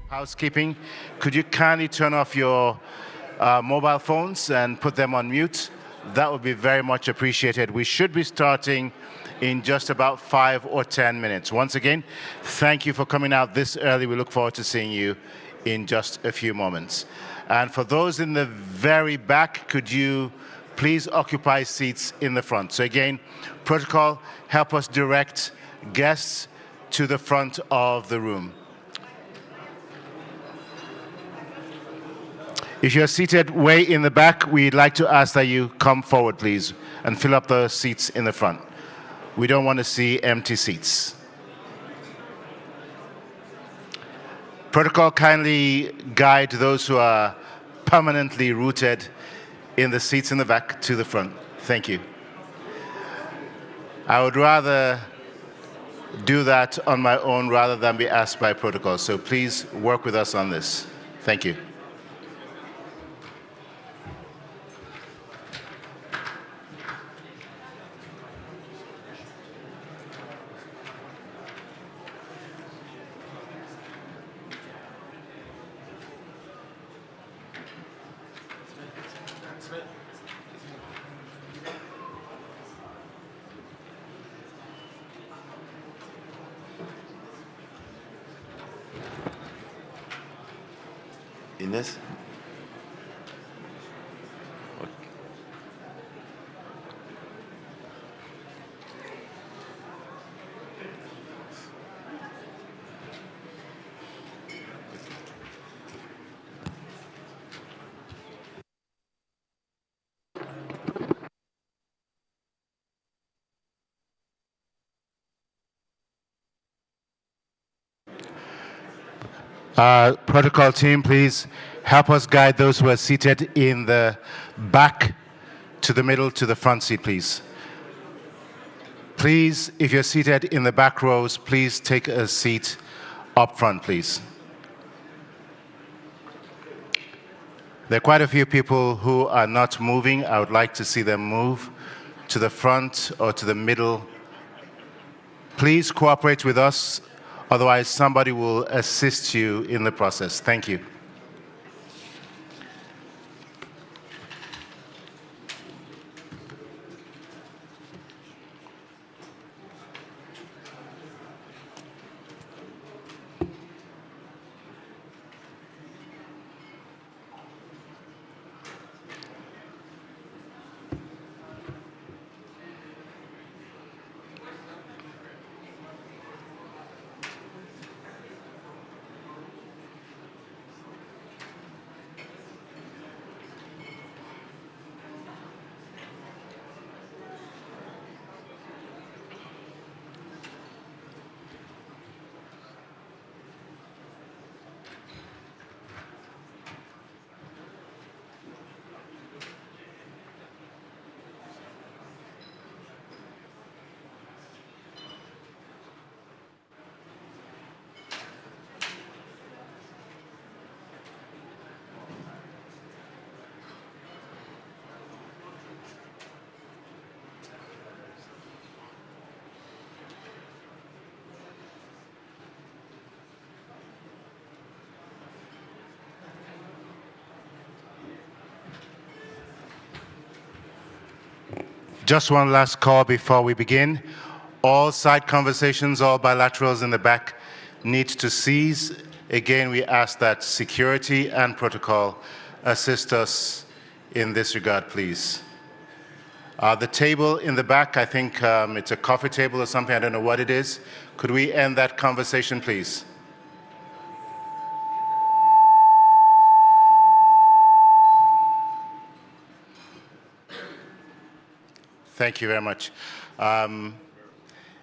Housekeeping, could you kindly turn off your mobile phones and put them on mute? That would be very much appreciated. We should be starting in just about 5 or 10 minutes. Once again, thank you for coming out this early. We look forward to seeing you in just a few moments. And for those in the very back, could you please occupy seats in the front? So again, protocol, help us direct guests to the front of the room. If you're seated way in the back, we'd like to ask that you come forward, please, and fill up the seats in the front. We don't want to see empty seats. Protocol, kindly guide those who are permanently rooted in the seats in the back to the front. Thank you. I would rather do that on my own rather than be asked by protocol, so please work with us on this. Thank you. Ines? Protocol team, please help us guide those who are seated in the back to the middle to the front seat, please. Please, if you're seated in the back rows, please take a seat up front, please. There are quite a few people who are not moving. I would like to see them move to the front or to the middle. Please cooperate with us. Otherwise, somebody will assist you in the process. Thank you. Just one last call before we begin. All side conversations, all bilaterals in the back need to cease. Again, we ask that security and protocol assist us in this regard, please. The table in the back, I think it's a coffee table or something, I don't know what it is. Could we end that conversation, please? Thank you very much.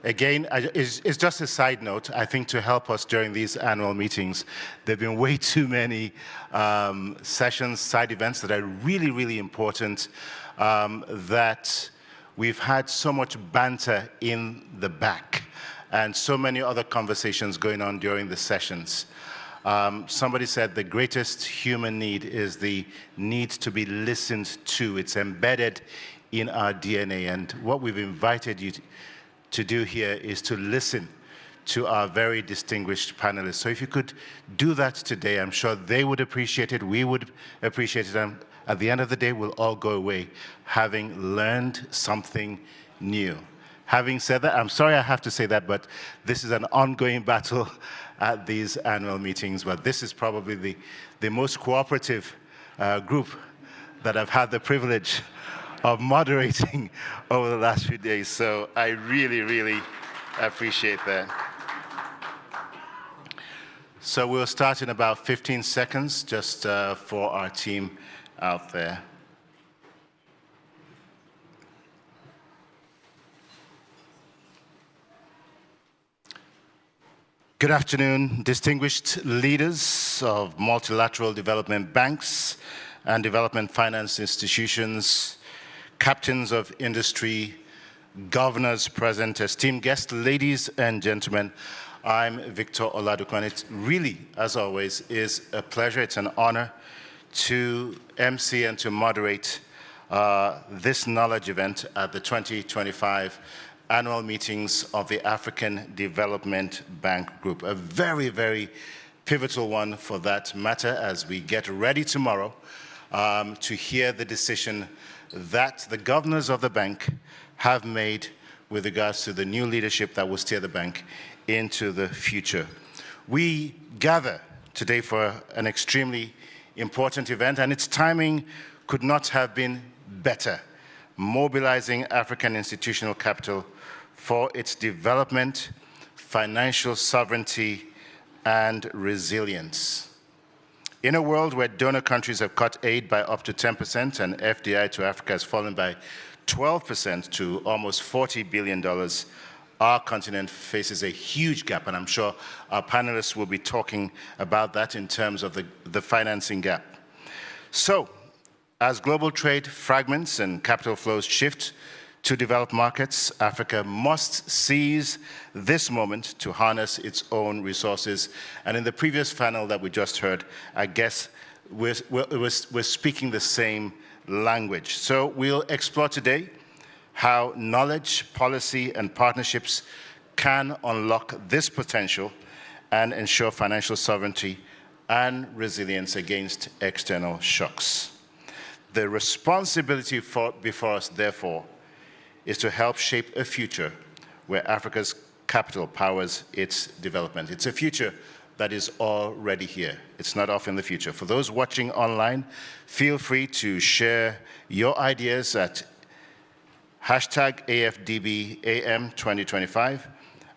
Again, it's just a side note, I think, to help us during these annual meetings. There have been way too many sessions, side events that are really, really important, that we've had so much banter in the back and so many other conversations going on during the sessions. Somebody said the greatest human need is the need to be listened to. It's embedded in our DNA, and what we've invited you to do here is to listen to our very distinguished panelists. So if you could do that today, I'm sure they would appreciate it, we would appreciate it, and at the end of the day, we'll all go away having learned something new. Having said that, I'm sorry I have to say that, but this is an ongoing battle at these annual meetings, but this is probably the most cooperative group that I've had the privilege of moderating over the last few days, so I really, really appreciate that. So we'll start in about 15 seconds, just for our team out there. Good afternoon, distinguished leaders of multilateral development banks and development finance institutions, captains of industry, governors present, esteemed guests, ladies and gentlemen. I'm Victor Oladukan. It really, as always, is a pleasure, it's an honor to MC and to moderate this knowledge event at the 2025 annual meetings of the African Development Bank Group. A very, very pivotal one for that matter as we get ready tomorrow to hear the decision that the governors of the bank have made with regards to the new leadership that will steer the bank into the future. We gather today for an extremely important event, and its timing could not have been better, mobilizing African institutional capital for its development, financial sovereignty, and resilience. In a world where donor countries have cut aid by up to 10% and FDI to Africa has fallen by 12% to almost $40 billion, our continent faces a huge gap, and I'm sure our panelists will be talking about that in terms of the financing gap. So, as global trade fragments and capital flows shift to developed markets, Africa must seize this moment to harness its own resources. And in the previous panel that we just heard, I guess we're speaking the same language. So we'll explore today how knowledge, policy, and partnerships can unlock this potential and ensure financial sovereignty and resilience against external shocks. The responsibility before us, therefore, is to help shape a future where Africa's capital powers its development. It's a future that is already here. It's not off in the future. For those watching online, feel free to share your ideas at #AFDBAM2025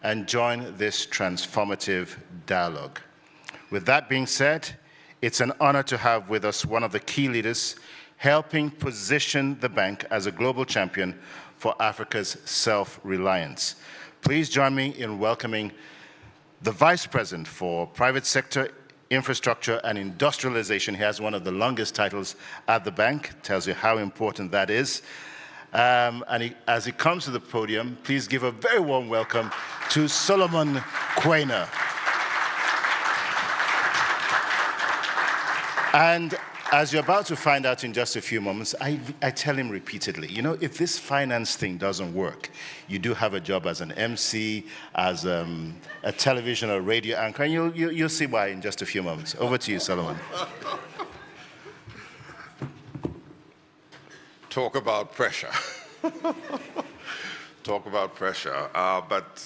and join this transformative dialogue. With that being said, it's an honor to have with us one of the key leaders helping position the bank as a global champion for Africa's self-reliance. Please join me in welcoming the Vice President for Private Sector, Infrastructure and Industrialization. He has one of the longest titles at the bank, tells you how important that is. As he comes to the podium, please give a very warm welcome to Solomon Quainer. And as you're about to find out in just a few moments, I tell him repeatedly, you know, if this finance thing doesn't work, you do have a job as an MC, as a television or radio anchor, and you'll see why in just a few moments. Over to you, Solomon. Talk about pressure. Talk about pressure. But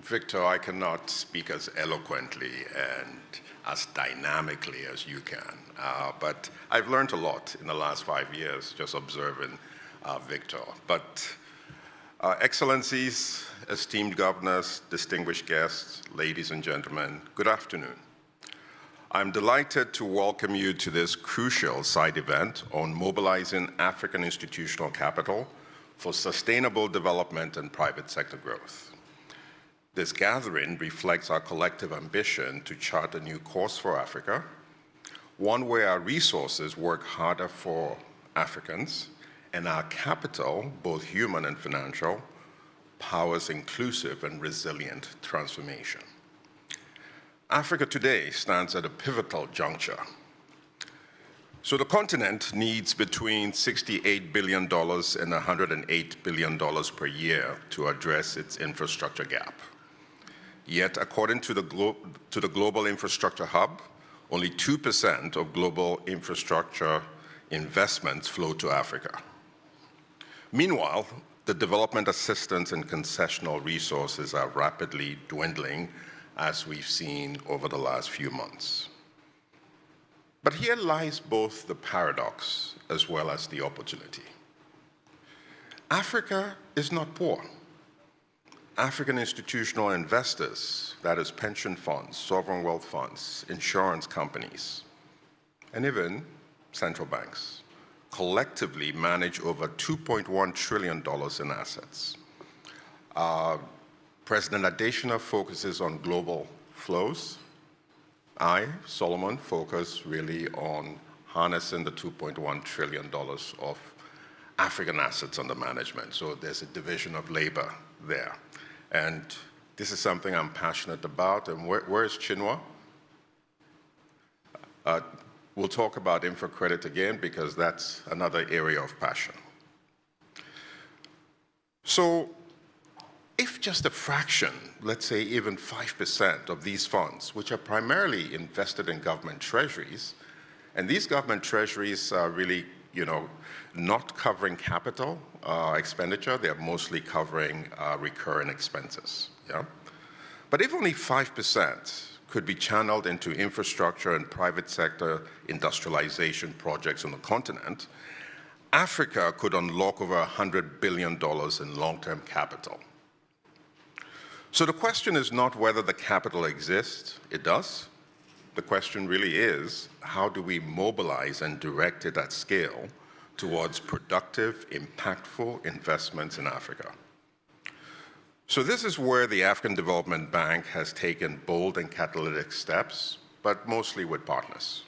Victor, I cannot speak as eloquently and as dynamically as you can. But I've learned a lot in the last 5 years just observing Victor. But Excellencies, esteemed governors, distinguished guests, ladies and gentlemen, good afternoon. I'm delighted to welcome you to this crucial side event on mobilizing African institutional capital for sustainable development and private sector growth. This gathering reflects our collective ambition to chart a new course for Africa, one where our resources work harder for Africans and our capital, both human and financial, powers inclusive and resilient transformation. Africa today stands at a pivotal juncture. So the continent needs between $68 billion and $108 billion per year to address its infrastructure gap. Yet, according to the Global Infrastructure Hub, only 2% of global infrastructure investments flow to Africa. Meanwhile, the development assistance and concessional resources are rapidly dwindling, as we've seen over the last few months. But here lies both the paradox as well as the opportunity. Africa is not poor. African institutional investors, that is pension funds, sovereign wealth funds, insurance companies, and even central banks, collectively manage over $2.1 trillion in assets. President Adesina focuses on global flows. I, Solomon, focus really on harnessing the $2.1 trillion of African assets under management. So there's a division of labor there. And this is something I'm passionate about. And where is Chinua? We'll talk about infra-credit again because that's another area of passion. So if just a fraction, let's say even 5% of these funds, which are primarily invested in government treasuries, and these government treasuries are really, not covering capital expenditure, they're mostly covering recurring expenses, yeah? But if only 5% could be channeled into infrastructure and private sector industrialization projects on the continent, Africa could unlock over $100 billion in long-term capital. So the question is not whether the capital exists, it does. The question really is, how do we mobilize and direct it at scale towards productive, impactful investments in Africa? So this is where the African Development Bank has taken bold and catalytic steps, but mostly with partners.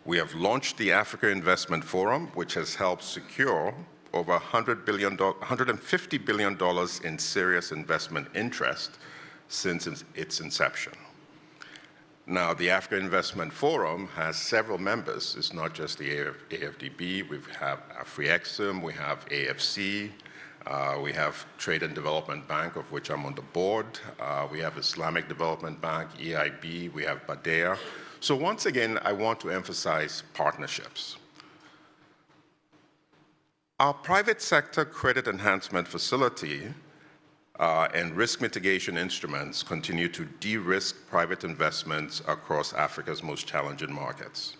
We have launched the Africa Investment Forum, which has helped secure over $150 billion in serious investment interest since its inception. Now, the Africa Investment Forum has several members. It's not just the AFDB. We have AfriExim, we have AFC, we have Trade and Development Bank, of which I'm on the board. We have Islamic Development Bank, EIB, we have Badea. So once again, I want to emphasize partnerships. Our private sector credit enhancement facility and risk mitigation instruments continue to de-risk private investments across Africa's most challenging markets.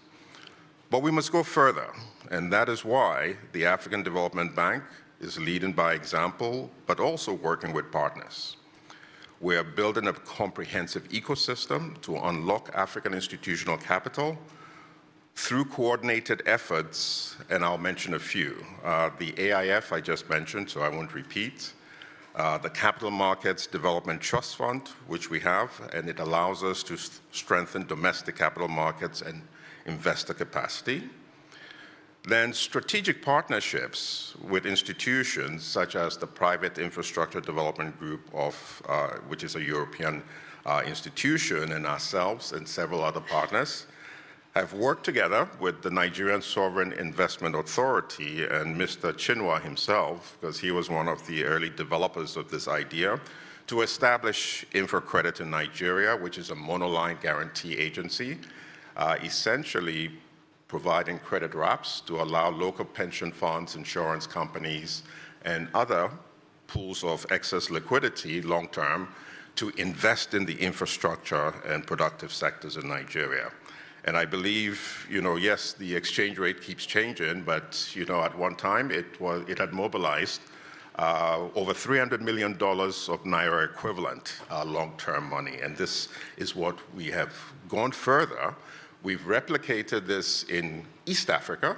But we must go further, and that is why the African Development Bank is leading by example, but also working with partners. We are building a comprehensive ecosystem to unlock African institutional capital through coordinated efforts, and I'll mention a few. The AIF I just mentioned, so I won't repeat. The Capital Markets Development Trust Fund, which we have, and it allows us to strengthen domestic capital markets and investor capacity. Then strategic partnerships with institutions such as the Private Infrastructure Development Group, which is a European institution, and ourselves and several other partners have worked together with the Nigerian Sovereign Investment Authority and Mr. Chinua himself, because he was one of the early developers of this idea, to establish InfraCredit in Nigeria, which is a monoline guarantee agency, essentially providing credit wraps to allow local pension funds, insurance companies, and other pools of excess liquidity long-term to invest in the infrastructure and productive sectors in Nigeria. And I believe, yes, the exchange rate keeps changing, but, at one time it had mobilized over $300 million of Naira equivalent long-term money. And this is what we have gone further. We've replicated this in East Africa.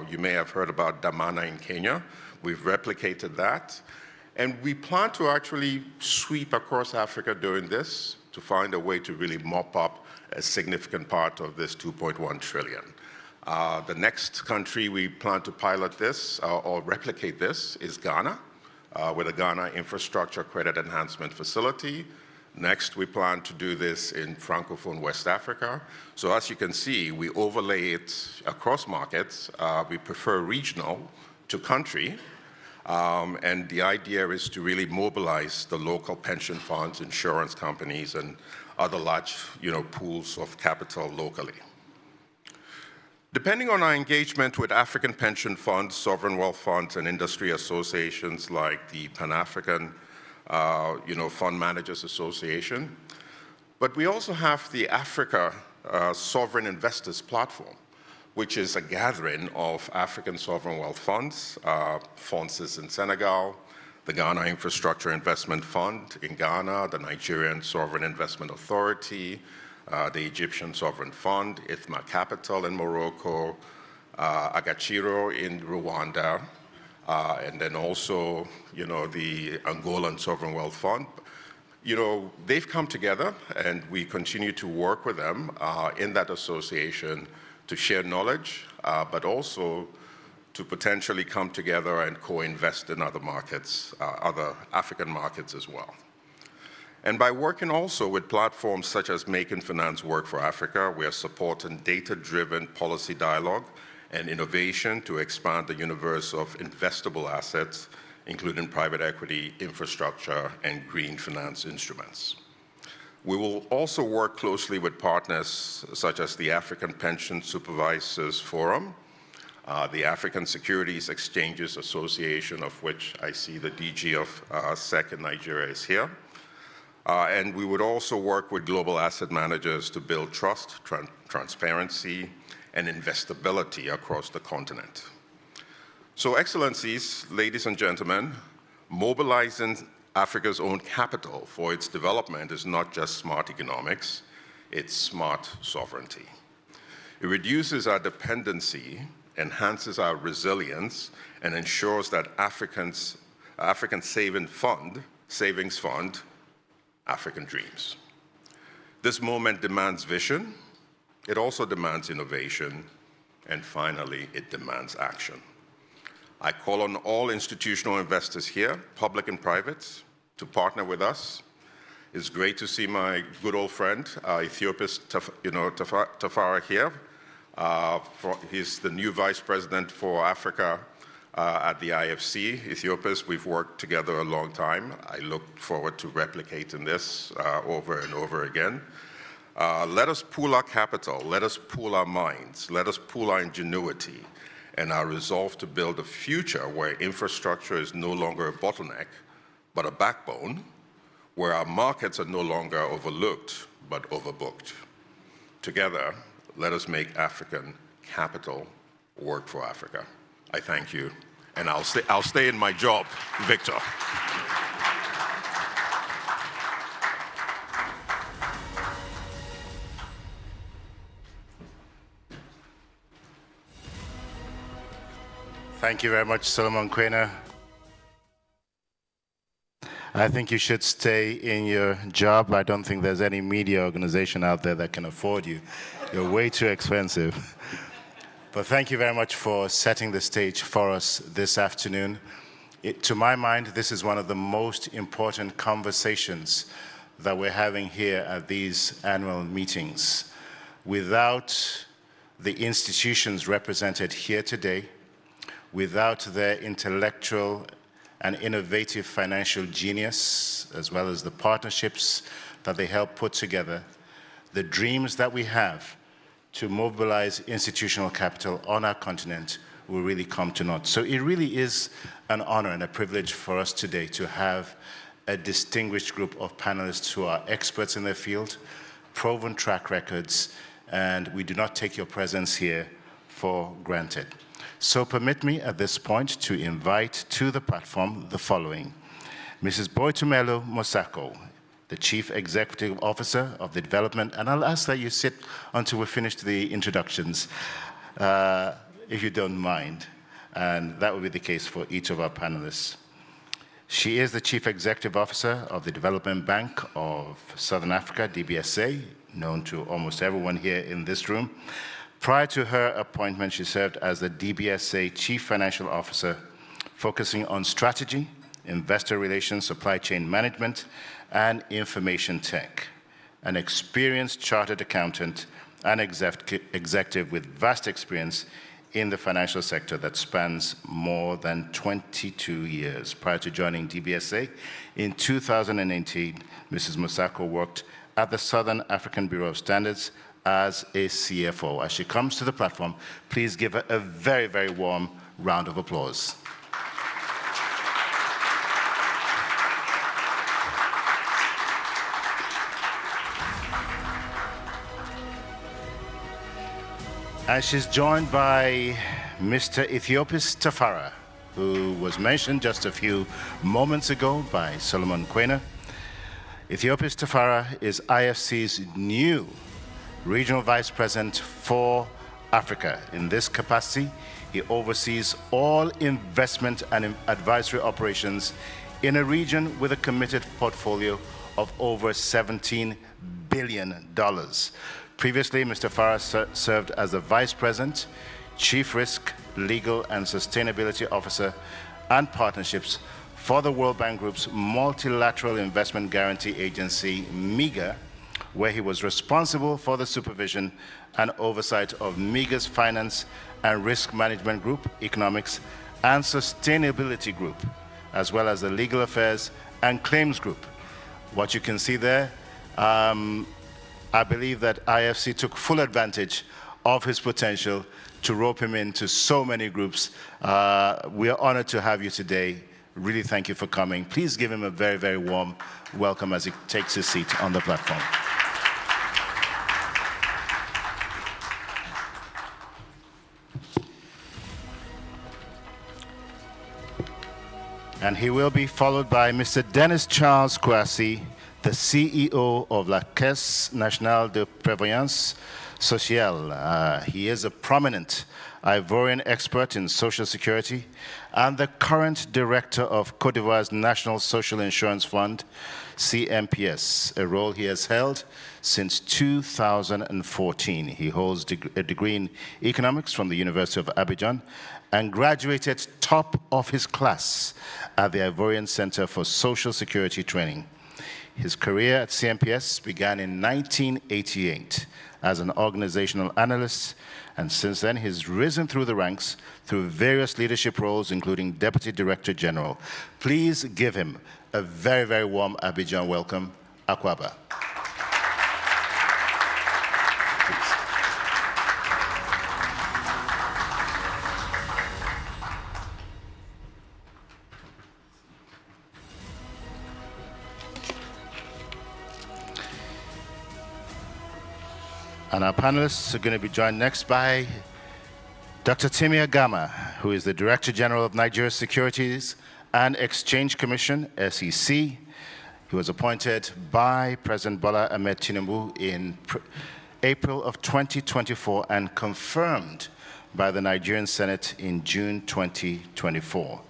You may have heard about Dhamana in Kenya. We've replicated that. And we plan to actually sweep across Africa doing this to find a way to really mop up a significant part of this 2.1 trillion. The next country we plan to pilot this or replicate this is Ghana, with the Ghana Infrastructure Credit Enhancement Facility. Next, we plan to do this in Francophone West Africa. So as you can see, we overlay it across markets. We prefer regional to country. And the idea is to really mobilize the local pension funds, insurance companies, and other large pools of capital locally. Depending on our engagement with African pension funds, sovereign wealth funds, and industry associations like the Pan-African Fund Managers Association, but we also have the Africa Sovereign Investors Platform, which is a gathering of African sovereign wealth funds, FONSIS in Senegal, the Ghana Infrastructure Investment Fund in Ghana, the Nigerian Sovereign Investment Authority, the Egyptian Sovereign Fund, ITHMA Capital in Morocco, Agaciro in Rwanda, and then also, the Angolan Sovereign Wealth Fund. They've come together, and we continue to work with them in that association to share knowledge, but also to potentially come together and co-invest in other markets, other African markets as well. And by working also with platforms such as Making Finance Work for Africa, we are supporting data-driven policy dialogue and innovation to expand the universe of investable assets, including private equity, infrastructure, and green finance instruments. We will also work closely with partners such as the African Pension Supervisors Forum, the African Securities Exchanges Association, of which I see the DG of SEC in Nigeria is here. And we would also work with global asset managers to build trust, transparency, and investability across the continent. So, Excellencies, ladies and gentlemen, mobilizing Africa's own capital for its development is not just smart economics, it's smart sovereignty. It reduces our dependency, enhances our resilience, and ensures that African savings fund African dreams. This moment demands vision, it also demands innovation, and finally, it demands action. I call on all institutional investors here, public and private, to partner with us. It's great to see my good old friend, Ethiopia's Tafara here. He's the new Vice President for Africa at the IFC. Ethiopia's, we've worked together a long time. I look forward to replicating this over and over again. Let us pool our capital, let us pool our minds, let us pool our ingenuity and our resolve to build a future where infrastructure is no longer a bottleneck, but a backbone, where our markets are no longer overlooked, but overbooked. Together, let us make African capital work for Africa. I thank you, and I'll stay in my job, Victor. Thank you very much, Solomon Quena. I think you should stay in your job. I don't think there's any media organization out there that can afford you. You're way too expensive. But thank you very much for setting the stage for us this afternoon. To my mind, this is one of the most important conversations that we're having here at these annual meetings. Without the institutions represented here today, without their intellectual and innovative financial genius, as well as the partnerships that they help put together, the dreams that we have to mobilize institutional capital on our continent will really come to naught. So it really is an honor and a privilege for us today to have a distinguished group of panelists who are experts in their field, proven track records, and we do not take your presence here for granted. So permit me at this point to invite to the platform the following. Mrs. Boitumelo Mosako, the Chief Executive Officer of the Development, and I'll ask that you sit until we finish the introductions, if you don't mind, and that will be the case for each of our panelists. She is the Chief Executive Officer of the Development Bank of Southern Africa, DBSA, known to almost everyone here in this room. Prior to her appointment, she served as the DBSA Chief Financial Officer, focusing on strategy, investor relations, supply chain management, and information tech. An experienced chartered accountant and executive with vast experience in the financial sector that spans more than 22 years. Prior to joining DBSA in 2018, Mrs. Musako worked at the Southern African Bureau of Standards as a CFO. As she comes to the platform, please give her a very, very warm round of applause. And she's joined by Mr. Ethiopis Tafara, who was mentioned just a few moments ago by Solomon Quena. Ethiopis Tafara is IFC's new Regional Vice President for Africa. In this capacity, he oversees all investment and advisory operations in a region with a committed portfolio of over $17 billion. Previously, Mr. Farah served as the Vice President, Chief Risk, Legal and Sustainability Officer and Partnerships for the World Bank Group's Multilateral Investment Guarantee Agency, MIGA, where he was responsible for the supervision and oversight of MIGA's Finance and Risk Management Group, Economics and Sustainability Group, as well as the Legal Affairs and Claims Group. What you can see there, I believe that IFC took full advantage of his potential to rope him into so many groups. We are honored to have you today. Really thank you for coming. Please give him a very, very warm welcome as he takes his seat on the platform. And he will be followed by Mr. Dennis Charles Kwasi, the CEO of la Caisse Nationale de Prévoyance Sociale. He is a prominent Ivorian expert in social security and the current director of Côte d'Ivoire's National Social Insurance Fund, CMPS, a role he has held since 2014. He holds a degree in economics from the University of Abidjan and graduated top of his class at the Ivorian Center for Social Security Training. His career at CMPS began in 1988 as an organizational analyst, and since then he's risen through the ranks through various leadership roles, including Deputy Director General. Please give him a very, very warm Abidjan welcome, Akwaba. And our panelists are going to be joined next by Dr. Timi Agama, who is the Director General of Nigeria's Securities and Exchange Commission, SEC. He was appointed by President Bola Ahmed Tinubu in April of 2024 and confirmed by the Nigerian Senate in June 2024.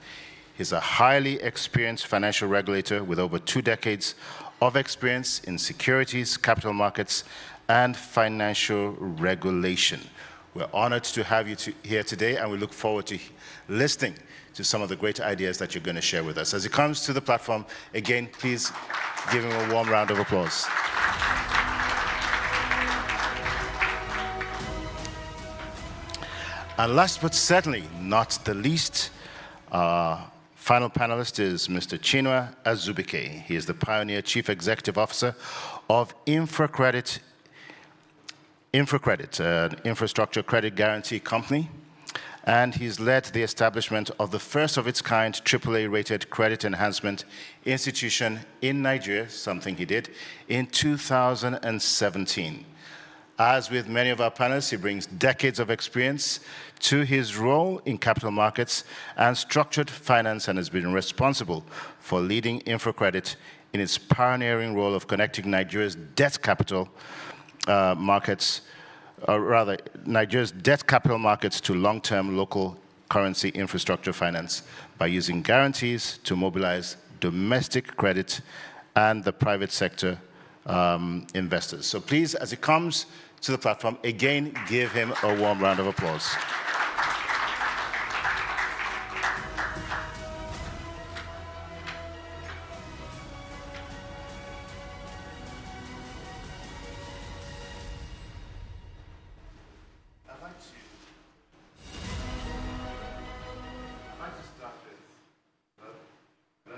He's a highly experienced financial regulator with over 2 decades of experience in securities, capital markets, and financial regulation. We're honored to have you here today, and we look forward to listening to some of the great ideas that you're going to share with us. As he comes to the platform, again, please give him a warm round of applause. And last but certainly not the least, our final panelist is Mr. Chinua Azubike. He is the pioneer Chief Executive Officer of InfraCredit, an infrastructure credit guarantee company, and he's led the establishment of the first of its kind AAA-rated credit enhancement institution in Nigeria, something he did in 2017. As with many of our panelists, he brings decades of experience to his role in capital markets and structured finance, and has been responsible for leading InfraCredit in its pioneering role of connecting Nigeria's debt capital markets, or rather, Nigeria's debt capital markets to long-term local currency infrastructure finance by using guarantees to mobilize domestic credit and the private sector investors. So please, as he comes to the platform, again, give him a warm round of applause.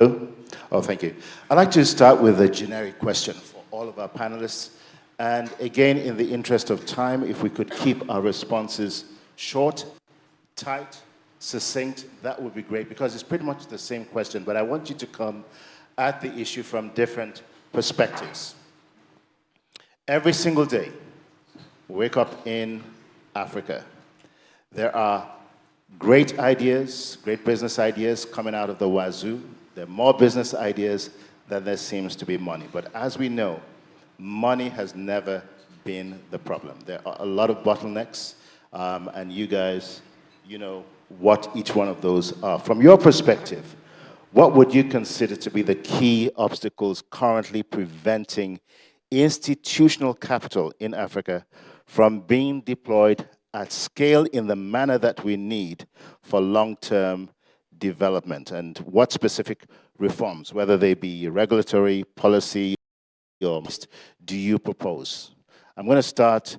Oh, thank you. I'd like to start with a generic question for all of our panelists. And again, in the interest of time, if we could keep our responses short, tight, succinct, that would be great, because it's pretty much the same question, but I want you to come at the issue from different perspectives. Every single day, wake up in Africa. There are great ideas, great business ideas coming out of the wazoo. There are more business ideas than there seems to be money. But as we know, money has never been the problem. There are a lot of bottlenecks, and you guys, you know what each one of those are. From your perspective, what would you consider to be the key obstacles currently preventing institutional capital in Africa from being deployed at scale in the manner that we need for long-term development? And what specific reforms, whether they be regulatory, policy, or do you propose? I'm going to start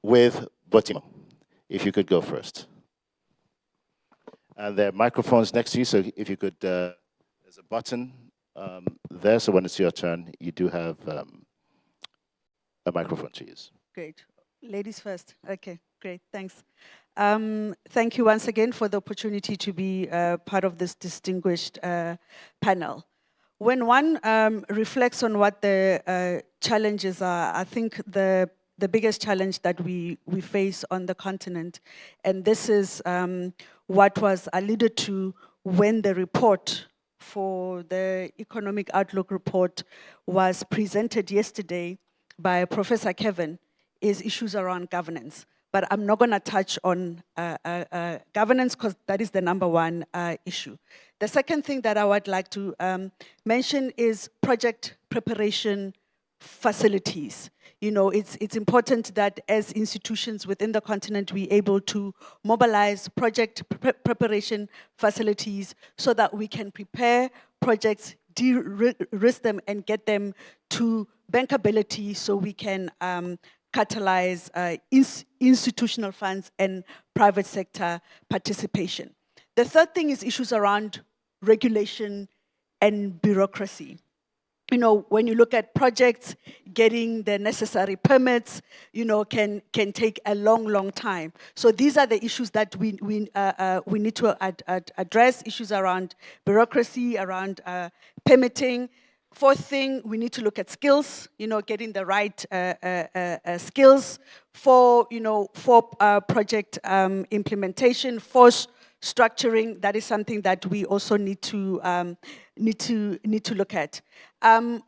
with Botimo, if you could go first. And there are microphones next to you, so if you could, there's a button there, so when it's your turn, you do have a microphone to use. Great. Ladies first. Okay, great, thanks. Thank you once again for the opportunity to be part of this distinguished panel. When one reflects on what the challenges are, I think the biggest challenge that we face on the continent, and this is what was alluded to when the report for the Economic Outlook report was presented yesterday by Professor Kevin, is issues around governance. But I'm not going to touch on governance because that is the number one issue. The second thing that I would like to mention is project preparation facilities. You know, it's important that as institutions within the continent, we're able to mobilize project preparation facilities so that we can prepare projects, de-risk them, and get them to bankability so we can catalyze institutional funds and private sector participation. The third thing is issues around regulation and bureaucracy. You know, when you look at projects, getting the necessary permits, you know, can take a long time. So these are the issues that we need to address, issues around bureaucracy, around permitting. Fourth thing, we need to look at skills, you know, getting the right skills for project implementation, for structuring. That is something that we also need to look at.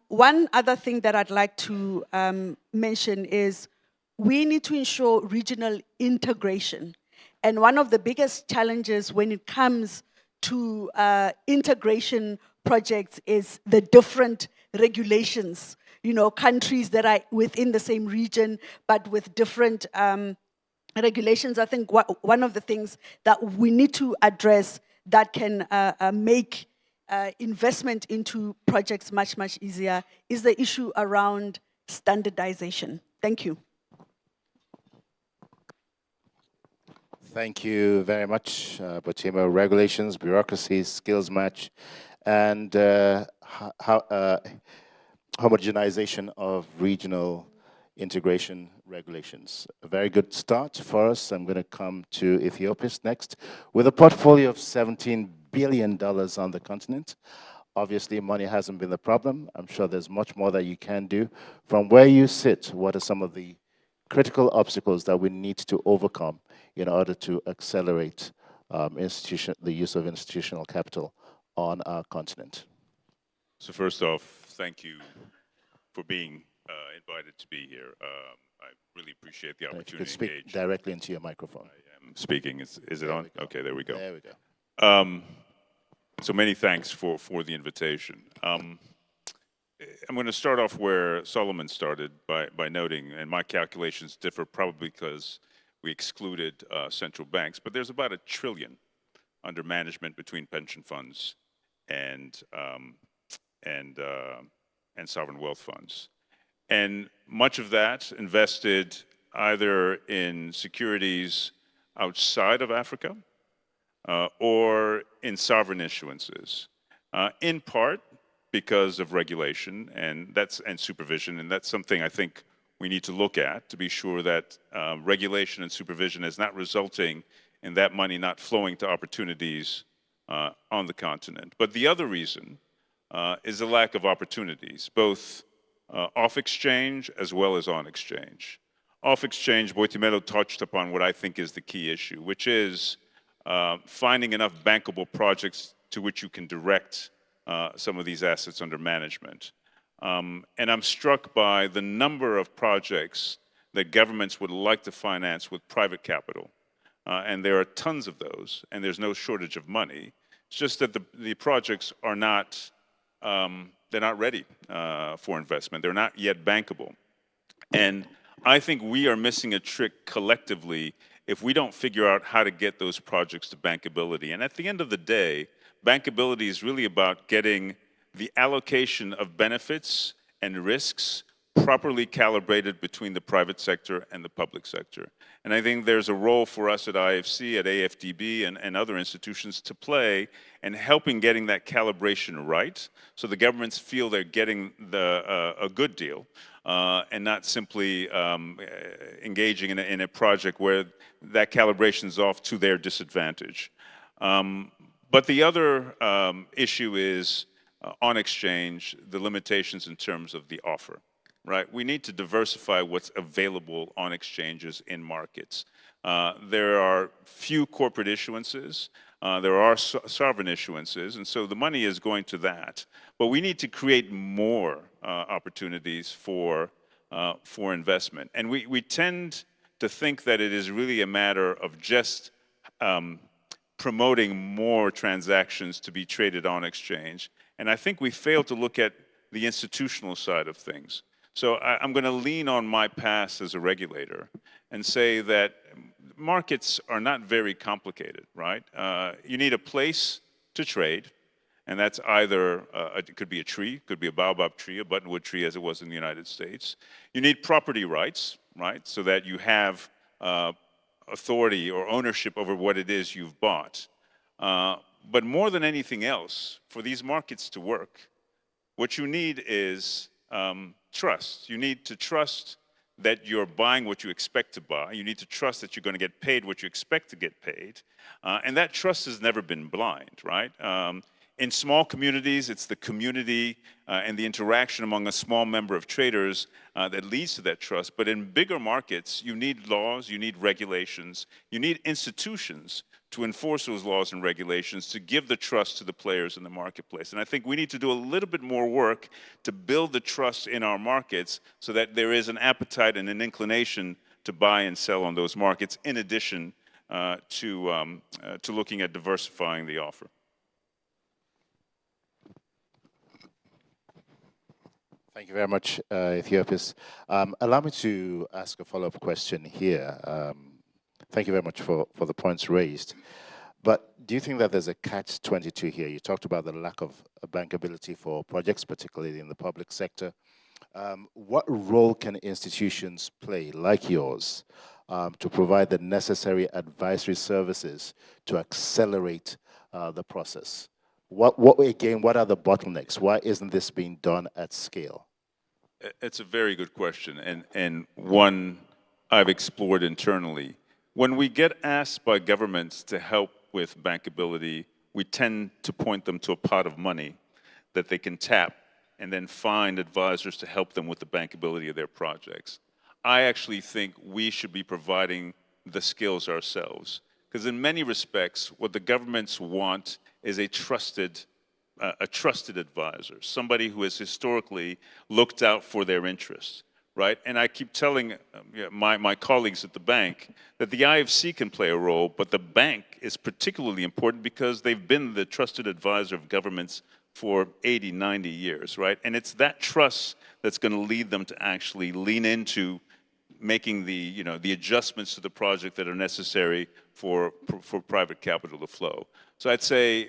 One other thing that I'd like to mention is we need to ensure regional integration. And one of the biggest challenges when it comes to integration projects is the different regulations. You know, countries that are within the same region, but with different regulations. I think one of the things that we need to address that can make investment into projects much easier is the issue around standardization. Thank you. Thank you very much, Botimo. Regulations, bureaucracies, skills match, and homogenization of regional integration regulations. A very good start for us. I'm going to come to Ethiopia next. With a portfolio of $17 billion on the continent, obviously money hasn't been the problem. I'm sure there's much more that you can do. From where you sit, what are some of the critical obstacles that we need to overcome in order to accelerate the use of institutional capital on our continent? So first off, thank you for being invited to be here. I really appreciate the opportunity to engage. Speak directly into your microphone. I am speaking. Is it on? Okay, there we go. There we go. So many thanks for the invitation. I'm going to start off where Solomon started by noting, and my calculations differ probably because we excluded central banks, but there's about $1 trillion under management between pension funds and sovereign wealth funds. And much of that invested either in securities outside of Africa or in sovereign issuances. in part because of regulation and supervision, and that's something I think we need to look at to be sure that regulation and supervision is not resulting in that money not flowing to opportunities on the continent. But the other reason is the lack of opportunities, both off exchange as well as on exchange. Off exchange, Boitimelo touched upon what I think is the key issue, which is finding enough bankable projects to which you can direct some of these assets under management. And I'm struck by the number of projects that governments would like to finance with private capital. And there are tons of those, and there's no shortage of money. It's just that the projects are not, they're not ready for investment. They're not yet bankable. And I think we are missing a trick collectively if we don't figure out how to get those projects to bankability. And at the end of the day, bankability is really about getting the allocation of benefits and risks properly calibrated between the private sector and the public sector. And I think there's a role for us at IFC, at AFDB, and other institutions to play in helping getting that calibration right so the governments feel they're getting a good deal and not simply engaging in a project where that calibration is off to their disadvantage. But the other issue is on exchange, the limitations in terms of the offer, right? We need to diversify what's available on exchanges in markets. There are few corporate issuances, there are sovereign issuances, and so the money is going to that. But we need to create more opportunities for investment. And we tend to think that it is really a matter of just promoting more transactions to be traded on exchange. And I think we fail to look at the institutional side of things. So I'm going to lean on my past as a regulator and say that markets are not very complicated, right? You need a place to trade, and that's either, it could be a tree, could be a baobab tree, a buttonwood tree as it was in the United States. You need property rights, right, so that you have authority or ownership over what it is you've bought. But more than anything else, for these markets to work, what you need is trust. You need to trust that you're buying what you expect to buy. You need to trust that you're going to get paid what you expect to get paid. And that trust has never been blind, right? In small communities, it's the community and the interaction among a small number of traders that leads to that trust. But in bigger markets, you need laws, you need regulations, you need institutions to enforce those laws and regulations to give the trust to the players in the marketplace. And I think we need to do a little bit more work to build the trust in our markets so that there is an appetite and an inclination to buy and sell on those markets in addition to looking at diversifying the offer. Thank you very much, Ethiopius. Allow me to ask a follow-up question here. Thank you very much for the points raised. But do you think that there's a catch-22 here? You talked about the lack of bankability for projects, particularly in the public sector. What role can institutions play, like yours, to provide the necessary advisory services to accelerate the process? What are the bottlenecks? Why isn't this being done at scale? It's a very good question, and one I've explored internally. When we get asked by governments to help with bankability, we tend to point them to a pot of money that they can tap and then find advisors to help them with the bankability of their projects. I actually think we should be providing the skills ourselves, because in many respects, what the governments want is a trusted advisor, somebody who has historically looked out for their interests, right? And I keep telling my colleagues at the bank that the IFC can play a role, but the bank is particularly important because they've been the trusted advisor of governments for 80, 90 years, right? And it's that trust that's going to lead them to actually lean into making the adjustments to the project that are necessary for private capital to flow. So I'd say,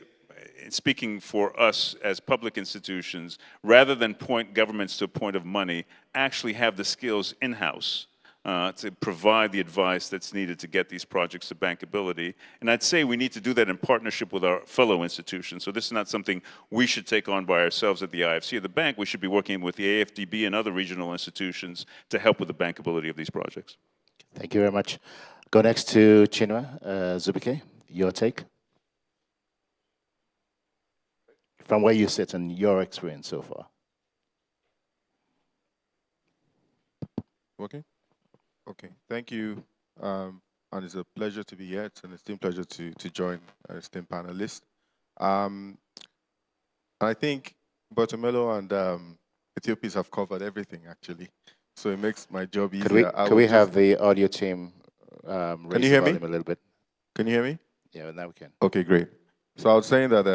speaking for us as public institutions, rather than point governments to a point of money, actually have the skills in-house to provide the advice that's needed to get these projects to bankability. And I'd say we need to do that in partnership with our fellow institutions. So this is not something we should take on by ourselves at the IFC or the bank. We should be working with the AFDB and other regional institutions to help with the bankability of these projects. Thank you very much. Go next to Chinua Zubike. Your take? From where you sit and your experience so far. Okay. Okay. Thank you. And it's a pleasure to be here. It's an esteemed pleasure to join an esteemed panelist. I think Bartomelo and Ethiopians have covered everything, actually. So it makes my job easier. Could we have the audio team raise the volume a little bit? Can you hear me? Yeah, now we can. Okay, great. So I was saying that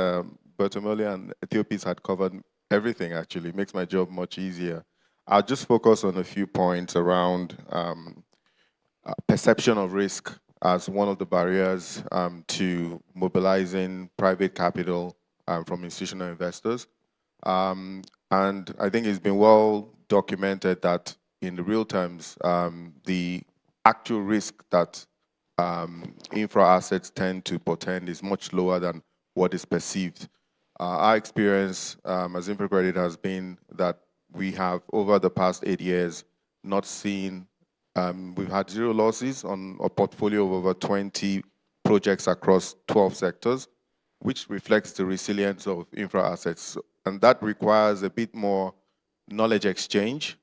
Bartomelo and Ethiopians had covered everything, actually. It makes my job much easier. I'll just focus on a few points around perception of risk as one of the barriers to mobilizing private capital from institutional investors. And I think it's been well documented that in the real terms, the actual risk that infra assets tend to portend is much lower than what is perceived. Our experience as InfraCredit has been that we have, over the past 8 years, not seen, we've had 0 losses on a portfolio of over 20 projects across 12 sectors, which reflects the resilience of infra assets. And that requires a bit more knowledge exchange,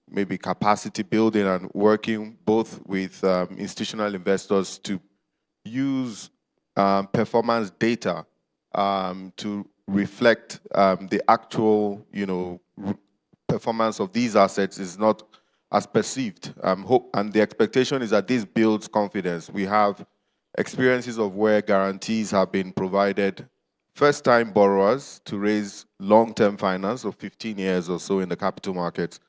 maybe capacity building and working both with institutional investors to use performance data to reflect the actual, performance of these assets is not as perceived. And the expectation is that this builds confidence. We have experiences of where guarantees have been provided first-time borrowers to raise long-term finance of 15 years or so in the capital markets,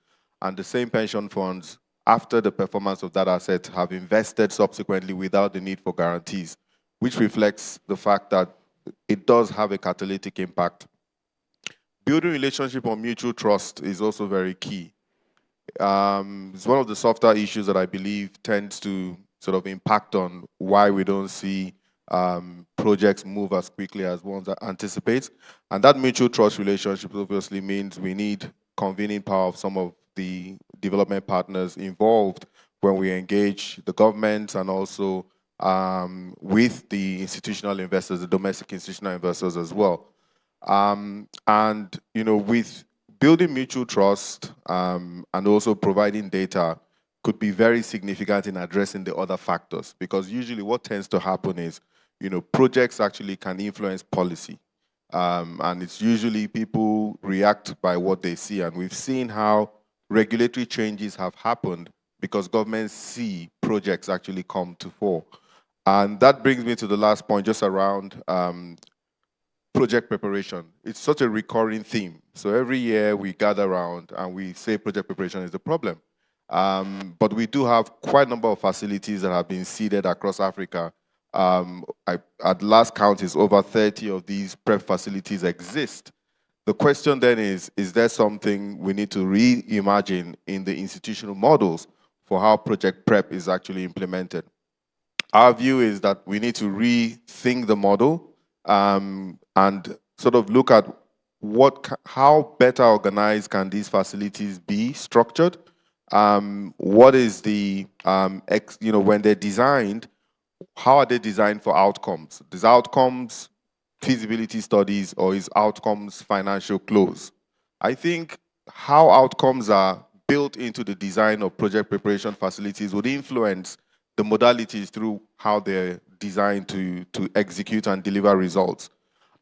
and the same pension funds, after the performance of that asset, have invested subsequently without the need for guarantees, which reflects the fact that it does have a catalytic impact. Building relationship on mutual trust is also very key. It's one of the softer issues that I believe tends to sort of impact on why we don't see projects move as quickly as one anticipates. And that mutual trust relationship obviously means we need convening power of some of the development partners involved when we engage the government and also with the institutional investors, the domestic institutional investors as well. And, with building mutual trust and also providing data could be very significant in addressing the other factors, because usually what tends to happen is, projects actually can influence policy. And it's usually people react by what they see. And we've seen how regulatory changes have happened because governments see projects actually come to fore. And that brings me to the last point, just around project preparation. It's such a recurring theme. So every year we gather around and we say project preparation is the problem. But we do have quite a number of facilities that have been seeded across Africa. At last count, is over 30 of these prep facilities exist. The question then is there something we need to reimagine in the institutional models for how project prep is actually implemented? Our view is that we need to rethink the model and sort of look at how better organized can these facilities be structured. What is the, when they're designed, how are they designed for outcomes? Is outcomes feasibility studies or is outcomes financial close? I think how outcomes are built into the design of project preparation facilities would influence the modalities through how they're designed to execute and deliver results.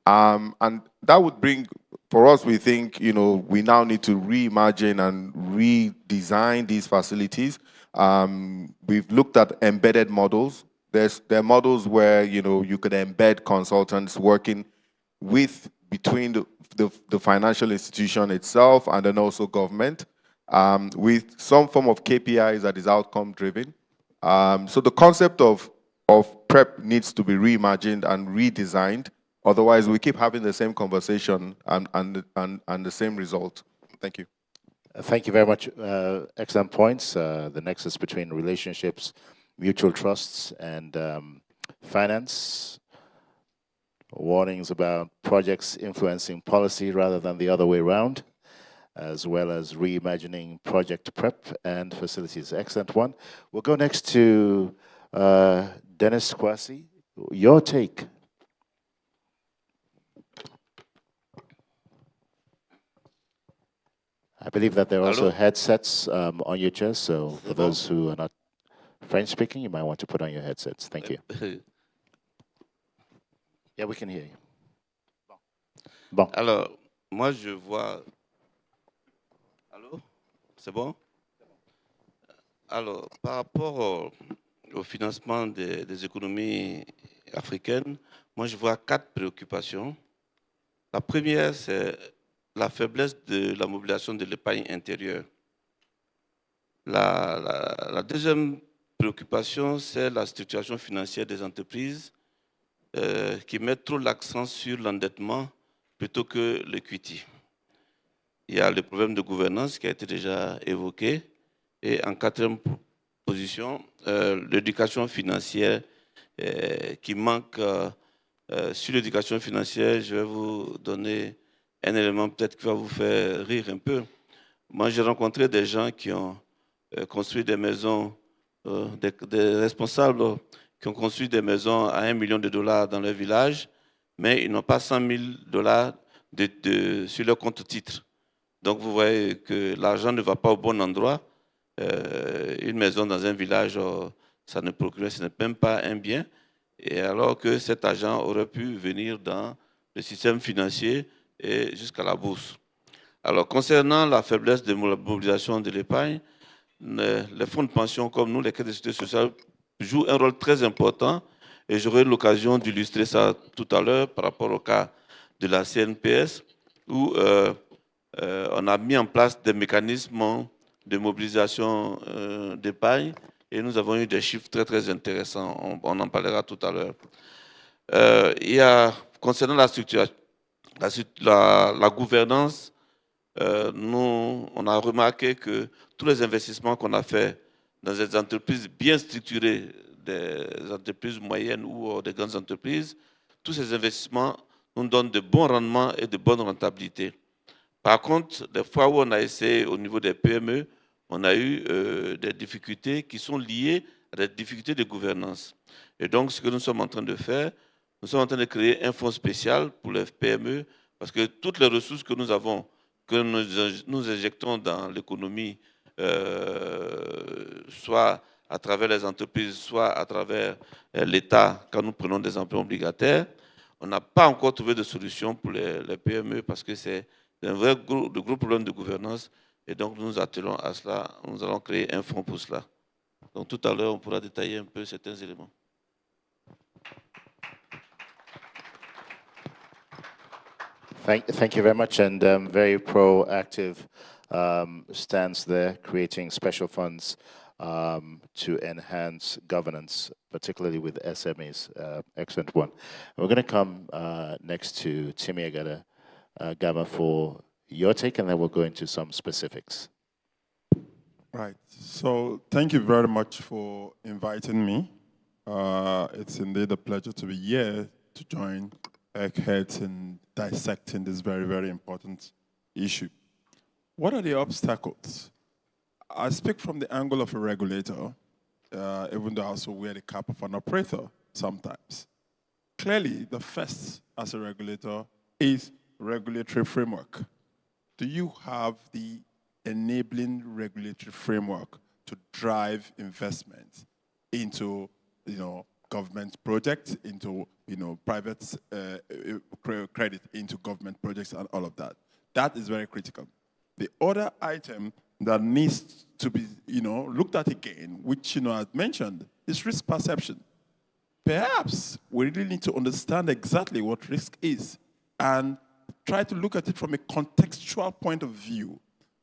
And that would bring, for us, we think, we now need to reimagine and redesign these facilities. We've looked at embedded models. There are models where, you could embed consultants working between the financial institution itself and then also government, with some form of KPIs that is outcome driven. So the concept of prep needs to be reimagined and redesigned. Otherwise, we keep having the same conversation and the same result. Thank you. Thank you very much. Excellent points. The nexus between relationships, mutual trusts, and finance. Warnings about projects influencing policy rather than the other way around, as well as reimagining project prep and facilities. Excellent one. We'll go next to Dennis Kwasi. Your take. I believe that there are also headsets on your chairs, so for those who are not French speaking, you might want to put on your headsets. Thank you. Yeah, we can hear you. Bon. Alors, moi je vois... Allô? C'est bon? Alors, par rapport au financement des économies africaines, moi je vois 4 préoccupations. La première, c'est la faiblesse de la mobilisation de l'épargne intérieure. La deuxième préoccupation, c'est la structuration financière des entreprises qui met trop l'accent sur l'endettement plutôt que l'equity. Il y a le problème de gouvernance qui a été déjà évoqué. Et en quatrième position, l'éducation financière qui manque. Sur l'éducation financière, je vais vous donner un élément peut-être qui va vous faire rire un peu. Moi, j'ai rencontré des gens qui ont construit des maisons, des responsables qui ont construit des maisons à $1 million dans leur village, mais ils n'ont pas $100 000 sur leur compte titre. Donc, vous voyez que l'argent ne va pas au bon endroit. Une maison dans un village, ça ne procure, ce n'est même pas un bien. Et alors que cet argent aurait pu venir dans le système financier et jusqu'à la bourse. Alors, concernant la faiblesse de la mobilisation de l'épargne, les fonds de pension comme nous, les caisses de sécurité sociale, jouent un rôle très important. Et j'aurai l'occasion d'illustrer ça tout à l'heure par rapport au cas de la CNPS, où on a mis en place des mécanismes de mobilisation d'épargne et nous avons eu des chiffres très, très intéressants. On en parlera tout à l'heure. Il y a, concernant la structure, la gouvernance, on a remarqué que tous les investissements qu'on a faits dans des entreprises bien structurées, des entreprises moyennes ou des grandes entreprises, tous ces investissements nous donnent de bons rendements et de bonnes rentabilités. Par contre, des fois où on a essayé au niveau des PME, on a eu des difficultés qui sont liées à des difficultés de gouvernance. Et donc, ce que nous sommes en train de faire, nous sommes en train de créer un fonds spécial pour les PME, parce que toutes les ressources que nous avons, que nous injectons dans l'économie, soit à travers les entreprises, soit à travers l'État, quand nous prenons des emprunts obligataires, on n'a pas encore trouvé de solution pour les PME, parce que c'est un vrai gros problème de gouvernance. Et donc, nous nous attelons à cela. Nous allons créer un fonds pour cela. Donc, tout à l'heure, on pourra détailler un peu certains éléments. Thank you very much, and very proactive stance there, creating special funds to enhance governance, particularly with SMEs. Excellent one. We're going to come next to Timi Agada Gama for your take, and then we'll go into some specifics. Right. So thank you very much for inviting me. It's indeed a pleasure to be here to join heads in dissecting this very, very important issue. What are the obstacles? I speak from the angle of a regulator, even though I also wear the cap of an operator sometimes. Clearly, the first as a regulator is regulatory framework. Do you have the enabling regulatory framework to drive investment into, government projects, into, private credit into government projects and all of that? That is very critical. The other item that needs to be, looked at again, which, I mentioned, is risk perception. Perhaps we really need to understand exactly what risk is and try to look at it from a contextual point of view.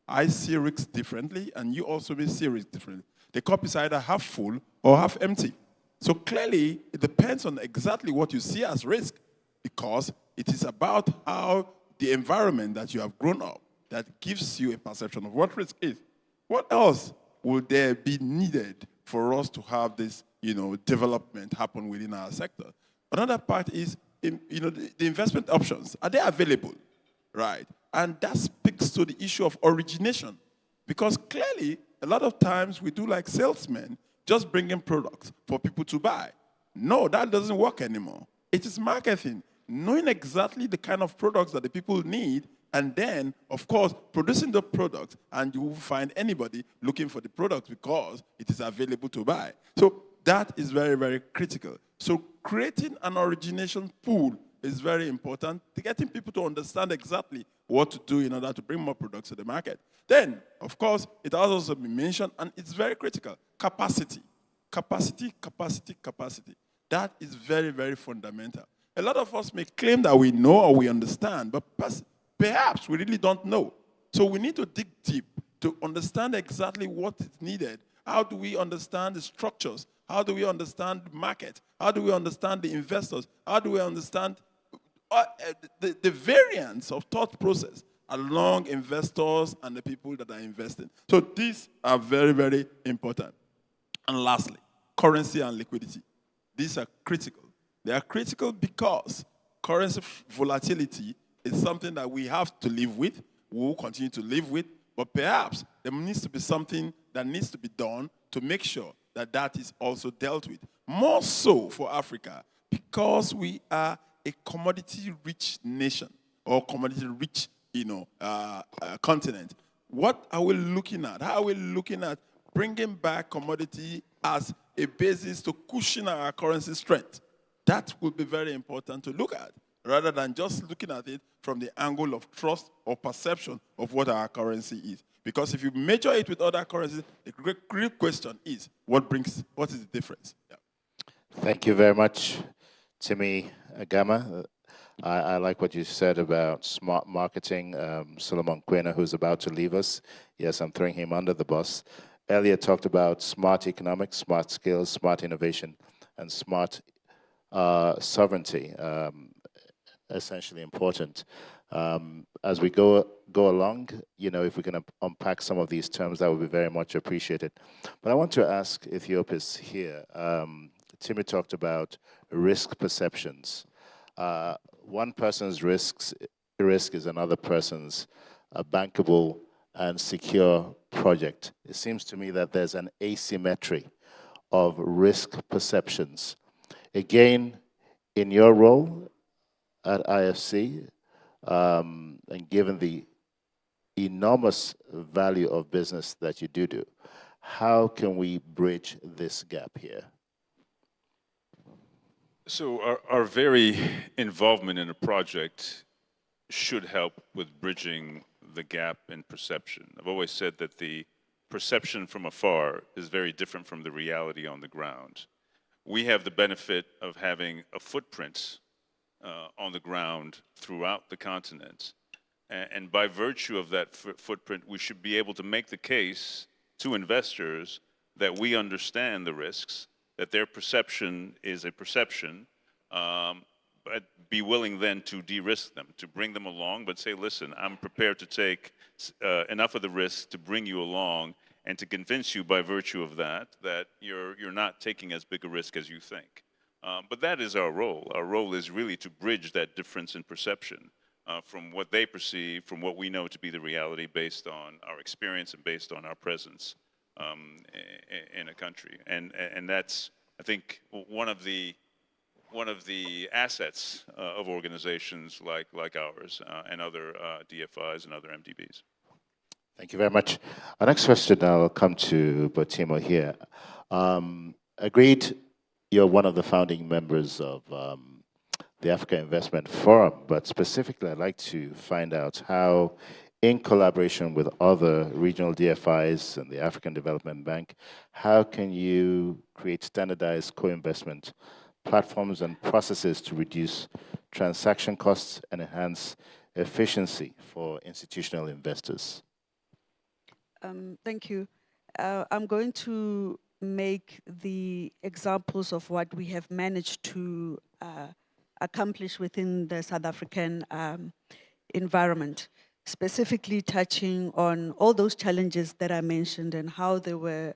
I see risks differently, and you also may see risks differently. The cup is either half full or half empty. So clearly, it depends on exactly what you see as risk, because it is about how the environment that you have grown up, that gives you a perception of what risk is. What else would there be needed for us to have this, development happen within our sector? Another part is, the investment options. Are they available, right? And that speaks to the issue of origination, because clearly, a lot of times we do like salesmen, just bringing products for people to buy. No, that doesn't work anymore. It is marketing, knowing exactly the kind of products that the people need, and then, of course, producing the product, and you will find anybody looking for the product because it is available to buy. So that is very, very critical. So creating an origination pool is very important to getting people to understand exactly what to do in order to bring more products to the market. Then, of course, it has also been mentioned, and it's very critical, capacity. Capacity, capacity, capacity. That is very, very fundamental. A lot of us may claim that we know or we understand, but perhaps we really don't know. So we need to dig deep to understand exactly what is needed. How do we understand the structures? How do we understand the market? How do we understand the investors? How do we understand the variance of thought process along investors and the people that are investing? So these are very, very important. And lastly, currency and liquidity. These are critical. They are critical because currency volatility is something that we have to live with, we will continue to live with, but perhaps there needs to be something that needs to be done to make sure that that is also dealt with. More so for Africa, because we are a commodity-rich nation or commodity-rich, continent. What are we looking at? How are we looking at bringing back commodity as a basis to cushion our currency strength? That will be very important to look at, rather than just looking at it from the angle of trust or perception of what our currency is. Because if you measure it with other currencies, the great question is, what is the difference? Yeah. Thank you very much, Timmy Agama. I like what you said about smart marketing. Solomon Quena, who's about to leave us, yes, I'm throwing him under the bus. Elliot talked about smart economics, smart skills, smart innovation, and smart sovereignty, essentially important. As we go along, if we can unpack some of these terms, that would be very much appreciated. But I want to ask Ethiopia's here. Timmy talked about risk perceptions. One person's risk is another person's bankable and secure project. It seems to me that there's an asymmetry of risk perceptions. Again, in your role at IFC, and given the enormous value of business that you do, how can we bridge this gap here? So our very involvement in a project should help with bridging the gap in perception. I've always said that the perception from afar is very different from the reality on the ground. We have the benefit of having a footprint on the ground throughout the continent. And by virtue of that footprint, we should be able to make the case to investors that we understand the risks, that their perception is a perception, but be willing then to de-risk them, to bring them along, but say, listen, I'm prepared to take enough of the risk to bring you along and to convince you by virtue of that, that you're not taking as big a risk as you think. But that is our role. Our role is really to bridge that difference in perception from what they perceive, from what we know to be the reality based on our experience and based on our presence in a country. And that's, I think, one of the assets of organizations like ours and other DFIs and other MDBs. Thank you very much. Our next question, I'll come to Botimo here. Agreed, you're one of the founding members of the Africa Investment Forum, but specifically I'd like to find out how, in collaboration with other regional DFIs and the African Development Bank, how can you create standardized co-investment platforms and processes to reduce transaction costs and enhance efficiency for institutional investors? Thank you. I'm going to make the examples of what we have managed to accomplish within the South African environment. specifically touching on all those challenges that I mentioned and how they were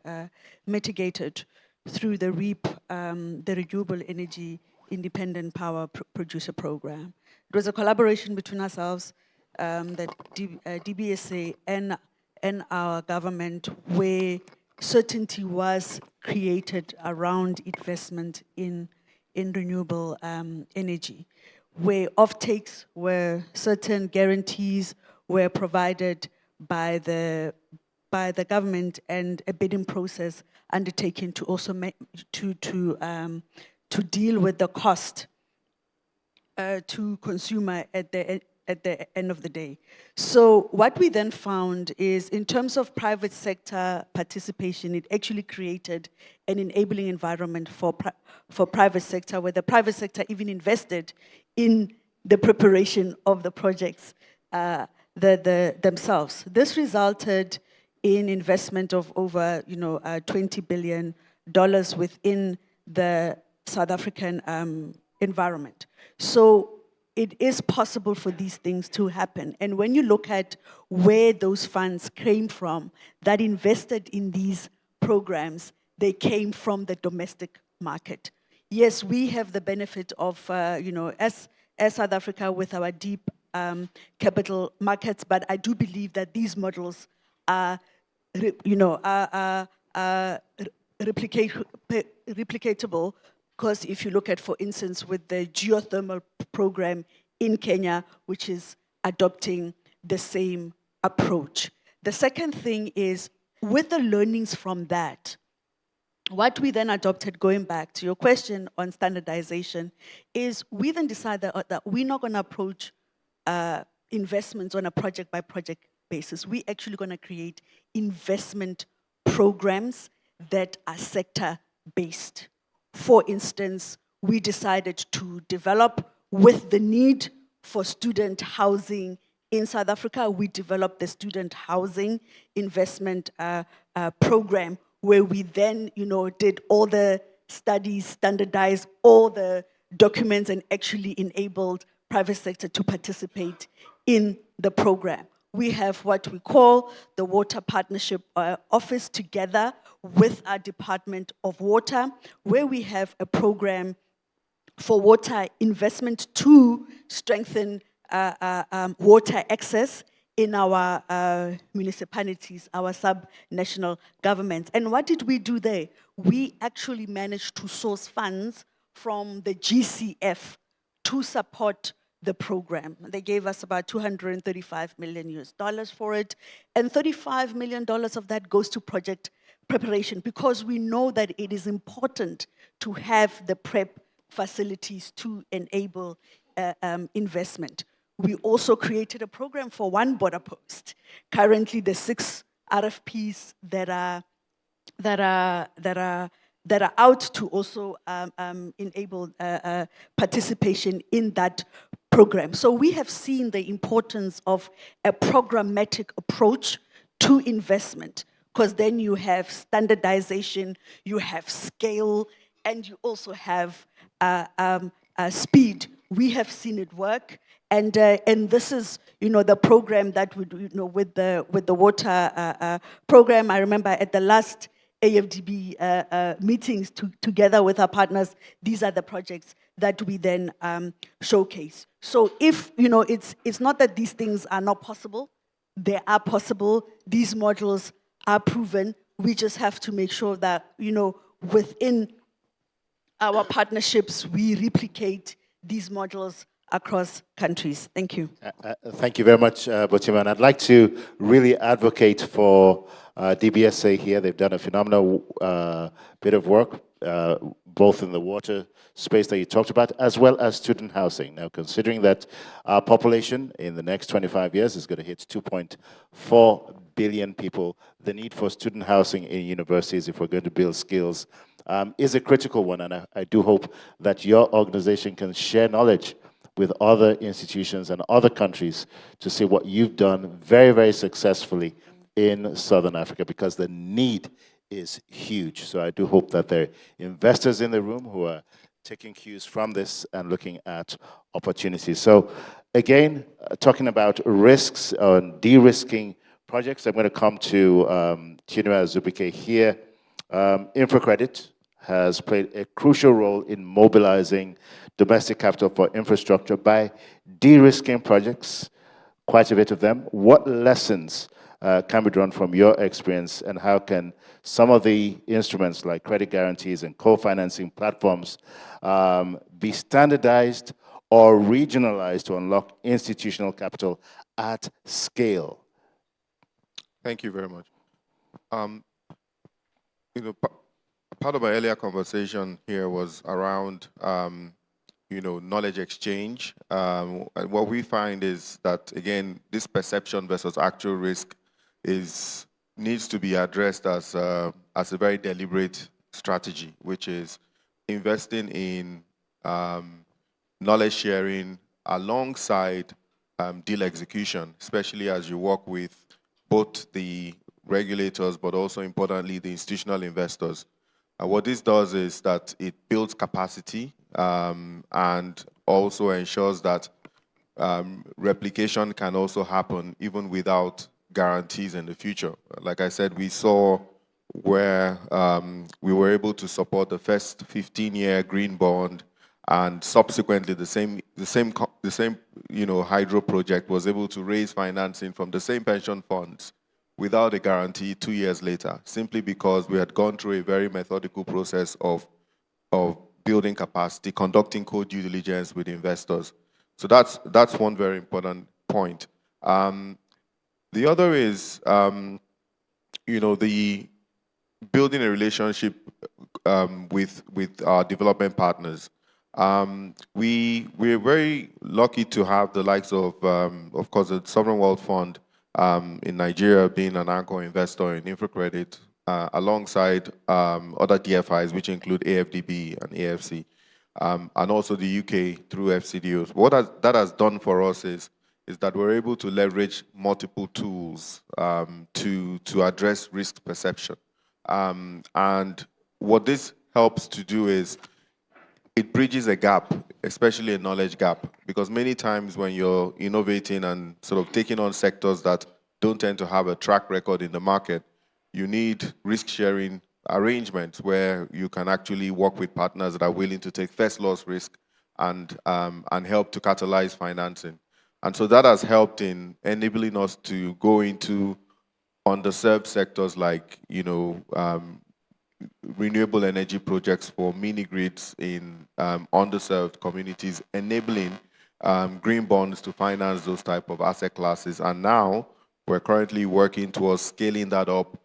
mitigated through the REAP, the Renewable Energy Independent Power Producer Program. It was a collaboration between ourselves, the DBSA and our government, where certainty was created around investment in renewable energy, where offtakes were certain guarantees were provided by the government, and a bidding process undertaken to also to deal with the cost to consumer at the end of the day. So what we then found is, in terms of private sector participation, it actually created an enabling environment for private sector, where the private sector even invested in the preparation of the projects themselves. This resulted in investment of over $20 billion within the South African environment. So it is possible for these things to happen. And when you look at where those funds came from that invested in these programs, they came from the domestic market. Yes, we have the benefit of, as South Africa, with our deep capital markets, but I do believe that these models are, replicatable, because if you look at, for instance, with the geothermal program in Kenya, which is adopting the same approach. The second thing is, with the learnings from that, what we then adopted, going back to your question on standardization, is we then decided that we're not going to approach investments on a project-by-project basis. We're actually going to create investment programs that are sector-based. For instance, we decided to develop, with the need for student housing in South Africa, we developed the student housing investment program, where we then, did all the studies, standardized all the documents, and actually enabled private sector to participate in the program. We have what we call the Water Partnership Office, together with our Department of Water, where we have a program for water investment to strengthen water access in our municipalities, our sub-national governments. And what did we do there? We actually managed to source funds from the GCF to support the program. They gave us about $235 million for it, and $35 million of that goes to project preparation, because we know that it is important to have the prep facilities to enable investment. We also created a program for one border post. Currently, the 6 RFPs that are out to also enable participation in that program. So we have seen the importance of a programmatic approach to investment, because then you have standardization, you have scale, and you also have speed. We have seen it work, and this is, the program that we do, with the water program. I remember at the last AFDB meetings together with our partners, these are the projects that we then showcase. So if, it's not that these things are not possible, they are possible, these models are proven, we just have to make sure that, within our partnerships, we replicate these models across countries. Thank you. Thank you very much, Botima. And I'd like to really advocate for DBSA here. They've done a phenomenal bit of work, both in the water space that you talked about, as well as student housing. Now, considering that our population in the next 25 years is going to hit 2.4 billion people, the need for student housing in universities, if we're going to build skills, is a critical one. And I do hope that your organization can share knowledge with other institutions and other countries to see what you've done very, very successfully in Southern Africa, because the need is huge. So I do hope that there are investors in the room who are taking cues from this and looking at opportunities. So again, talking about risks and de-risking projects, I'm going to come to Chinua Zubike here. InfraCredit has played a crucial role in mobilizing domestic capital for infrastructure by de-risking projects, quite a bit of them. What lessons can be drawn from your experience, and how can some of the instruments like credit guarantees and co-financing platforms be standardized or regionalized to unlock institutional capital at scale? Thank you very much. You know, part of my earlier conversation here was around, you know, knowledge exchange. And what we find is that, again, this perception versus actual risk needs to be addressed as a very deliberate strategy, which is investing in knowledge sharing alongside deal execution, especially as you work with both the regulators, but also importantly, the institutional investors. And what this does is that it builds capacity and also ensures that replication can also happen even without guarantees in the future. Like I said, we saw where we were able to support the first 15-year green bond, and subsequently the same you know, hydro project was able to raise financing from the same pension funds without a guarantee 2 years later, simply because we had gone through a very methodical process of building capacity, conducting co-due diligence with investors. So that's one very important point. The other is, you know, the building a relationship with our development partners. We're very lucky to have the likes of course, the Sovereign Wealth Fund in Nigeria being an anchor investor in InfraCredit, alongside other DFIs, which include AFDB and AFC, and also the UK through FCDOs. What that has done for us is that we're able to leverage multiple tools to address risk perception. And what this helps to do is it bridges a gap, especially a knowledge gap, because many times when you're innovating and sort of taking on sectors that don't tend to have a track record in the market, you need risk-sharing arrangements where you can actually work with partners that are willing to take first loss risk and help to catalyze financing. And so that has helped in enabling us to go into underserved sectors like, you know, renewable energy projects for mini grids in underserved communities, enabling green bonds to finance those type of asset classes. And now we're currently working towards scaling that up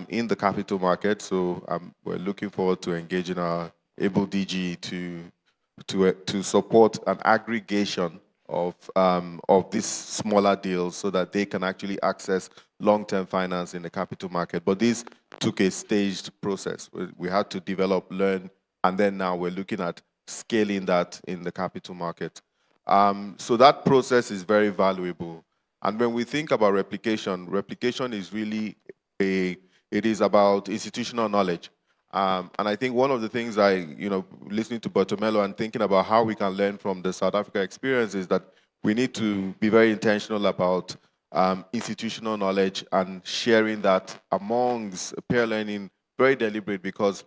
in the capital market. So we're looking forward to engaging our able DG to support an aggregation of these smaller deals so that they can actually access long-term finance in the capital market. But this took a staged process. We had to develop, learn, and then now we're looking at scaling that in the capital market. So that process is very valuable. And when we think about replication is really it is about institutional knowledge. And I think one of the things listening to Bartomelo and thinking about how we can learn from the South Africa experience is that we need to be very intentional about institutional knowledge and sharing that amongst peer learning, very deliberate, because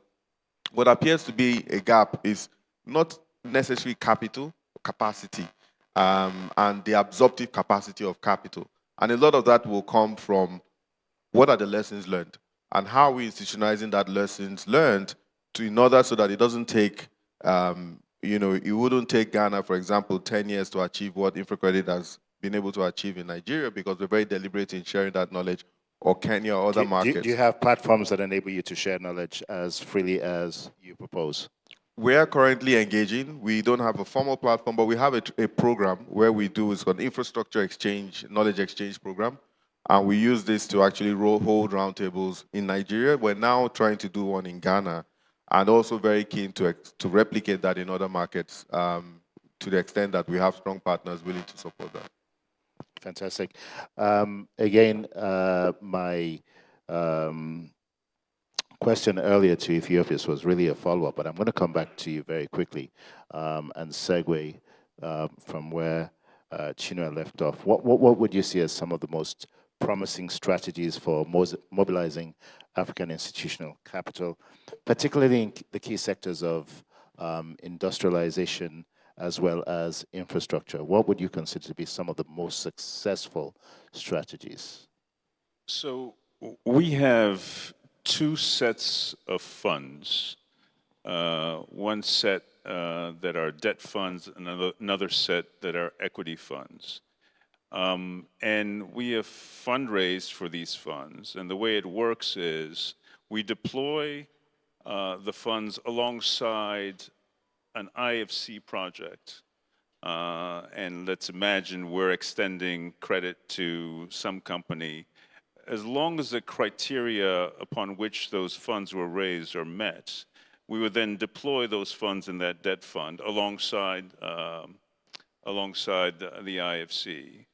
what appears to be a gap is not necessarily capacity, and the absorptive capacity of capital. And a lot of that will come from what are the lessons learned and how we institutionalizing that lessons learned in order so that it doesn't take, it wouldn't take Ghana, for example, 10 years to achieve what InfraCredit has been able to achieve in Nigeria, because we're very deliberate in sharing that knowledge, or Kenya or other markets. Do you have platforms that enable you to share knowledge as freely as you propose? We are currently engaging. We don't have a formal platform, but we have a program where we do, it's called infrastructure exchange, knowledge exchange program. And we use this to actually hold roundtables in Nigeria. We're now trying to do one in Ghana, and also very keen to replicate that in other markets to the extent that we have strong partners willing to support that. Fantastic. Again, my question earlier to Ethiopia was really a follow-up, but I'm going to come back to you very quickly and segue from where Chinua left off. What would you see as some of the most promising strategies for mobilizing African institutional capital, particularly in the key sectors of industrialization as well as infrastructure? What would you consider to be some of the most successful strategies? So we have two sets of funds. One set that are debt funds, another set that are equity funds. And we have fundraised for these funds. And the way it works is we deploy the funds alongside an IFC project. And let's imagine we're extending credit to some company. As long as the criteria upon which those funds were raised are met, we would then deploy those funds in that debt fund alongside the IFC.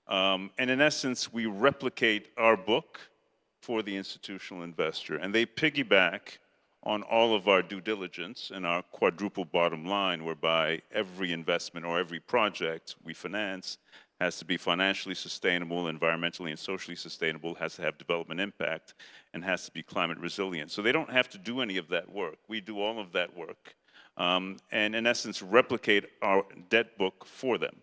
And in essence, we replicate our book for the institutional investor, and they piggyback on all of our due diligence and our quadruple bottom line, whereby every investment or every project we finance has to be financially sustainable, environmentally and socially sustainable, has to have development impact, and has to be climate resilient. So they don't have to do any of that work. We do all of that work, and in essence, replicate our debt book for them,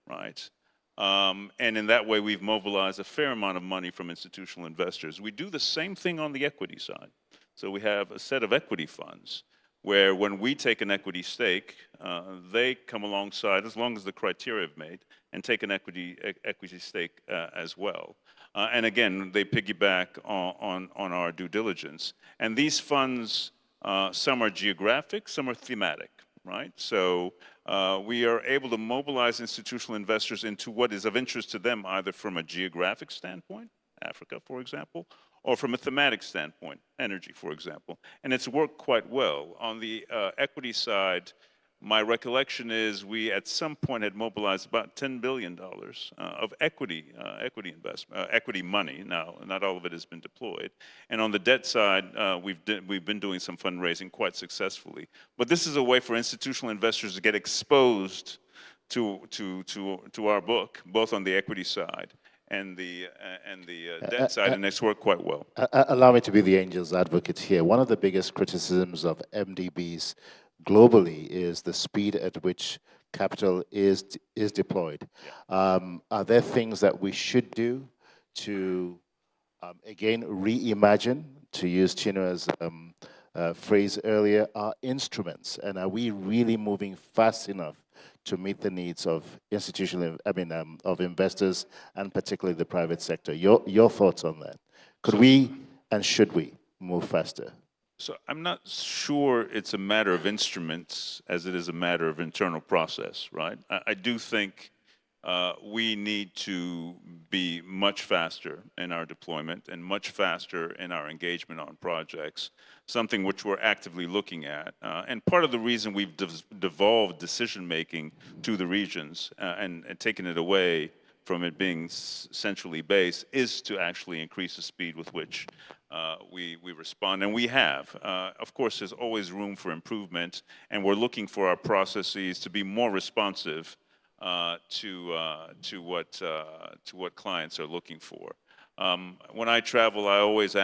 right? And in that way, we've mobilized a fair amount of money from institutional investors. We do the same thing on the equity side. So we have a set of equity funds where when we take an equity stake, they come alongside, as long as the criteria have made, and take an equity stake as well. And again, they piggyback on our due diligence. And these funds, some are geographic, some are thematic, right? So we are able to mobilize institutional investors into what is of interest to them, either from a geographic standpoint, Africa, for example, or from a thematic standpoint, energy, for example. And it's worked quite well. On the equity side, my recollection is we at some point had mobilized about $10 billion of equity investment, equity money. Now, not all of it has been deployed. And on the debt side, we've been doing some fundraising quite successfully. But this is a way for institutional investors to get exposed to our book, both on the equity side and the debt side, and it's worked quite well. Allow me to be the angel's advocate here. One of the biggest criticisms of MDBs globally is the speed at which capital is deployed. Are there things that we should do to, again, reimagine, to use Chinua's phrase earlier, our instruments? And are we really moving fast enough to meet the needs of of investors and particularly the private sector? Your thoughts on that? Could we and should we move faster? So I'm not sure it's a matter of instruments as it is a matter of internal process, right? I do think we need to be much faster in our deployment and much faster in our engagement on projects, something which we're actively looking at. And part of the reason we've devolved decision-making to the regions and taken it away from it being centrally based is to actually increase the speed with which we respond, and we have. Of course, there's always room for improvement, and we're looking for our processes to be more responsive to what clients are looking for. When I travel, I always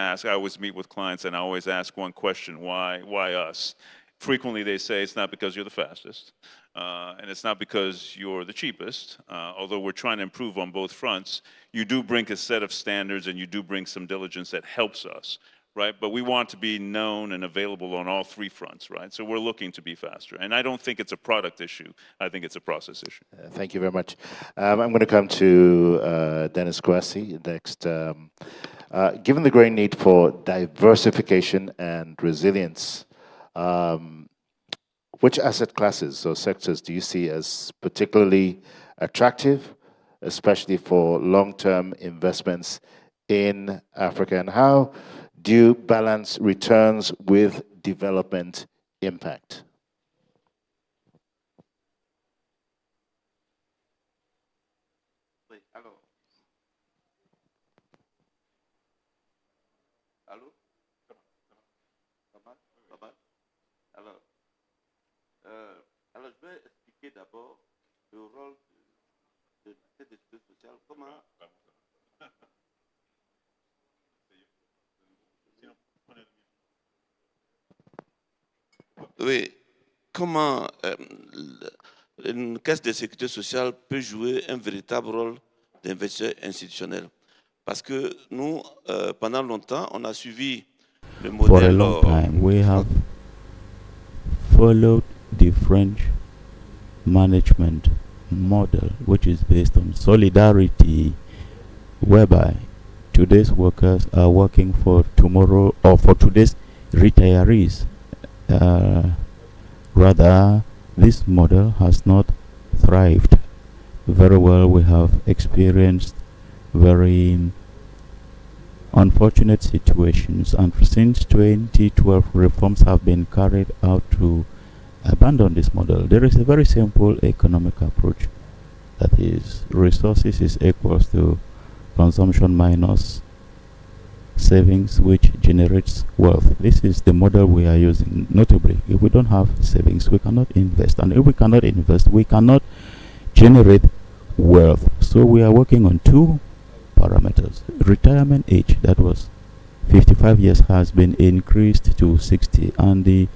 meet with clients, and I always ask one question: why us? Frequently, they say it's not because you're the fastest, and it's not because you're the cheapest. Although we're trying to improve on both fronts, you do bring a set of standards, and you do bring some diligence that helps us, right? But we want to be known and available on all three fronts, right? So we're looking to be faster. And I don't think it's a product issue. I think it's a process issue. Thank you very much. I'm going to come to Dennis Kwasi next. Given the growing need for diversification and resilience, which asset classes or sectors do you see as particularly attractive, especially for long-term investments in Africa? And how do you balance returns with development impact? d'abord le rôle de la caisse de sécurité sociale. Comment oui, comment une caisse de sécurité sociale peut jouer un véritable rôle d'investisseur institutionnel. Parce que nous, pendant longtemps, on a suivi le modèle. For a long time, we have followed the French management model, which is based on solidarity, whereby today's workers are working for tomorrow or for today's retirees. Rather, this model has not thrived very well. We have experienced very unfortunate situations, and since 2012 reforms have been carried out to abandon this model. There is a very simple economic approach, that is, resources is equals to consumption minus savings, which generates wealth. This is the model we are using. Notably, if we don't have savings, we cannot invest, and if we cannot invest, we cannot generate wealth. So we are working on two parameters. Retirement age, that was 55 years, has been increased to 60, and the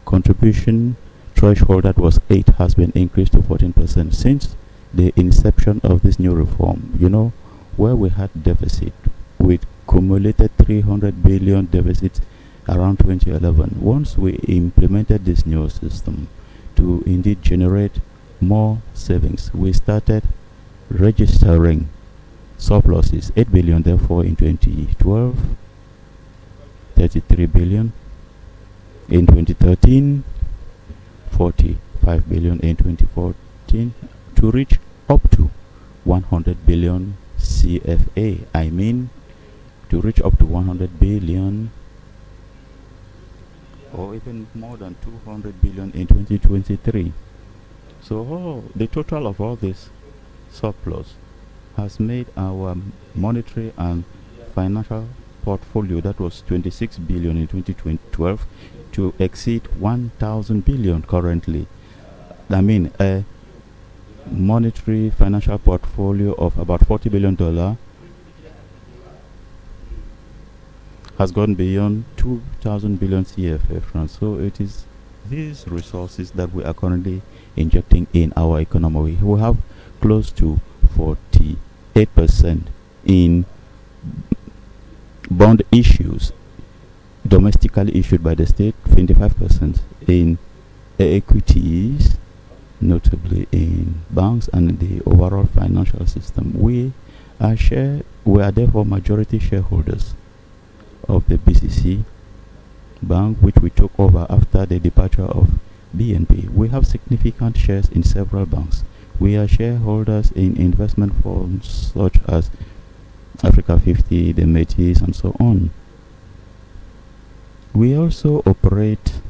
contribution threshold, that was 8, has been increased to 14% since the inception of this new reform. You know, where we had deficit with cumulated 300 billion deficit around 2011. Once we implemented this new system to indeed generate more savings, we started registering surpluses, 8 billion therefore in 2012, 33 billion in 2013, 45 billion in 2014, to reach up to 100 billion CFA. I mean, to reach up to 100 billion or even more than 200 billion in 2023. So the total of all this surplus has made our monetary and financial portfolio, that was 26 billion in 2012, to exceed 1,000 billion currently. I mean, a monetary financial portfolio of about $40 billion has gone beyond 2,000 billion CFA francs. So it is these resources that we are currently injecting in our economy. We have close to 48% in bond issues domestically issued by the state, 25% in equities, notably in banks and the overall financial system. We are therefore majority shareholders of the BCC Bank, which we took over after the departure of BNP. We have significant shares in several banks. We are shareholders in investment funds such as Africa 50, the Métis, and so on. We also operate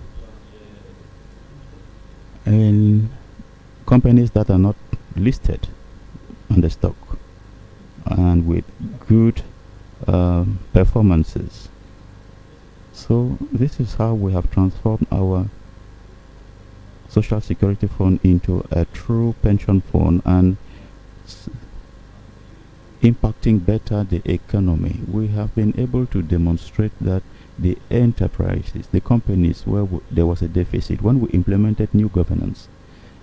in companies that are not listed on the stock and with good performances. So this is how we have transformed our Social Security Fund into a true pension fund and impacting better the economy. We have been able to demonstrate that the enterprises, the companies where there was a deficit, when we implemented new governance,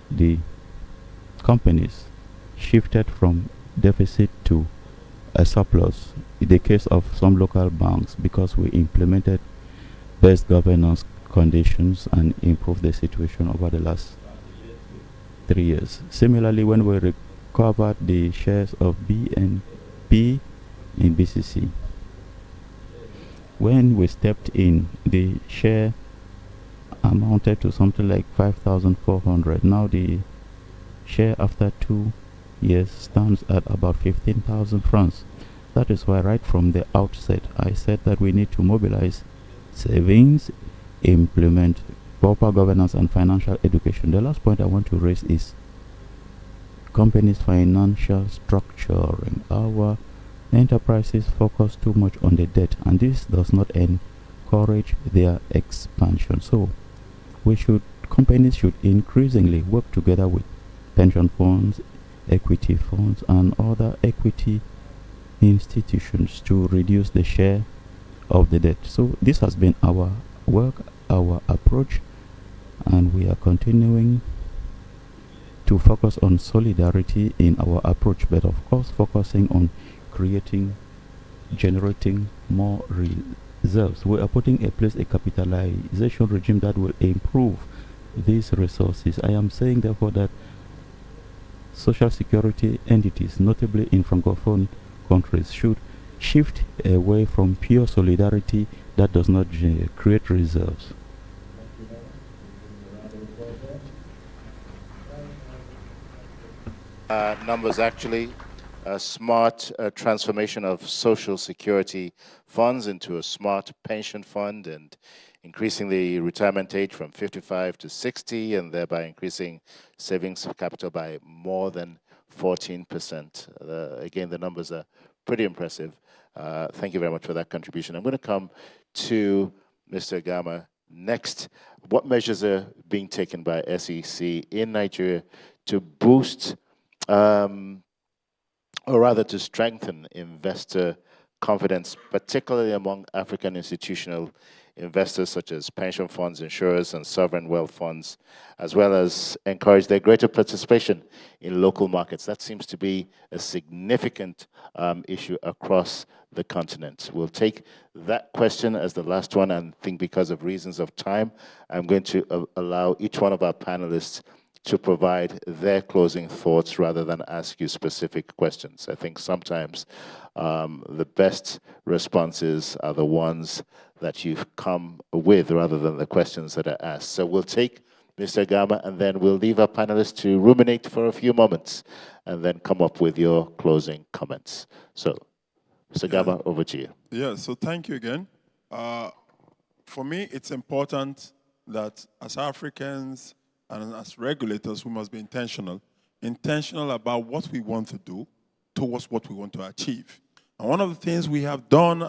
the companies shifted from deficit to a surplus. In the case of some local banks, because we implemented best governance conditions and improved the situation over the last 3 years. Similarly, when we recovered the shares of BNP in BCC, when we stepped in, the share amounted to something like 5,400. Now the share after 2 years stands at about 15,000 francs. That is why right from the outset I said that we need to mobilize savings, implement proper governance and financial education. The last point I want to raise is companies' financial structuring. Our enterprises focus too much on the debt, and this does not encourage their expansion. So we should companies should increasingly work together with pension funds, equity funds, and other equity institutions to reduce the share of the debt. So this has been our work, our approach, and we are continuing to focus on solidarity in our approach, but of course focusing on generating more reserves. We are putting in place a capitalization regime that will improve these resources. I am saying therefore that social security entities, notably in Francophone countries, should shift away from pure solidarity that does not create reserves. Numbers actually, a smart transformation of social security funds into a smart pension fund and increasing the retirement age from 55 to 60 and thereby increasing savings capital by more than 14%. Again, the numbers are pretty impressive. Thank you very much for that contribution. I'm going to come to Mr. Gama next. What measures are being taken by SEC in Nigeria to boost or rather to strengthen investor confidence, particularly among African institutional investors such as pension funds, insurers, and sovereign wealth funds, as well as encourage their greater participation in local markets? That seems to be a significant issue across the continent. We'll take that question as the last one, and I think because of reasons of time, I'm going to allow each one of our panelists to provide their closing thoughts rather than ask you specific questions. I think sometimes the best responses are the ones that you've come with rather than the questions that are asked. So we'll take Mr. Gama and then we'll leave our panelists to ruminate for a few moments and then come up with your closing comments. So, Mr. Gama, over to you. Yeah, so thank you again. For me, it's important that as Africans, and as regulators, we must be intentional about what we want to do towards what we want to achieve. And one of the things we have done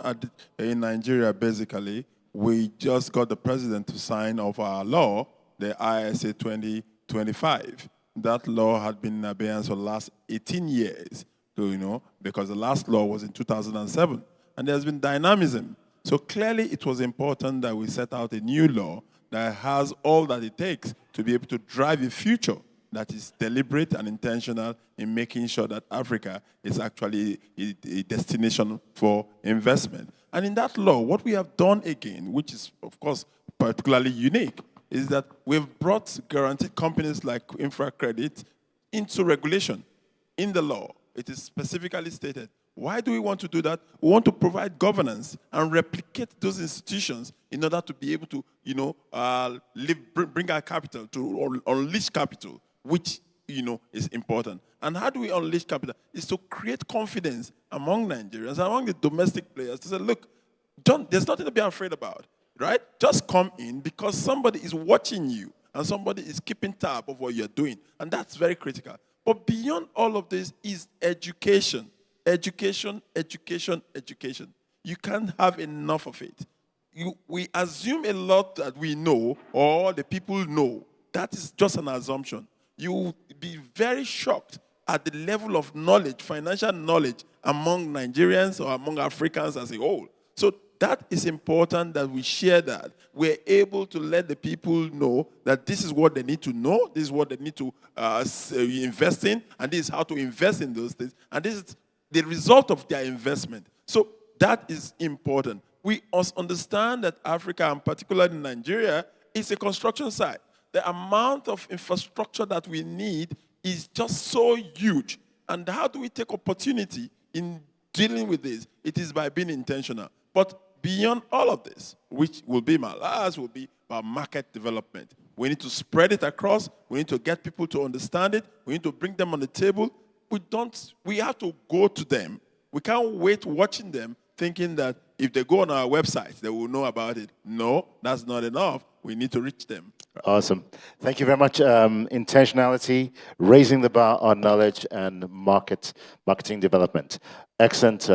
in Nigeria, basically, we just got the president to sign off our law, the ISA 2025. That law had been in abeyance for the last 18 years, because the last law was in 2007. And there's been dynamism. So clearly it was important that we set out a new law that has all that it takes to be able to drive a future that is deliberate and intentional in making sure that Africa is actually a destination for investment. And in that law, what we have done again, which is, of course, particularly unique, is that we've brought guaranteed companies like InfraCredit into regulation in the law. It is specifically stated. Why do we want to do that? We want to provide governance and replicate those institutions in order to be able to, bring our capital, to unleash capital, which, is important. And how do we unleash capital? Is to create confidence among Nigerians, among the domestic players, to say, look, there's nothing to be afraid about, right? Just come in because somebody is watching you and somebody is keeping tab of what you're doing. And that's very critical. But beyond all of this is education. Education, education, education. You can't have enough of it. We assume a lot that we know or the people know. That is just an assumption. You will be very shocked at the level of knowledge, financial knowledge, among Nigerians or among Africans as a whole. So that is important that we share that. We're able to let the people know that this is what they need to know, this is what they need to invest in, and this is how to invest in those things. And this is the result of their investment. So that is important. We must understand that Africa, and particularly Nigeria, is a construction site. The amount of infrastructure that we need is just so huge. And how do we take opportunity in dealing with this? It is by being intentional. But beyond all of this, which will be my last, will be about market development. We need to spread it across. We need to get people to understand it. We need to bring them on the table. We have to go to them. We can't wait watching them thinking that if they go on our website, they will know about it. No, that's not enough. We need to reach them. Awesome. Thank you very much. Intentionality, raising the bar on knowledge and marketing development. Excellent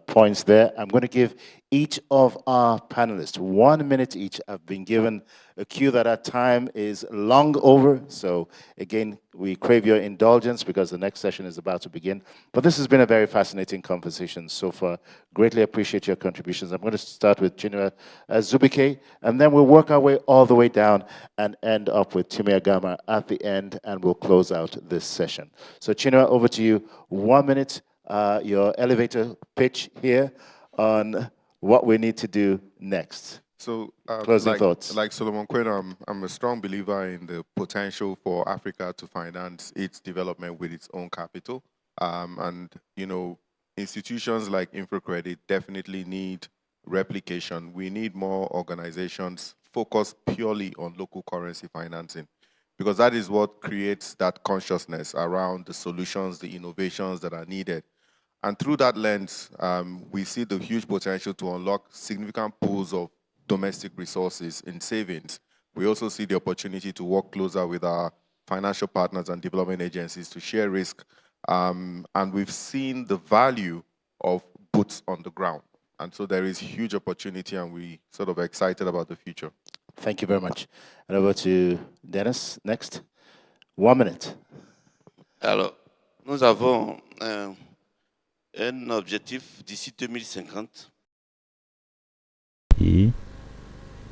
points there. I'm going to give each of our panelists 1 minute each. I've been given a cue that our time is long over. So again, we crave your indulgence because the next session is about to begin. But this has been a very fascinating conversation so far. Greatly appreciate your contributions. I'm going to start with Chinua Zubike, and then we'll work our way all the way down and end up with Timmy Agama at the end, and we'll close out this session. So Chinua, over to you. 1 minute. Your elevator pitch here on what we need to do next. So, Closing thoughts. Like Solomon Queno, I'm a strong believer in the potential for Africa to finance its development with its own capital. And, you know, institutions like InfraCredit definitely need replication. We need more organizations focused purely on local currency financing, because that is what creates that consciousness around the solutions, the innovations that are needed. And through that lens, we see the huge potential to unlock significant pools of domestic resources in savings. We also see the opportunity to work closer with our financial partners and development agencies to share risk. And we've seen the value of boots on the ground. And so there is huge opportunity, and we sort of excited about the future. Thank you very much. And over to Dennis next. 1 minute. Alors, nous avons un objectif d'ici 2050.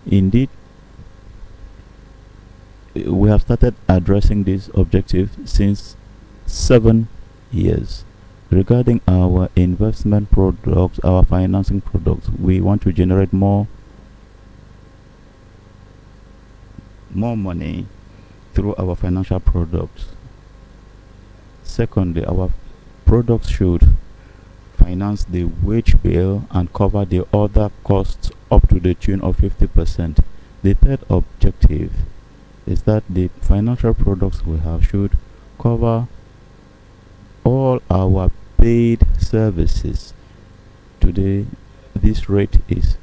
Indeed, we have started addressing this objective since 7 years. Regarding our investment products, our financing products, we want to generate more money through our financial products. Secondly, our products should finance the wage bill and cover the other costs up to the tune of 50%. The third objective is that the financial products we have should cover all our paid services. Today, this rate is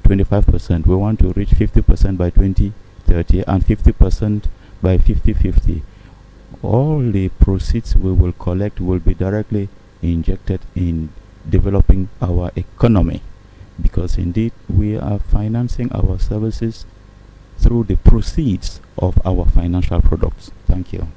25%. We want to reach 50% by 2030 and 50% by 5050. All the proceeds we will collect will be directly injected in developing our economy, because indeed we are financing our services through the proceeds of our financial products. Thank you.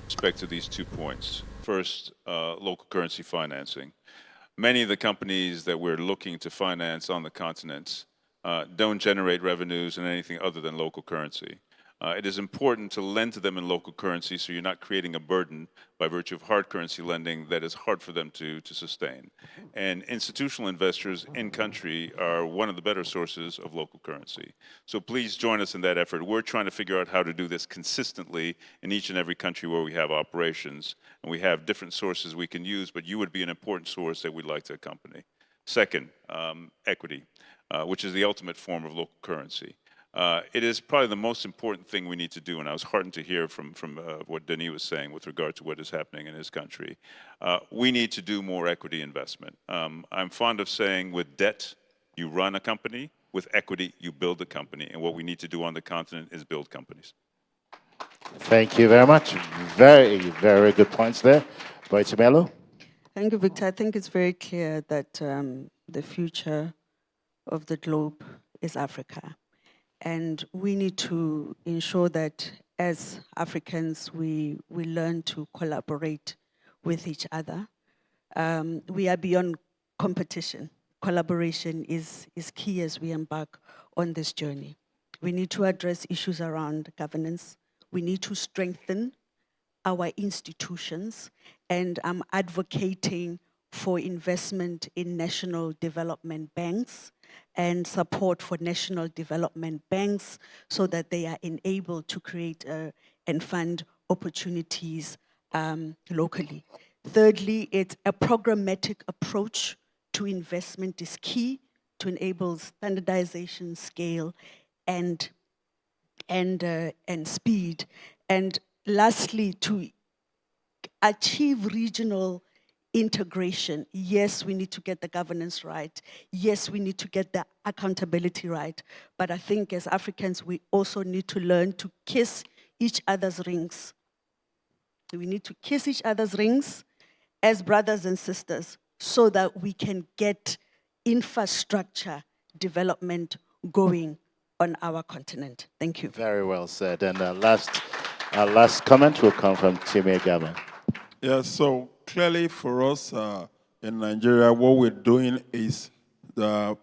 Respect to these 2 points. First, local currency financing. Many of the companies that we're looking to finance on the continent don't generate revenues in anything other than local currency. It is important to lend to them in local currency so you're not creating a burden by virtue of hard currency lending that is hard for them to sustain. And institutional investors in country are one of the better sources of local currency. So please join us in that effort. We're trying to figure out how to do this consistently in each and every country where we have operations. And we have different sources we can use, but you would be an important source that we'd like to accompany. Second, equity, which is the ultimate form of local currency. It is probably the most important thing we need to do, and I was heartened to hear from what Denis was saying with regard to what is happening in his country. We need to do more equity investment. I'm fond of saying with debt, you run a company, with equity, you build a company, and what we need to do on the continent is build companies. Thank you very much. Very, very good points there. Boitumelo? Thank you, Victor. I think it's very clear that the future of the globe is Africa. And we need to ensure that as Africans, we learn to collaborate with each other. We are beyond competition. Collaboration is key as we embark on this journey. We need to address issues around governance. We need to strengthen our institutions, and I'm advocating for investment in national development banks and support for national development banks so that they are enabled to create and fund opportunities locally. Thirdly, it's a programmatic approach to investment is key to enable standardization, scale, and speed. And lastly, to achieve regional integration. Yes, we need to get the governance right. Yes, we need to get the accountability right. But I think as Africans, we also need to learn to kiss each other's rings. We need to kiss each other's rings as brothers and sisters so that we can get infrastructure development going on our continent. Thank you. Very well said. And our last comment will come from Timi Agama. Yeah, so clearly for us in Nigeria, what we're doing is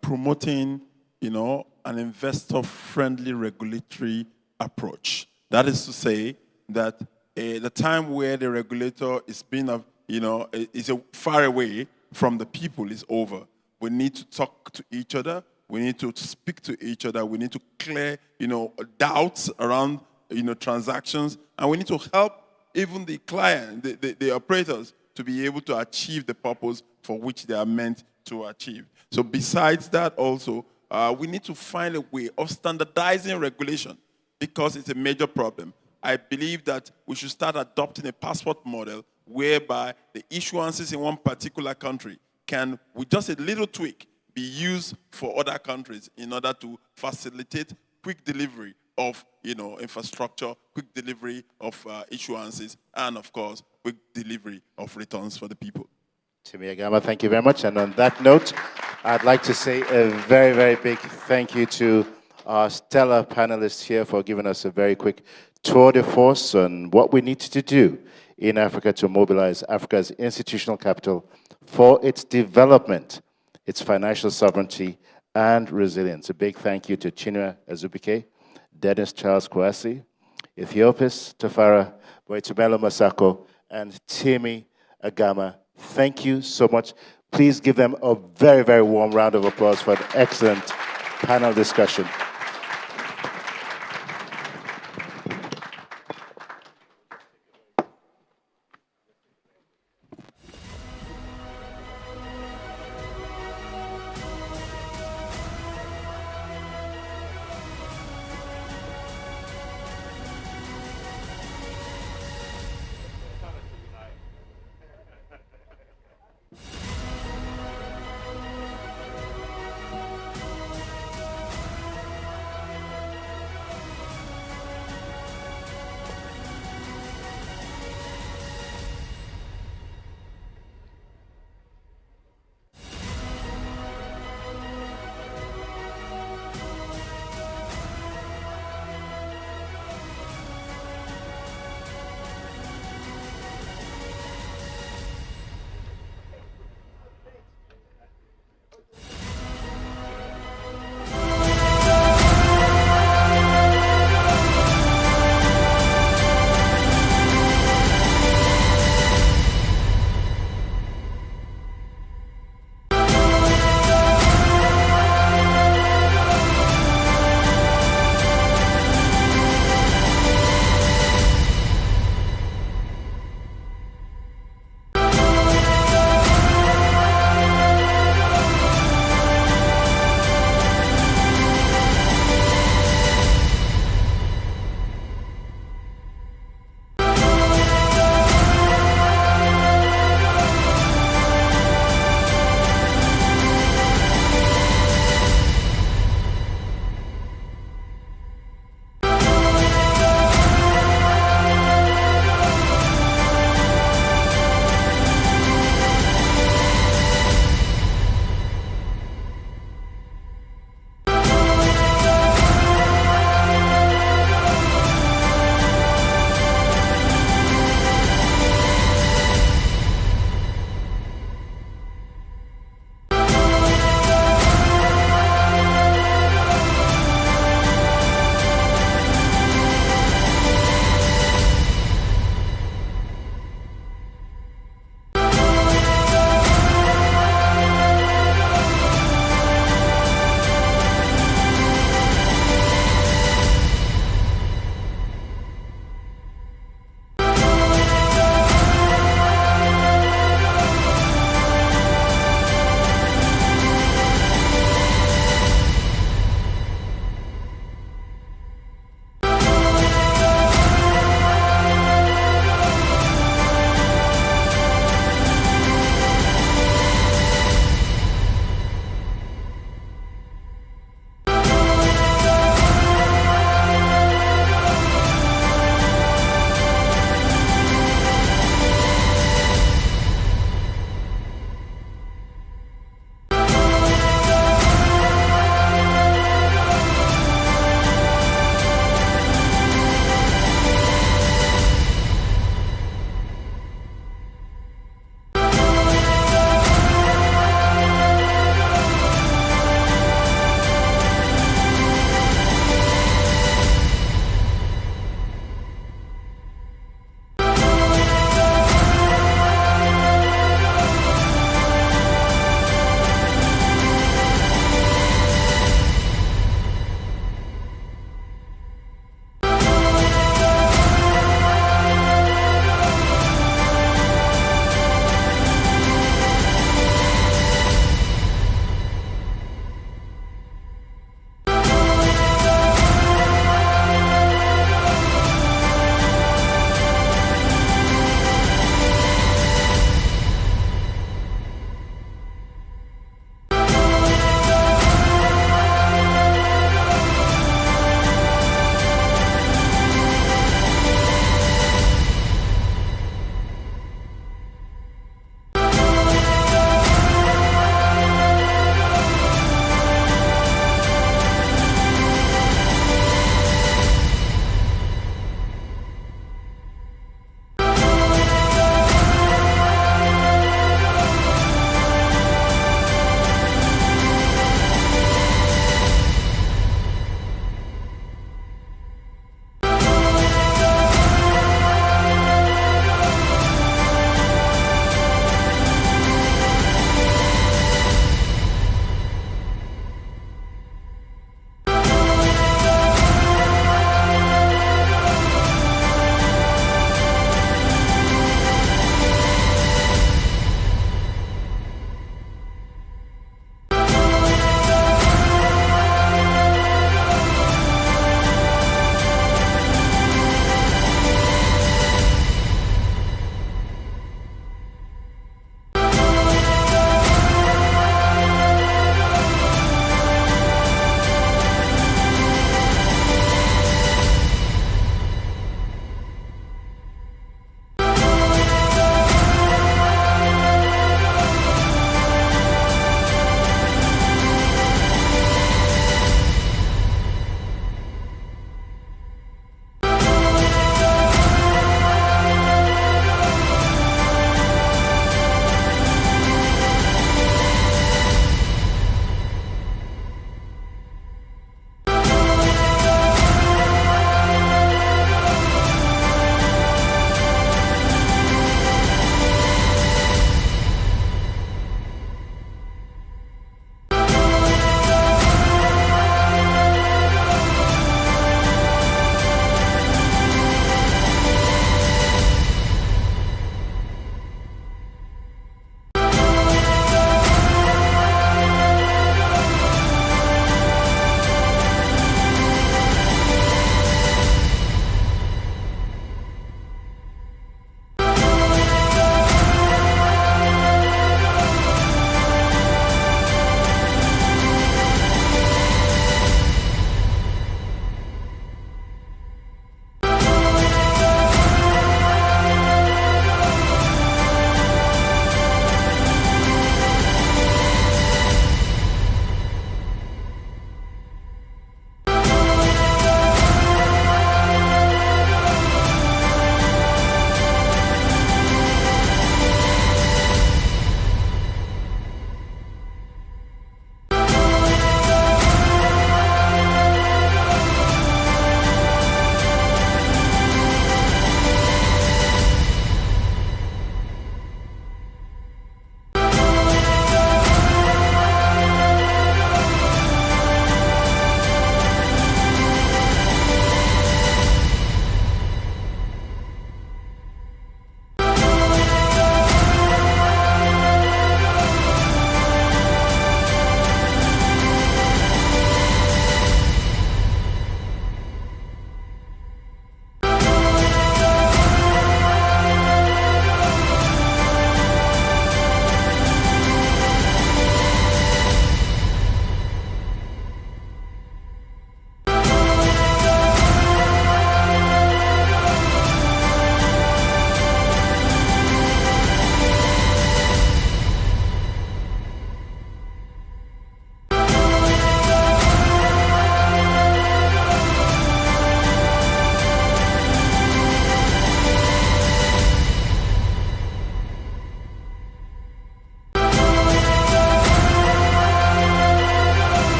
promoting, an investor-friendly regulatory approach. That is to say that the time where the regulator is being, is far away from the people is over. We need to talk to each other. We need to speak to each other. We need to clear, doubts around, transactions, and we need to help even the client, the operators, to be able to achieve the purpose for which they are meant to achieve. So besides that also, we need to find a way of standardizing regulation because it's a major problem. I believe that we should start adopting a passport model whereby the issuances in one particular country can, with just a little tweak, be used for other countries in order to facilitate quick delivery of infrastructure, quick delivery of issuances, and of course, quick delivery of returns for the people. Timi Agama, thank you very much. And on that note, I'd like to say a very, very big thank you to our stellar panelists here for giving us a very quick tour de force on what we need to do in Africa to mobilize Africa's institutional capital for its development, its financial sovereignty, and resilience. A big thank you to Chinua Azubike, Dennis Charles Kwasi, Ethiopis Tafara Boitumelo Masako, and Timi Agama. Thank you so much. Please give them a very, very warm round of applause for an excellent panel discussion.